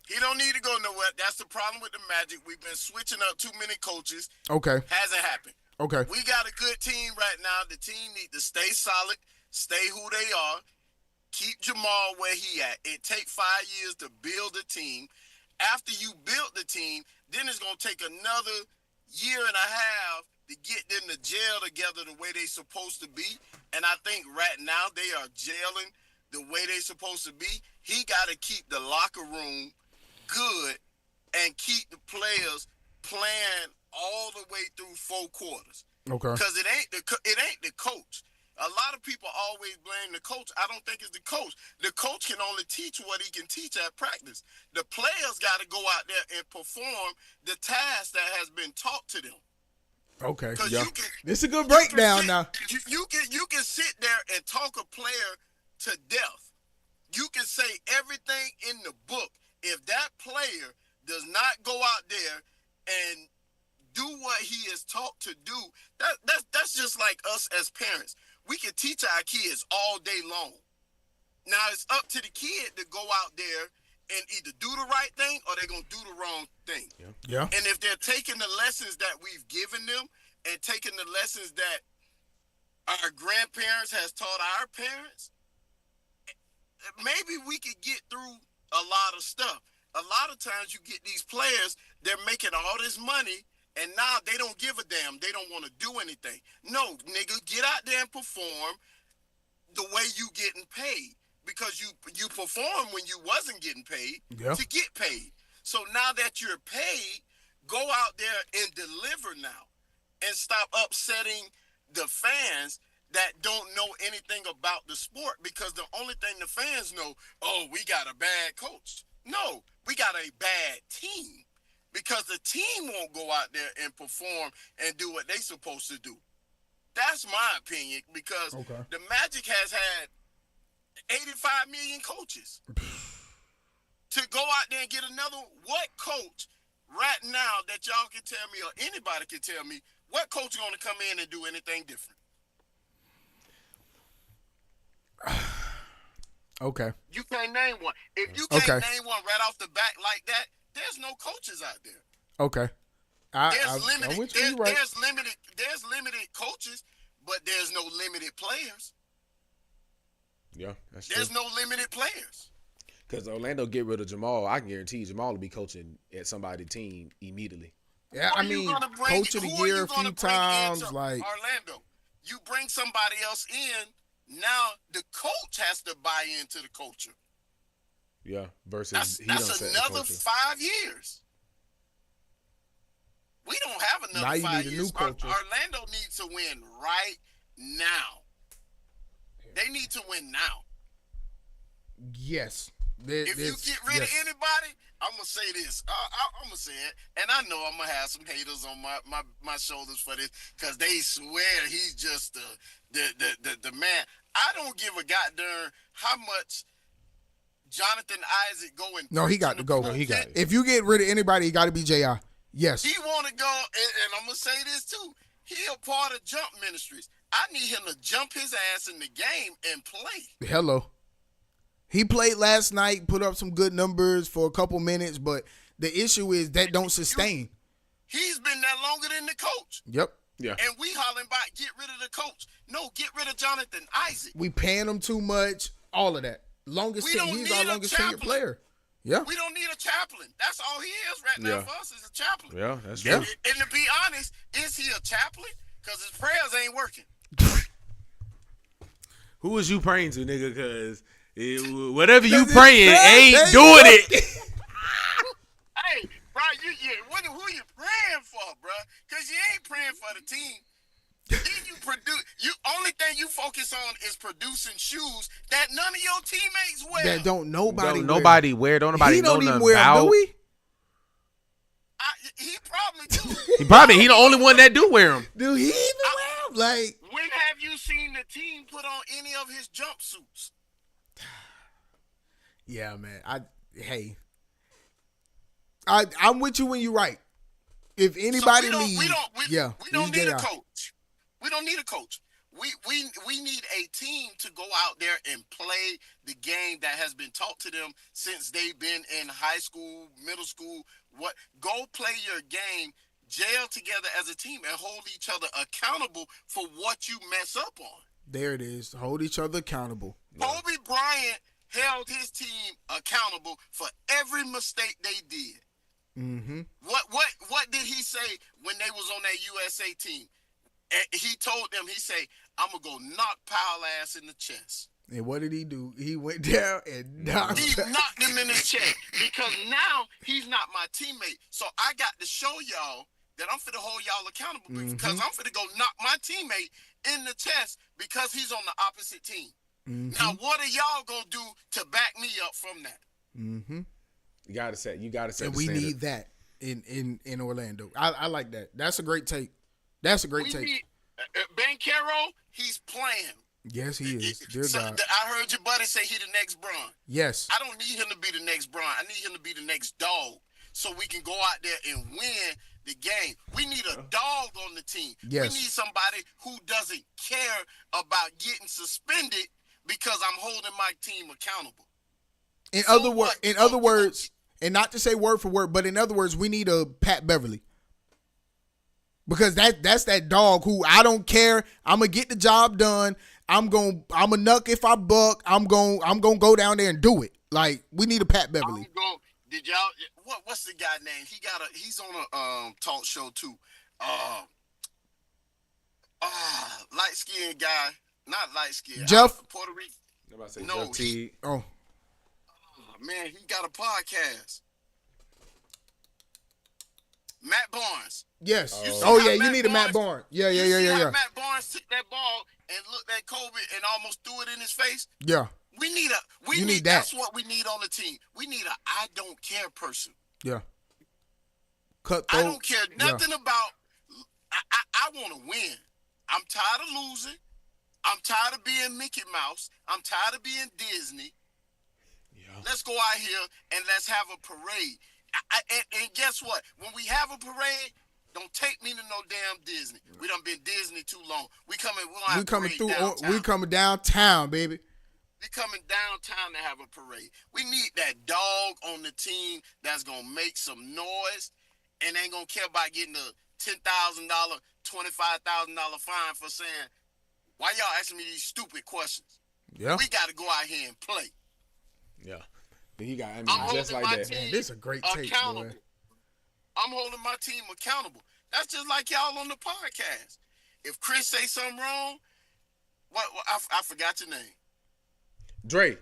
He don't need to go nowhere. That's the problem with the Magic. We've been switching up too many coaches. Okay. Hasn't happened. Okay. We got a good team right now. The team need to stay solid, stay who they are, keep Jamal where he at. It take 5 years to build a team. After you build the team, then it's going to take another year and a half to get them to gel together the way they supposed to be. And I think right now they are gelling the way they supposed to be. He got to keep the locker room good and keep the players playing all the way through 4 quarters. Okay. Because it ain't the coach. A lot of people always blame the coach. I don't think it's the coach. The coach can only teach what he can teach at practice. The players got to go out there and perform the task that has been taught to them. Okay. Yeah. This is a good breakdown now. You can sit there and talk a player to death. You can say everything in the book. If that player does not go out there and do what he is taught to do, that's just like us as parents. We can teach our kids all day long. Now it's up to the kid to go out there and either do the right thing or they're going to do the wrong thing. Yeah. And if they're taking the lessons that we've given them and taking the lessons that our grandparents has taught our parents, maybe we could get through a lot of stuff. A lot of times you get these players, they're making all this money, and now they don't give a damn. They don't want to do anything. No, nigga, get out there and perform the way you getting paid. Because you performed when you wasn't getting paid to get paid. So now that you're paid, go out there and deliver now. And stop upsetting the fans that don't know anything about the sport, because the only thing the fans know, oh, we got a bad coach. No, we got a bad team, because the team won't go out there and perform and do what they supposed to do. That's my opinion because Okay. the Magic has had 85 million coaches. To go out there and get another, what coach right now that y'all can tell me or anybody can tell me, what coach is going to come in and do anything different? Okay. You can't name one. If you can't name one right off the bat like that, there's no coaches out there. Okay. There's Right. There's limited coaches, but there's no limited players. Yeah, that's true. There's no limited players. Because Orlando get rid of Jamal, I can guarantee Jamal will be coaching at somebody's team immediately. Yeah, I mean, coach of the year a few times, like Orlando. You bring somebody else in, now the coach has to buy into the culture. Yeah, versus that's another 5 years. We don't have another now you 5 need a years. new culture. Orlando needs to win right now. They need to win now. Yes. If you get rid of anybody, I'm gonna say this. I'm gonna say it, and I know I'm gonna have some haters on my shoulders for this because they swear he's just the man. I don't give a goddamn how much Jonathan Isaac going. No, he got to go. No, he got it. If you get rid of anybody, he got to be J.I. Yes. He want to go, and I'm gonna say this too. He a part of Jump Ministries. I need him to jump his ass in the game and play. Hello. He played last night, put up some good numbers for a couple minutes, but the issue is that don't sustain. He's been there longer than the coach. Yep. Yeah. And we hollering about get rid of the coach. No, get rid of Jonathan Isaac. We paying him too much. All of that. He's our longest tenured player. Yeah. We don't need a chaplain. That's all he is right now for us is a chaplain. Yeah, that's true. Yeah. And to be honest, is he a chaplain? Because his prayers ain't working. Who was you praying to, nigga? Because whatever you praying ain't doing it. Hey, bro, who you praying for, bro? Because you ain't praying for the team. Then you only thing you focus on is producing shoes that none of your teammates wear. That don't nobody Don't wear. nobody wear. Don't nobody He know don't even nothing wear them, about. do we? He probably do. He the only one that do wear them. Do he even wear them? Like, When have you seen the team put on any of his jumpsuits? yeah, man. I'm with you when you're right. If anybody leaves, we don't need J.I. a coach. We don't need a coach. We need a team to go out there and play the game that has been taught to them since they've been in high school, middle school. Go play your game, gel together as a team, and hold each other accountable for what you mess up on. There it is. Hold each other accountable. Kobe Bryant held his team accountable for every mistake they did. Mm-hmm. What did he say when they was on that USA team? And he told them, he said, I'm going to go knock Powell ass in the chest. And what did he do? He went down and knocked He knocked him in the chest because now he's not my teammate. So I got to show y'all that I'm finna hold y'all accountable because I'm finna go knock my teammate in the chest because he's on the opposite team. Mm-hmm. Now, what are y'all going to do to back me up from that? Mm-hmm. You gotta set. And the we standard. need that in Orlando. I like that. That's a great take. That's a great take. Need, Ben Caro, he's playing. Yes, he is. Dear God. I heard your buddy say he the next Bron. Yes. I don't need him to be the next Bron. I need him to be the next dog so we can go out there and win the game. We need a dog on the team. Yes. We need somebody who doesn't care about getting suspended because I'm holding my team accountable. In other words, and not to say word for word, but in other words, we need a Pat Beverly. Because that's that dog who I don't care. I'm gonna get the job done. I'm a nuck if I buck. I'm gonna go down there and do it. Like, we need a Pat Beverly. Did y'all? What's the guy name? He's on a talk show too. Light skinned guy, not light skinned. Jeff? Puerto Rican. Nobody say No, Jeff Teague. Oh, man, he got a podcast. Matt Barnes. yes. Oh, yeah, you need a Matt Barnes. Yeah. Matt Barnes took that ball and looked at Kobe and almost threw it in his face. Yeah. We need that. That's what we need on the team. We need a I don't care person. Yeah. Cutthroat. I don't care nothing about. I want to win. I'm tired of losing. I'm tired of being Mickey Mouse. I'm tired of being Disney. Yeah. Let's go out here and let's have a parade. And guess what? When we have a parade, don't take me to no damn Disney. We done been Disney too long. We coming downtown, baby. We coming downtown to have a parade. We need that dog on the team that's gonna make some noise and ain't gonna care about getting a $10,000, $25,000 fine for saying, why y'all asking me these stupid questions? Yeah. We got to go out here and play. Yeah. He got, I mean, I'm just holding like my that. team Man, this is a great take, accountable. boy. I'm holding my team accountable. That's just like y'all on the podcast. If Chris say something wrong, I forgot your name. Dre.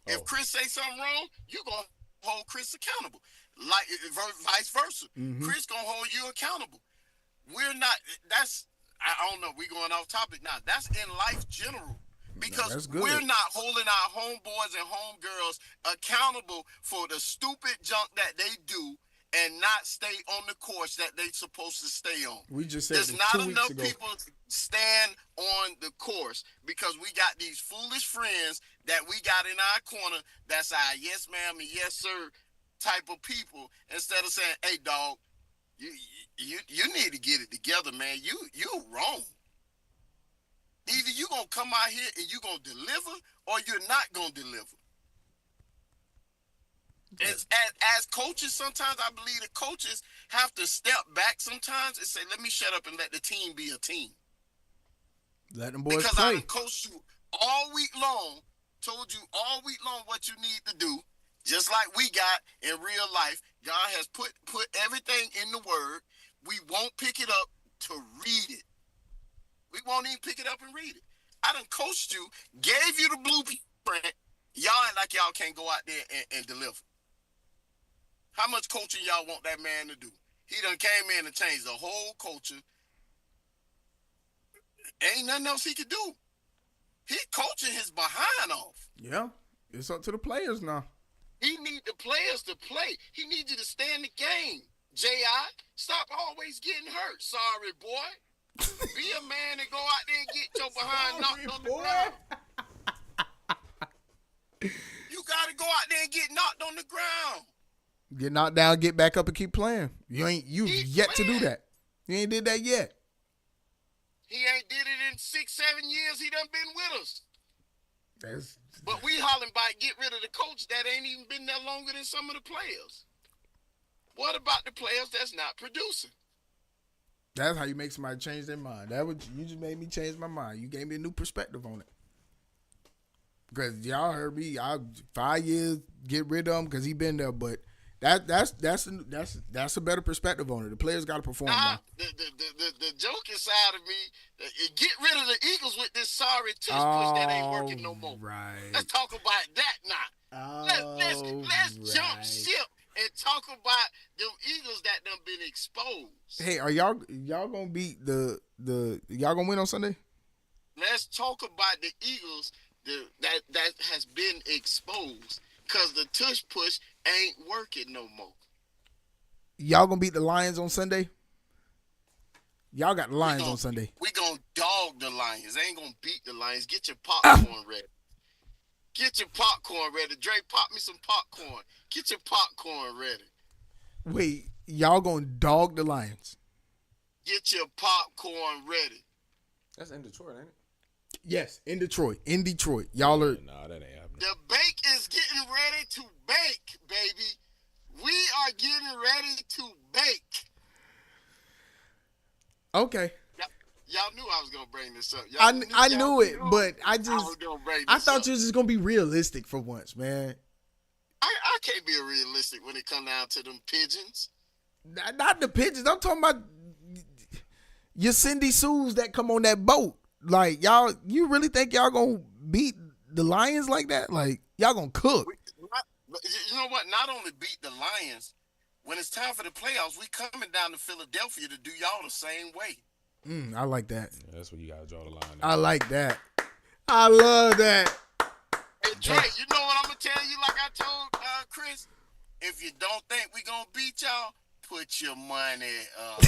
If Chris say something wrong, you going to hold Chris accountable. Like vice versa. Mm-hmm. Chris going to hold you accountable. We're not, I don't know, we going off topic now. That's in life general. Because we're not holding our homeboys and homegirls accountable for the stupid junk that they do and not stay on the course that they supposed to stay on. We just said there's not 2 enough weeks ago. people stand on the course because we got these foolish friends that we got in our corner that's our yes ma'am and yes sir type of people, instead of saying, hey dog, you need to get it together, man. You wrong. Either you gonna come out here and you gonna deliver or you're not gonna deliver. As coaches, sometimes I believe the coaches have to step back sometimes and say, let me shut up and let the team be a team. Let them boys because play. I done coached you all week long, told you all week long what you need to do, just like we got in real life. God has put everything in the word. We won't pick it up to read it. We won't even pick it up and read it. I done coached you, gave you the blueprint. Y'all act like y'all can't go out there and deliver. How much coaching y'all want that man to do? He done came in and changed the whole culture. Ain't nothing else he could do. He coaching his behind off. Yeah, it's up to the players now. He need the players to play. He needs you to stay in the game. J.I., stop always getting hurt. Sorry, boy. Be a man and go out there and get your behind knocked on the ground. You got to go out there and get knocked on the ground. Get knocked down, get back up, and keep playing. You yet to do that. You ain't did that yet. He ain't did it in 6-7 years. He done been with us. But we hollering about get rid of the coach that ain't even been there longer than some of the players. What about the players that's not producing? That's how you make somebody change their mind. You just made me change my mind. You gave me a new perspective on it. Because y'all heard me, 5 years, get rid of him because he been there. But that's a better perspective on it. The players got to perform now. The joking side of me, get rid of the Eagles with this sorry tush push that ain't working no more. Right. Let's talk about that now. Let's jump ship and talk about them Eagles that done been exposed. Hey, are y'all gonna beat y'all gonna win on Sunday? Let's talk about the Eagles that has been exposed because the tush push ain't working no more. Y'all gonna beat the Lions on Sunday? Y'all got the Lions on Sunday. We gonna dog the Lions. They ain't gonna beat the Lions. Get your popcorn ready. Get your popcorn ready. Dre, pop me some popcorn. Get your popcorn ready. Wait, y'all gonna dog the Lions? Get your popcorn ready. That's in Detroit, ain't it? Yes, in Detroit. Y'all are. Nah, that ain't happening. The bake is getting ready to bake, baby. We are getting ready to bake. Okay. Y'all knew I was gonna bring this up. I knew it, but I was gonna bring this I thought up. you was just gonna be realistic for once, man. I can't be realistic when it come down to them pigeons. Not the Pigeons. I'm talking about your Cindy Sues that come on that boat. Like, y'all, you really think y'all gonna beat the Lions like that? Like, y'all gonna cook? You know what? Not only beat the Lions, when it's time for the playoffs, we coming down to Philadelphia to do y'all the same way. I like that. Yeah, that's where you gotta draw the line. I like that. I love that. Hey, Dre, you know what I'm going to tell you like I told Chris? If you don't think we going to beat y'all, put your money up.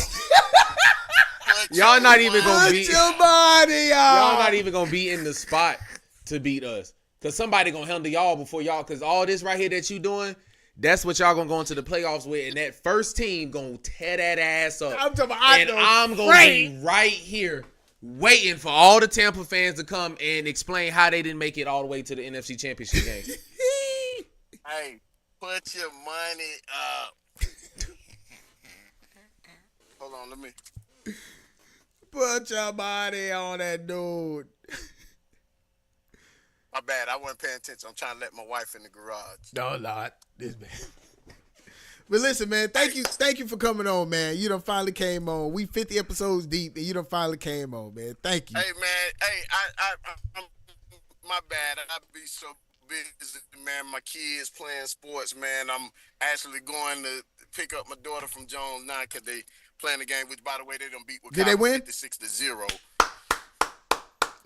Put Y'all not even gonna be. Put your body on. Y'all not even gonna be in the spot to beat us. Cause somebody gonna handle y'all before y'all. Cause all this right here that you doing, that's what y'all gonna go into the playoffs with. And that first team gonna tear that ass up. I'm talking about I'm gonna be right here waiting for all the Tampa fans to come and explain how they didn't make it all the way to the NFC Championship game. Hey, put your money up. Hold on, let me. Put your body on that dude. My bad, I wasn't paying attention. I'm trying to let my wife in the garage. No, not this man. But listen, man, thank you for coming on, man. You done finally came on. We 50 episodes deep, and you done finally came on, man. Thank you. Hey, man, I'm my bad. I be so busy, man. My kids playing sports, man. I'm actually going to pick up my daughter from Jones now because they playing the game, which, by the way, they done beat Did they win? 56-0.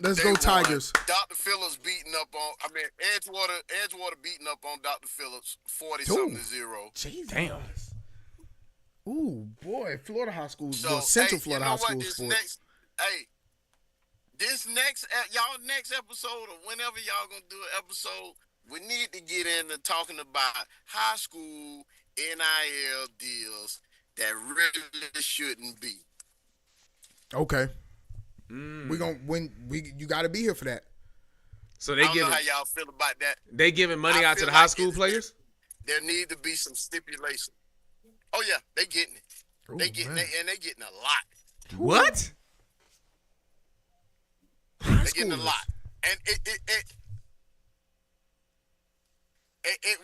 Let's They go won. Tigers. Dr. Phillips beating up on, Edgewater beating up on Dr. Phillips 40-0. Jesus. Damn. Ooh, boy, Florida high school, So, Central hey, Florida you know high school what? sports. This next episode or whenever y'all gonna do an episode, we need to get into talking about high school NIL deals that really shouldn't be. Okay. We gonna win. You got to be here for that. So I they don't know giving how y'all feel about that. they giving money I out to feel the high like school players. There need to be some stipulation. Oh yeah, they getting it. Ooh, They getting man. it, and they getting a lot. What? They getting a lot, and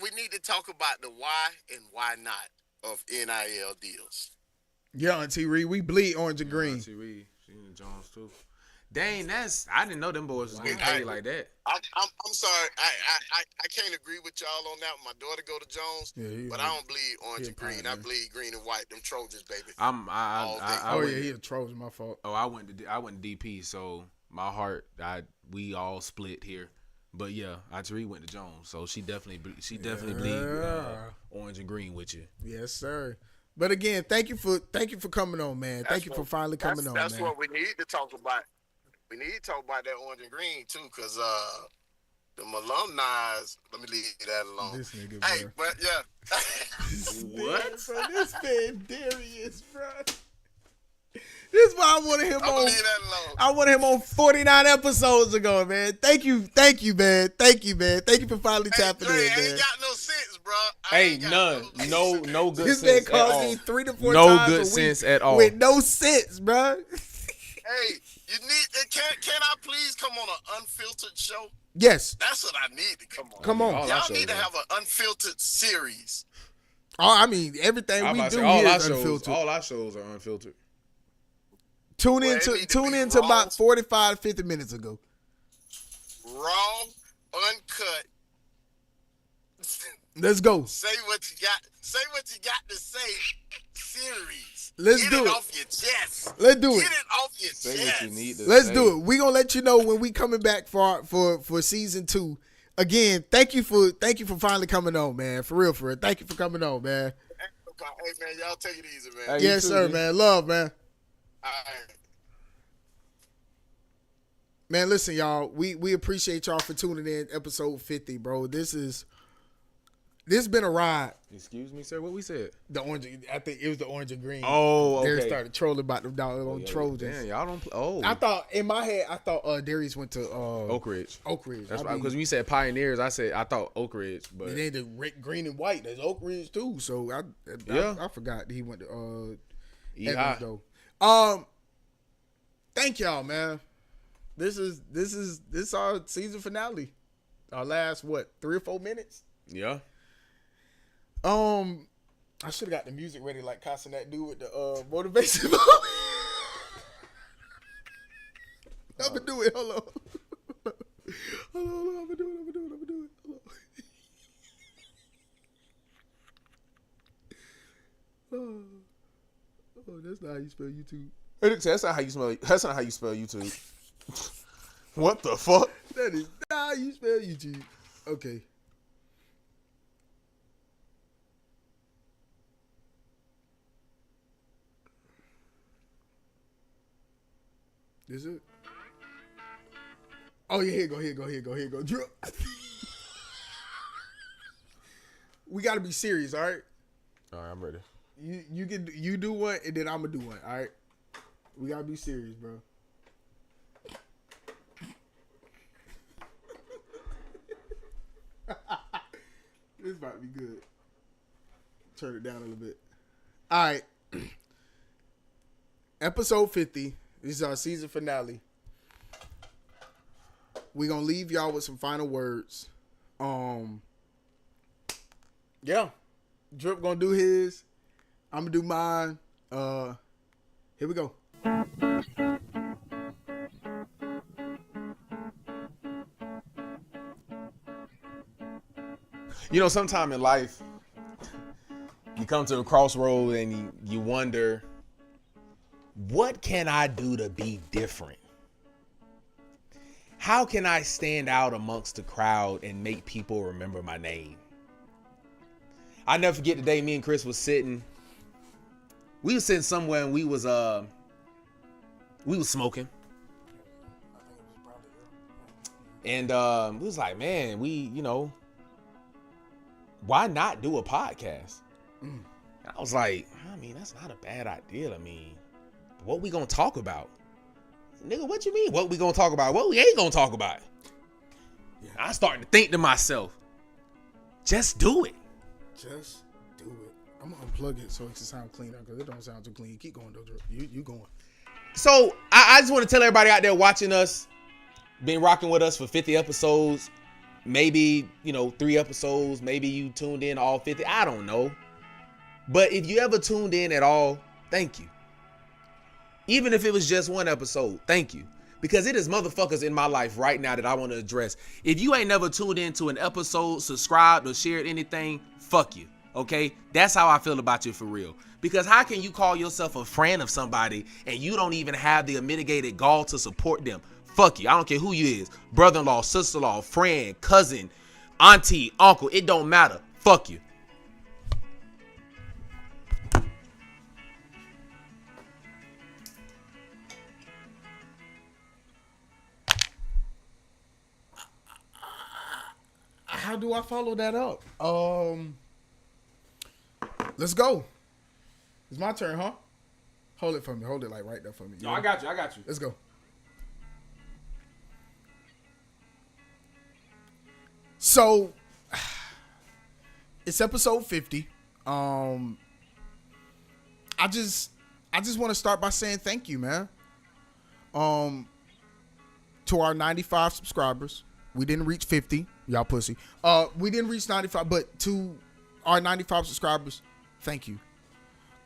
we need to talk about the why and why not of NIL deals. Yeah, Auntie Reed, we bleed orange and green. She in Jones too. Dang, I didn't know them boys was getting paid like that. I'm sorry, I can't agree with y'all on that. My daughter go to Jones, but I don't bleed orange and green. I bleed green and white. Them Trojans, baby. He a Trojan. My fault. I went DP, so my heart, we all split here. But yeah, Auntie went to Jones, so she definitely bleed orange and green with you. Yes, sir. But again, thank you for coming on, man. Thank you for finally coming on, man. That's what we need to talk about. We need to talk about that orange and green too, because the alumni. Let me leave that alone. This nigga, Hey, bro. but yeah. What? Bro, this man Darius, bro. This is why I wanted him I'm on. leave that alone. I wanted him on 49 episodes ago, man. Thank you, man. Thank you, man. Thank you for finally tapping Dre, in, I man. ain't got no sense, bro. Hey, none. No good This man sense at calls all. me 3 to 4 No times good a week sense at all. with no sense, bro. Hey, you need. Can I please come on an unfiltered show? Yes. That's what I need to come on. Come on. All our Y'all shows need to are. have an unfiltered series. I mean, everything I'm we about to do say, here is unfiltered. all our shows are unfiltered. Tune Well, in it to need to be about raw. 45, 50 minutes ago. Raw, uncut. Let's go. Say what you got. Say what you got to say. Series. Let's Get do it. off your chest. Let's do it. Get it off your Say chest. what you need to Let's say. do it. We gonna let you know when we coming back for season 2. Again, thank you for finally coming on, man. For real. Thank you for coming on, man. Hey man, y'all take it easy, man. Hey, you Yes, too, sir, G. man. Love, man. All right. Man, listen, y'all. We appreciate y'all for tuning in. Episode 50, bro. This been a ride. Excuse me, sir. What we said? The orange. I think it was the orange and green. Oh, Darius okay. started trolling about them doggone Trojans. Damn, y'all don't. Oh, I thought in my head, Darius went to Oak Ridge. Oak Ridge. That's I right. mean, Because when you said Pioneers, I thought Oak Ridge, but it ain't the green and white. There's Oak Ridge too. So I forgot that he went to Evans though. Thank y'all, man. This is our season finale. Our last 3 or 4 minutes. yeah. I should have got the music ready like casting that dude with the motivation. I'm gonna do it. Hold on. I'm gonna do it. Hold on. Oh, that's not how you spell YouTube. That's not how you smell. That's not how you spell YouTube. What the fuck? That is not how you spell YouTube. Okay. Is it? Oh yeah, here you go. Drip. We gotta be serious, all right? All right, I'm ready. You do one, and then I'm gonna do one, all right? We gotta be serious, bro. This might be good. Turn it down a little bit. All right. Episode 50. This is our season finale. We're gonna leave y'all with some final words. Yeah. Drip gonna do his. I'm gonna do mine. Here we go. You know, sometime in life, you come to a crossroad and you wonder, what can I do to be different? How can I stand out amongst the crowd and make people remember my name? I never forget the day me and Chris was sitting. We was sitting somewhere and we was smoking. And we was like, man, why not do a podcast? And I was like, I mean, that's not a bad idea. I mean, what we gonna talk about? Nigga, what you mean? What we gonna talk about? What we ain't gonna talk about? Yeah. I started to think to myself, just do it. Just do it. I'm gonna unplug it so it can sound cleaner because it don't sound too clean. Keep going, though, Drip. You going. So I just want to tell everybody out there watching us, been rocking with us for 50 episodes, maybe 3 episodes, maybe you tuned in all 50. I don't know. But if you ever tuned in at all, thank you. Even if it was just one episode, thank you. Because it is motherfuckers in my life right now that I want to address. If you ain't never tuned into an episode, subscribed, or shared anything, fuck you. Okay? That's how I feel about you for real. Because how can you call yourself a friend of somebody and you don't even have the mitigated gall to support them? Fuck you. I don't care who you is. Brother-in-law, sister-in-law, friend, cousin, auntie, uncle. It don't matter. Fuck you. How do I follow that up? Let's go. It's my turn, huh? Hold it for me. Hold it like right there for me. No, I got you. Let's go. So, it's episode 50. I just want to start by saying thank you, man. To our 95 subscribers. We didn't reach 50. Y'all pussy. We didn't reach 95, but to our 95 subscribers, thank you.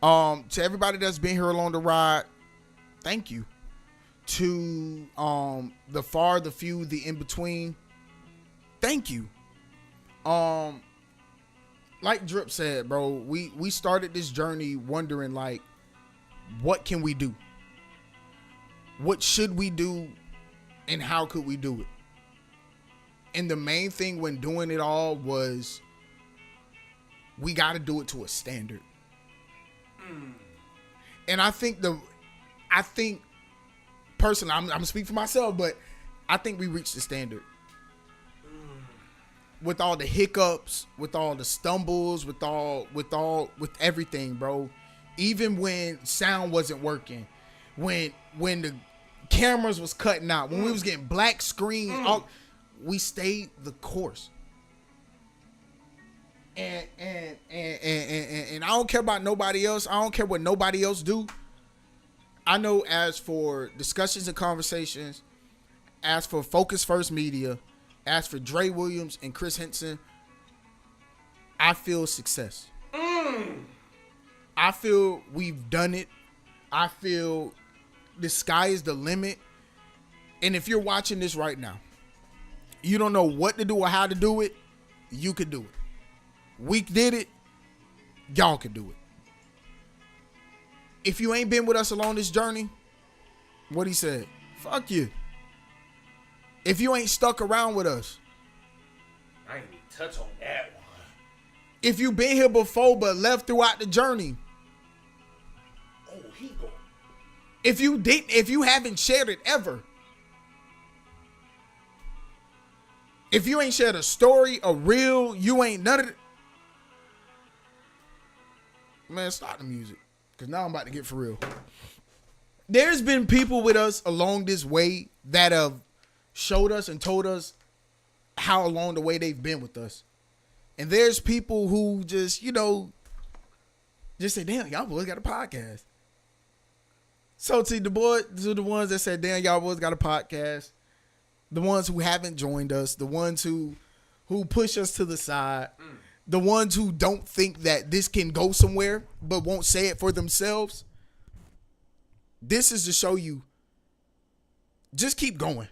To everybody that's been here along the ride, thank you. To the far, the few, the in between, thank you. Like Drip said, bro, we started this journey wondering, like, what can we do? What should we do? And how could we do it? And the main thing when doing it all was we got to do it to a standard. And I think personally, I'm gonna speak for myself, but I think we reached the standard. With all the hiccups, with all the stumbles, with everything, bro. Even when sound wasn't working, when the cameras was cutting out, when we was getting black screen, we stayed the course. And I don't care about nobody else. I don't care what nobody else do. I know as for Discussions and Conversations, as for Focus First Media, as for Dre Williams and Chris Henson, I feel success. I feel we've done it. I feel the sky is the limit. And if you're watching this right now, you don't know what to do or how to do it, you could do it. We did it. Y'all can do it. If you ain't been with us along this journey, what he said, fuck you. If you ain't stuck around with us, I ain't even touch on that one. If you been here before but left throughout the journey, oh, he go. If you haven't shared it ever, if you ain't shared a story, a reel, you ain't none of it. Man, stop the music. Because now I'm about to get for real. There's been people with us along this way that have showed us and told us how along the way they've been with us. And there's people who just, just say, damn, y'all boys got a podcast. So to the ones that said, damn, y'all boys got a podcast, the ones who haven't joined us, the ones who push us to the side, the ones who don't think that this can go somewhere but won't say it for themselves, this is to show you, just keep going.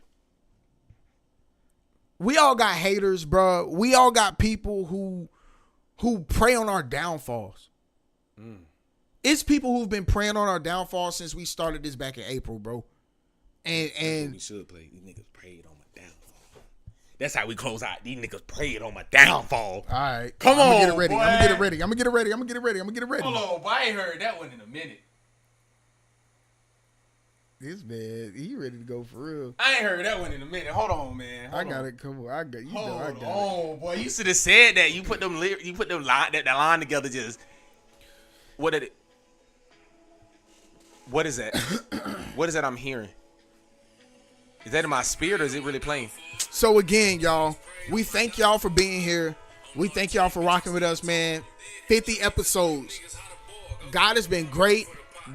We all got haters, bro. We all got people who prey on our downfalls. It's people who've been preying on our downfall since we started this back in April, bro. And we should play. These niggas preyed on my downfall. That's how we close out. These niggas preyed on my downfall. All right. Come on, I'm gonna get it ready. boy. I'm gonna get it ready. Hold on, boy. I ain't heard that one in a minute. This man, he ready to go for real. I ain't heard that one in a minute. Hold on, man. I got it. Come on. I got it. Boy. You should have said that. You put them that line together. Just what did it? What is that? What is that I'm hearing? Is that in my spirit or is it really playing? So again, y'all, we thank y'all for being here. We thank y'all for rocking with us, man. 50 episodes. God has been great.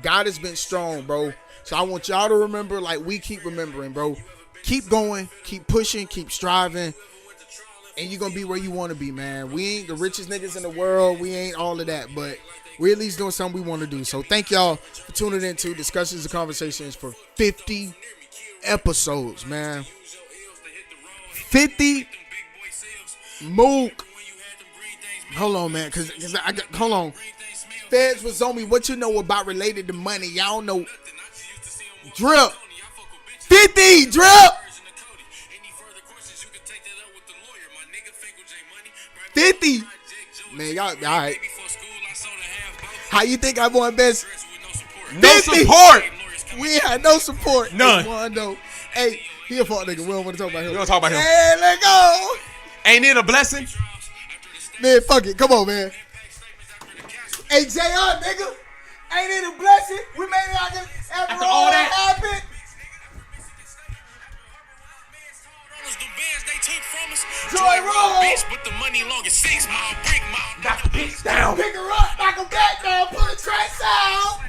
God has been strong, bro. So I want y'all to remember, like we keep remembering, bro. Keep going, keep pushing, keep striving, and you're gonna be where you want to be, man. We ain't the richest niggas in the world. We ain't all of that, but we're at least doing something we want to do. So thank y'all for tuning in to Discussions and Conversations for 50 episodes, man. 50. Mook. Hold on, man, cause hold on. Feds was on me. What you know about related to money? Y'all know. Drip. 50. Drip. $50. Man, y'all all right. How you think I won best? No 50. support. We had no support. None. Hey, he a fuck nigga. We don't want to talk about him. We don't talk about him. Hey, let go. Ain't it a blessing? Man, fuck it. Come on, man. Hey, JR, nigga. Ain't it a blessing? We made it out after all that happened. Joy Roll. But the money long as 6 mile, brick mile. Knock the bitch down. Pick her up, knock her back down, put the tracks out.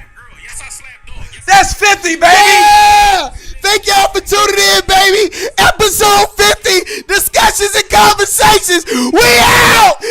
That's 50, baby. Yeah! Thank y'all for tuning in, baby. Episode 50, Discussions and Conversations. We out.